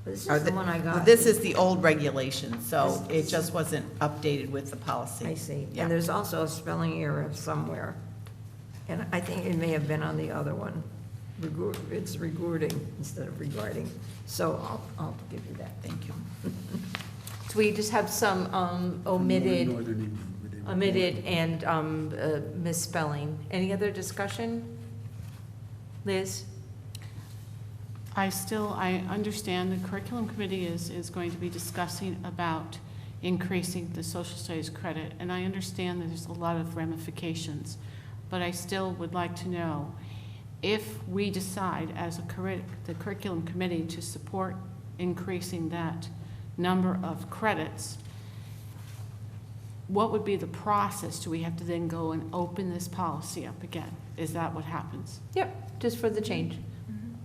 This is the one I got. This is the old regulation, so This- it just wasn't updated with the policy. I see. Yeah. And there's also a spelling error somewhere. And I think it may have been on the other one. It's regarding instead of regarding. So I'll give you that. Thank you. So we just have some omitted and misspelling. Any other discussion? Liz? I understand the curriculum committee is going to be discussing about increasing the social studies credit, and I understand that there's a lot of ramifications, but I still would like to know if we decide as the curriculum committee to support increasing that number of credits, what would be the process? Do we have to then go and open this policy up again? Is that what happens? Yep, just for the change.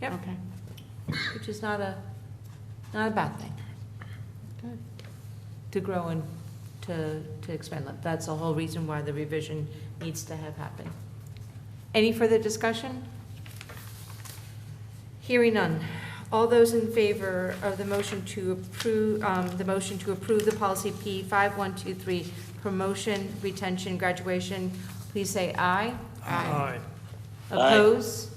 Yep. Okay. Which is not a bad thing. Good. To grow and to expand. That's the whole reason why the revision needs to have happened. Any further discussion? Hearing none. All those in favor of the motion to approve the policy P5123, promotion, retention, graduation, please say aye. Aye. Oppose?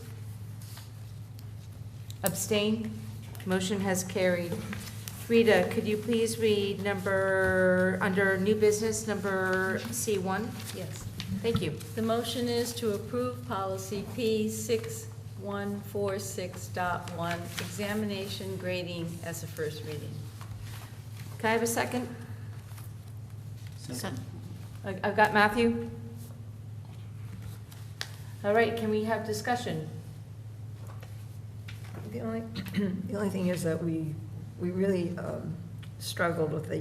Abstain? Motion has carried. Rita, could you please read under new business, number C1? Yes. Thank you. The motion is to approve policy P6146.1, examination grading as a first reading. Can I have a second? Second. I've got Matthew. All right, can we have discussion? The only thing is that we really struggled with the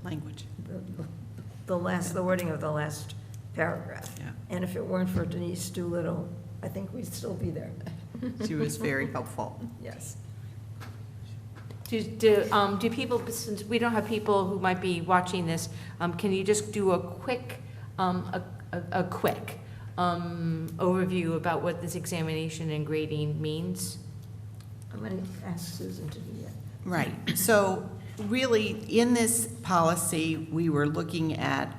Language. the wording of the last paragraph. Yeah. And if it weren't for Denise Doolittle, I think we'd still be there. She was very helpful. Yes. Do people, since we don't have people who might be watching this, can you just do a quick overview about what this examination and grading means? I'm going to ask Susan to do that. Right. So really, in this policy, we were looking at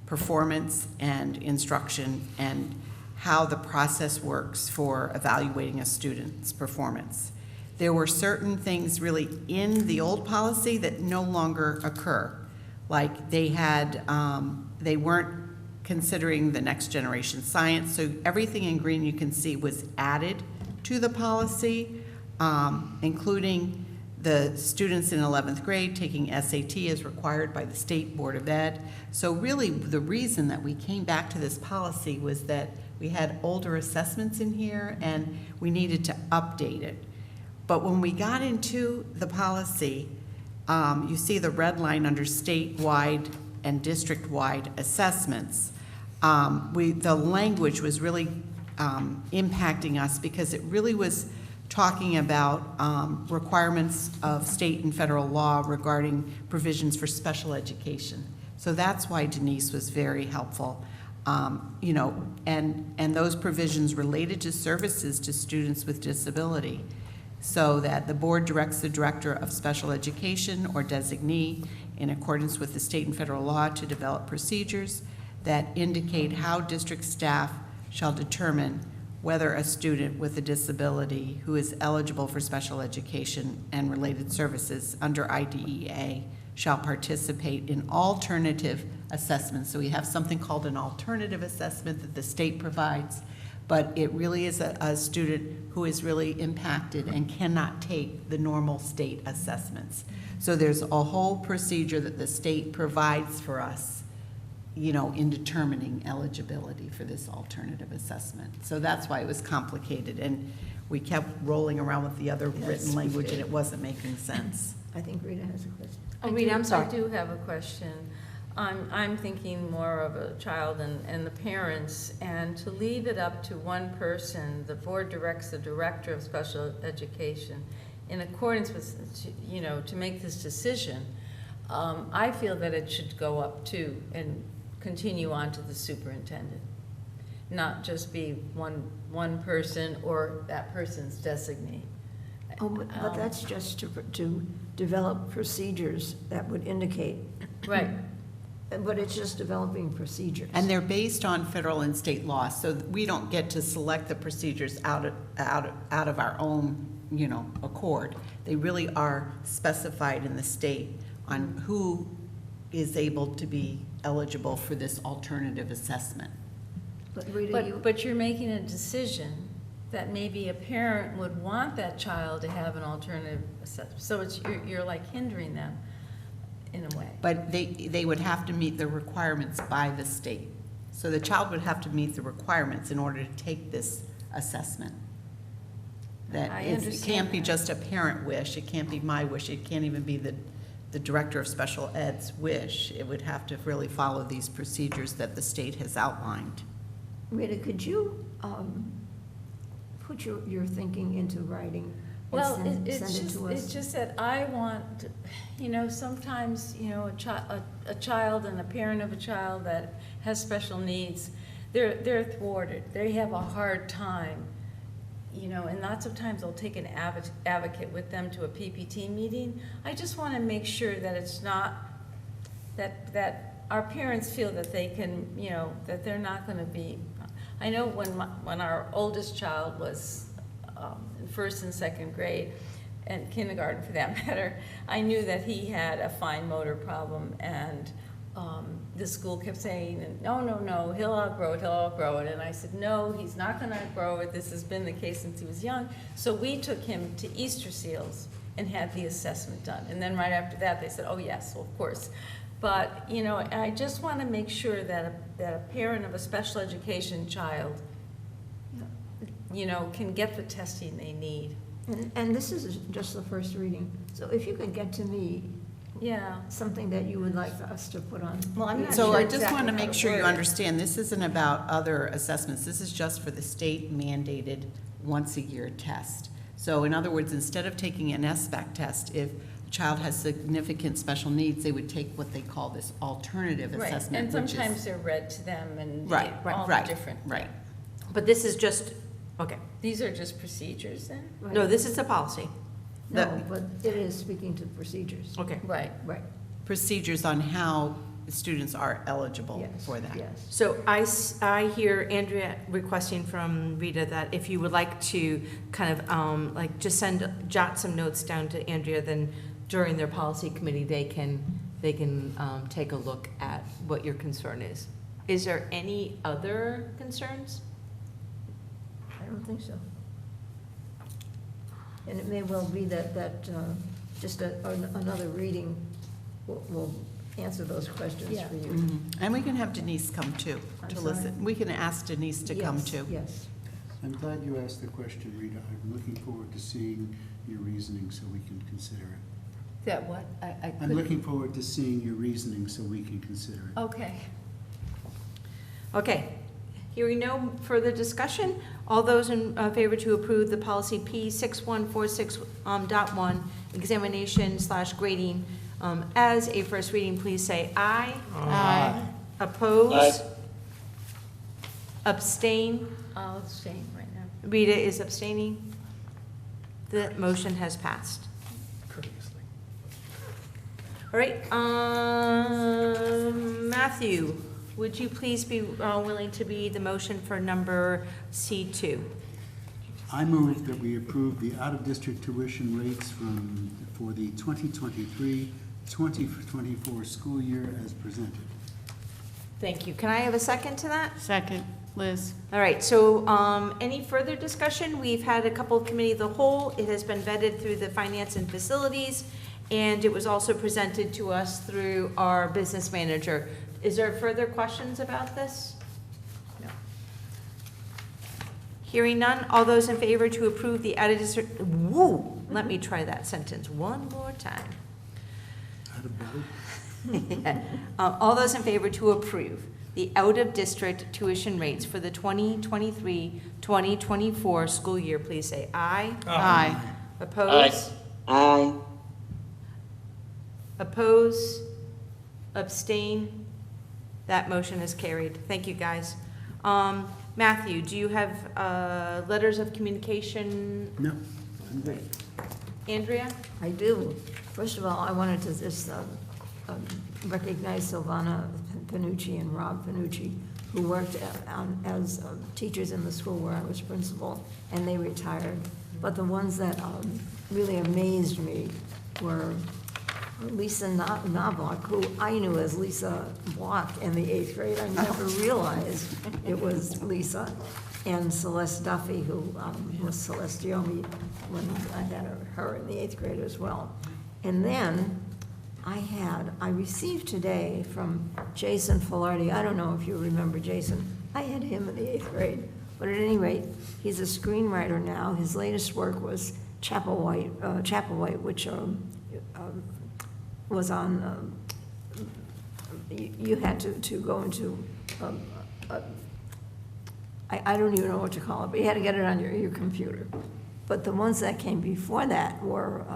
performance and instruction and how the process works for evaluating a student's performance. There were certain things really in the old policy that no longer occur. Like they weren't considering the next generation science. So everything in green you can see was added to the policy, including the students in 11th grade taking SAT as required by the State Board of Ed. So really, the reason that we came back to this policy was that we had older assessments in here and we needed to update it. But when we got into the policy, you see the red line under statewide and district-wide assessments. The language was really impacting us because it really was talking about requirements of state and federal law regarding provisions for special education. So that's why Denise was very helpful. You know, and those provisions related to services to students with disability, so that the board directs the director of special education or designee in accordance with the state and federal law to develop procedures that indicate how district staff shall determine whether a student with a disability who is eligible for special education and related services under IDEA shall participate in alternative assessments. So we have something called an alternative assessment that the state provides, but it really is a student who is really impacted and cannot take the normal state assessments. So there's a whole procedure that the state provides for us, you know, in determining eligibility for this alternative assessment. So that's why it was complicated, and we kept rolling around with the other written language, and it wasn't making sense. I think Rita has a question. Oh, Rita, I'm sorry. I do have a question. I'm thinking more of a child and the parents, and to leave it up to one person, the board directs the director of special education in accordance with, you know, to make this decision. I feel that it should go up to and continue on to the superintendent, not just be one person or that person's designee. Oh, but that's just to develop procedures that would indicate. Right. But it's just developing procedures. And they're based on federal and state law, so we don't get to select the procedures out of our own, you know, accord. They really are specified in the state on who is able to be eligible for this alternative assessment. But Rita, But you're making a decision that maybe a parent would want that child to have an alternative assessment. So it's, you're like hindering them in a way. But they would have to meet the requirements by the state. So the child would have to meet the requirements in order to take this assessment. That it can't be just a parent wish, it can't be my wish, it can't even be the director of special ed's wish. It would have to really follow these procedures that the state has outlined. Rita, could you put your thinking into writing? Well, Send it to us? it's just that I want, you know, sometimes, you know, a child and a parent of a child that has special needs, they're thwarted. They have a hard time, you know, and lots of times I'll take an advocate with them to a PPT meeting. I just want to make sure that it's not, that our parents feel that they can, you know, that they're not going to be, I know when our oldest child was in first and second grade, and kindergarten for that matter, I knew that he had a fine motor problem, and the school kept saying, no, he'll outgrow it, and I said, no, he's not going to outgrow it. This has been the case since he was young. So we took him to Easter Seals and had the assessment done, and then right after that, they said, oh yes, well, of course. But, you know, I just want to make sure that a parent of a special education child, you know, can get the testing they need. And this is just the first reading. So if you could get to me, something that you would like us to put on. Well, I'm not So sure I just exactly want to how make sure you word it. understand, this isn't about other assessments. This is just for the state mandated once-a-year test. So in other words, instead of taking an SBAC test, if a child has significant special needs, they would take what they call this alternative assessment, And which is. sometimes they're read to them and Right, all right, the different. right. But this is just, okay. These are just procedures then? Right. No, this is the policy. No, but it is speaking to procedures. Okay. Right. Right, Procedures on how students are eligible yes. for that. Yes. So I hear Andrea requesting from Rita that if you would like to kind of like just jot some notes down to Andrea, then during their policy committee, they can take a look at what your concern is. Is there any other concerns? I don't think so. And it may well be that just another reading will answer those questions Yeah. for you. Mhm. And we can have Denise come too, I'm to sorry? listen. We can ask Denise to come Yes, too. Yes. I'm glad you asked the question, Rita. I'm looking forward to seeing your reasoning so we can consider it. That what? I I'm couldn't- looking forward to seeing your reasoning so we can consider it. Okay. Okay. Hearing no further discussion, all those in favor to approve the policy P6146.1, examination/grading, as a first reading, please say aye. Aye. Opposed? Abstain? I'll abstain right now. Rita is abstaining. The motion has passed. Courteously. All right, Matthew, would you please be willing to be the motion for number C2? I move that we approve the out-of-district tuition rates for the 2023-2024 school year as presented. Thank you. Can I have a second to that? Second, Liz. All right, so any further discussion? We've had a couple of committee of the whole. It has been vetted through the finance and facilities, and it was also presented to us through our business manager. Is there further questions about this? No. Hearing none, all those in favor to approve the out-of-district, woo, let me try that sentence one more time. All those in favor to approve the out-of-district tuition rates for the 2023-2024 school year, please say aye. Aye. Oppose? Aye. Oppose? Abstain? That motion is carried. Thank you, guys. Matthew, do you have letters of communication? No, I'm good. Andrea? I do. First of all, I wanted to just recognize Silvana Panucci and Rob Panucci, who worked as teachers in the school where I was principal, and they retired. But the ones that really amazed me were Lisa Knobloch, who I knew as Lisa Block in the 8th grade. I never realized it was Lisa. And Celeste Duffy, who was Celeste Yomi when I had her in the 8th grade as well. And then I received today from Jason Filardi. I don't know if you remember Jason. I had him in the 8th grade. But at any rate, he's a screenwriter now. His latest work was Chapelwhite, which was on, you had to go into, I don't even know what to call it, but you had to get it on your computer. But the ones that came before that were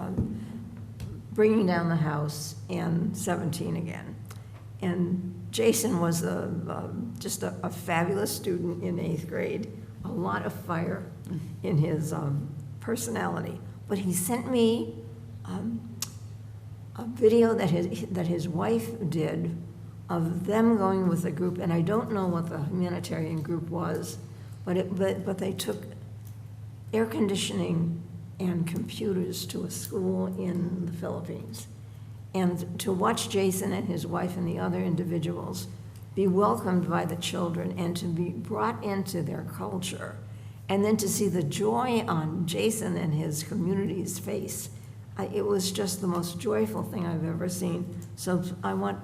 Bringing Down the House and 17 Again. And Jason was just a fabulous student in 8th grade, a lot of fire in his personality. But he sent me a video that his wife did of them going with a group, and I don't know what the humanitarian group was, but they took air conditioning and computers to a school in the Philippines. And to watch Jason and his wife and the other individuals be welcomed by the children and to be brought into their culture, and then to see the joy on Jason and his community's face, it was just the most joyful thing I've ever seen. So I want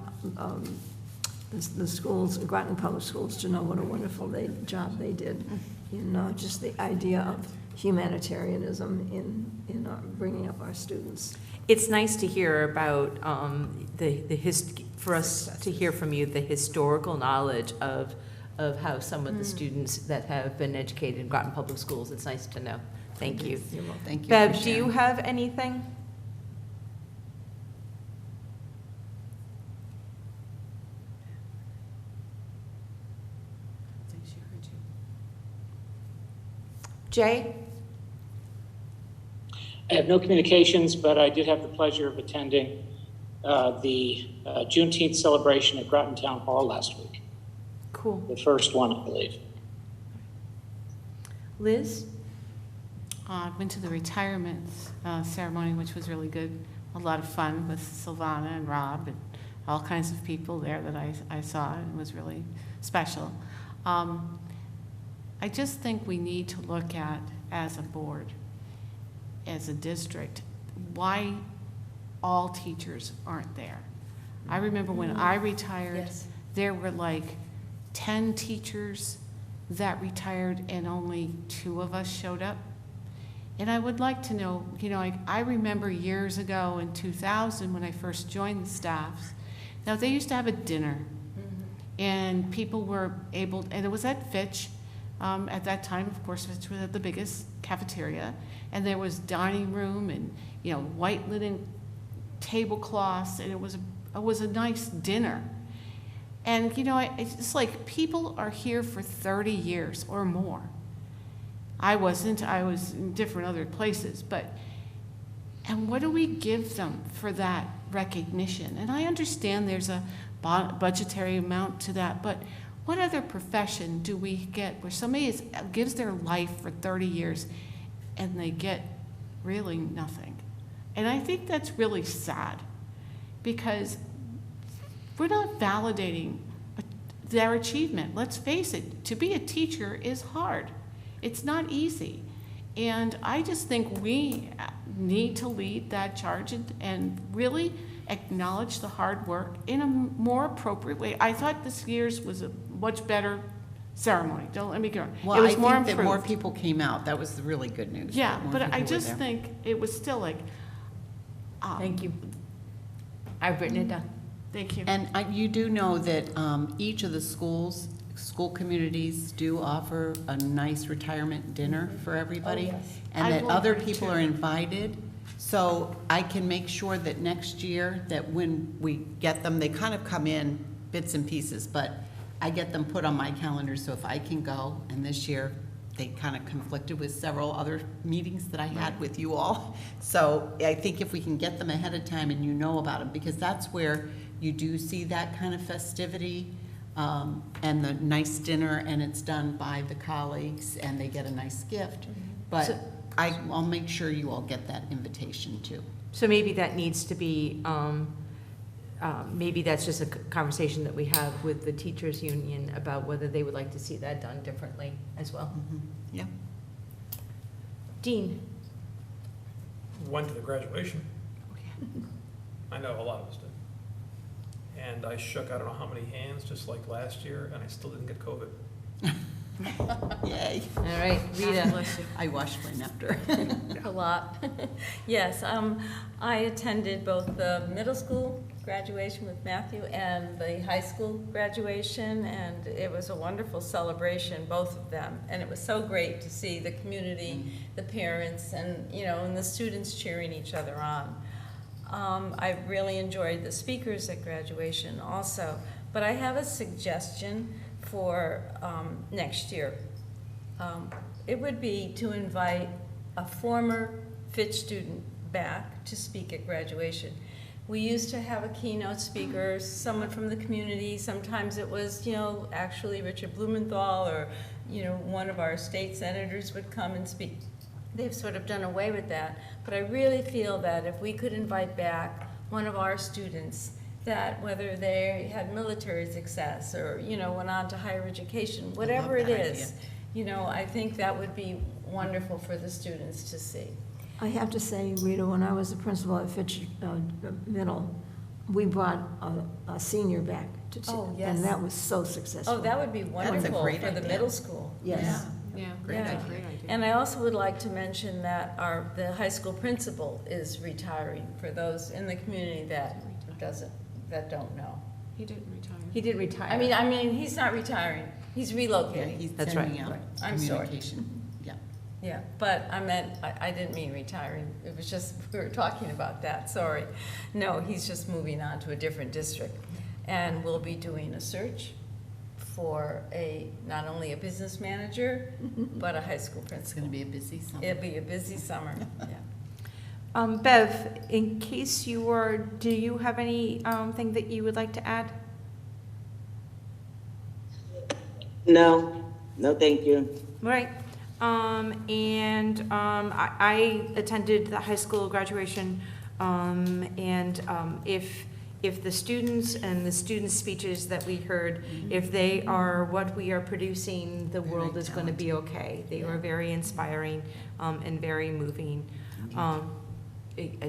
the schools, Groton Public Schools, to know what a wonderful job they did in just the idea of humanitarianism in bringing up our students. It's nice to hear about for us to hear from you the historical knowledge of how some of the students that have been educated in Groton Public Schools. It's nice to know. Thank you. Thank you. Bev, do you have anything? Jay? I have no communications, but I did have the pleasure of attending the Juneteenth celebration at Groton Town Hall last week. Cool. The first one, I believe. Liz? I went to the retirement ceremony, which was really good. A lot of fun with Silvana and Rob and all kinds of people there that I saw, and it was really special. I just think we need to look at, as a board, as a district, why all teachers aren't there. I remember when I retired, there were like 10 teachers that retired and only 2 of us showed up. And I would like to know, I remember years ago in 2000 when I first joined the staff, now they used to have a dinner and people were able, and it was at Fitch. At that time, of course, Fitch was the biggest cafeteria, and there was dining room and white linen tablecloths, and it was a nice dinner. And, you know, it's like people are here for 30 years or more. I wasn't, I was in different other places, and what do we give them for that recognition? And I understand there's a budgetary amount to that, but what other profession do we get where somebody gives their life for 30 years and they get really nothing? And I think that's really sad, because we're not validating their achievement. Let's face it, to be a teacher is hard. It's not easy. And I just think we need to lead that charge and really acknowledge the hard work in a more appropriate way. I thought this year's was a much better ceremony. Don't let me go. Well, it was I more think that improved. more people came out. That was the really good news. Yeah, that more but I people were just there. think it was still like, Thank you. I've written it down. Thank you. And you do know that each of the school communities do offer a nice retirement dinner for everybody. Oh, yes. And I that will other agree, people too. are invited. So I can make sure that next year, that when we get them, they kind of come in bits and pieces, but I get them put on my calendar, so if I can go, and this year, they kind of conflicted with several other meetings that I had with you all. So I think if we can get them ahead of time and you know about them, because that's where you do see that kind of festivity, and the nice dinner, and it's done by the colleagues, and they get a nice gift. But I'll make sure you all get that invitation too. So maybe that needs to be, maybe that's just a conversation that we have with the teachers union about whether they would like to see that done differently as well. Yeah. Dean? Went to the graduation. I know a lot of us did. And I shook I don't know how many hands, just like last year, and I still didn't get COVID. Yay. All right, Rita? I washed mine after. A lot. Yes, I attended both the middle school graduation with Matthew and the high school graduation, and it was a wonderful celebration, both of them. And it was so great to see the community, the parents, and, you know, and the students cheering each other on. I really enjoyed the speakers at graduation also, but I have a suggestion for next year. It would be to invite a former Fitch student back to speak at graduation. We used to have a keynote speaker, someone from the community. Sometimes it was, you know, actually Richard Blumenthal, or, you know, one of our state senators would come and speak. They've sort of done away with that. But I really feel that if we could invite back one of our students, that whether they had military success or, you know, went on to higher education, whatever it that is, you know, I think that would be wonderful for the students to see. I have to say, Rita, when I was the principal at Fitch Middle, we brought a senior back to teach. Oh, yes. And that was so successful. Oh, that would be wonderful great for the idea. middle school. Yes. Yeah, Great Yeah. idea. And I also would like to mention that the high school principal is retiring, for those in the community that don't know. He didn't retire. He did retire. I mean, he's not retiring, he's Yeah, relocating. he's That's sending right. out I'm sorry. communication. Yeah. Yeah, but I meant, I didn't mean retiring, it was just, we were talking about that, sorry. No, he's just moving on to a different district. And we'll be doing a search for not only a business manager, but a high school It's principal. going to be a busy summer. It'll be a busy summer, yeah. Bev, in case do you have any thing that you would like to add? No, thank you. Right. I attended the high school graduation, and if the students and the student speeches that we heard, if they are what we are producing, the Very world is going to be okay. They were very inspiring and very moving.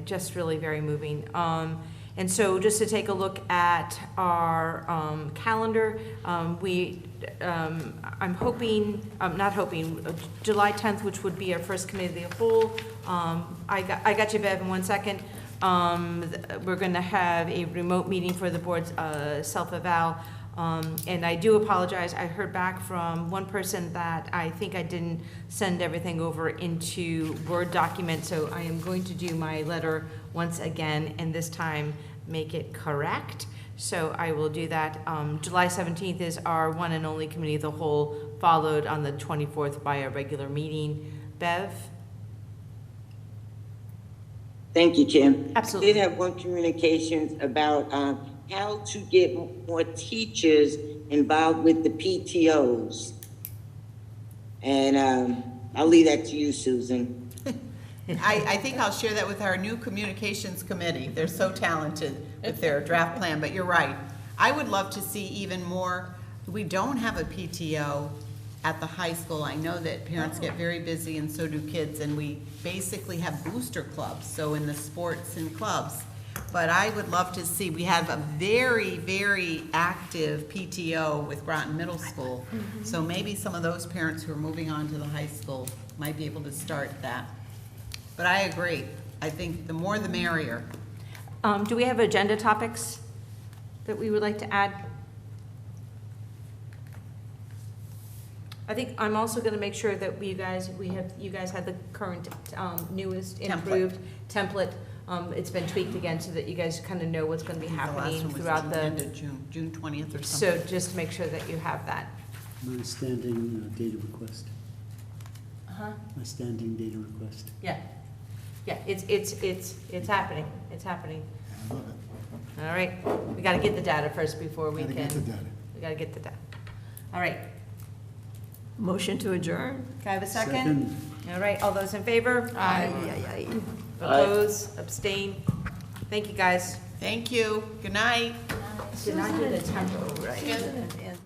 Just really very moving. And so just to take a look at our calendar, I'm hoping, not hoping, July 10th, which would be our first committee of the whole. I got you, Bev, in 1 second. We're going to have a remote meeting for the board's self-eval. And I do apologize. I heard back from one person that I think I didn't send everything over into Word document, so I am going to do my letter once again, and this time make it correct. So I will do that. July 17th is our one and only committee of the whole, followed on the 24th by a regular meeting. Bev? Thank you, Kim. Absolutely. I did have one communications about how to get more teachers involved with the PTOs. And I'll leave that to you, Susan. I think I'll share that with our new communications committee. They're so talented with their draft plan, but you're right. I would love to see even more. We don't have a PTO at the high school. I know that parents get very busy and so do kids, and we basically have booster clubs, so in the sports and clubs. But I would love to see, we have a very, very active PTO with Groton Middle School. So maybe some of those parents who are moving on to the high school might be able to start that. But I agree. I think the more the merrier. Do we have agenda topics that we would like to add? I think I'm also going to make sure that you guys have the current, newest, improved template. It's been tweaked again so that you guys kind of know what's going to be happening throughout the. End of June 20th or something. So just make sure that you have that. My standing data request. Uh-huh. My standing data request. Yeah. Yeah, it's happening. It's happening. I love it. All right. We got to get the data first before we Gotta can. get the data. We got to get the data. All right. Motion to adjourn? Can I have a second? All right, all those in favor? Aye. Oppose, abstain? Thank you, guys. Thank you. Good night. Did not do the tempo right. And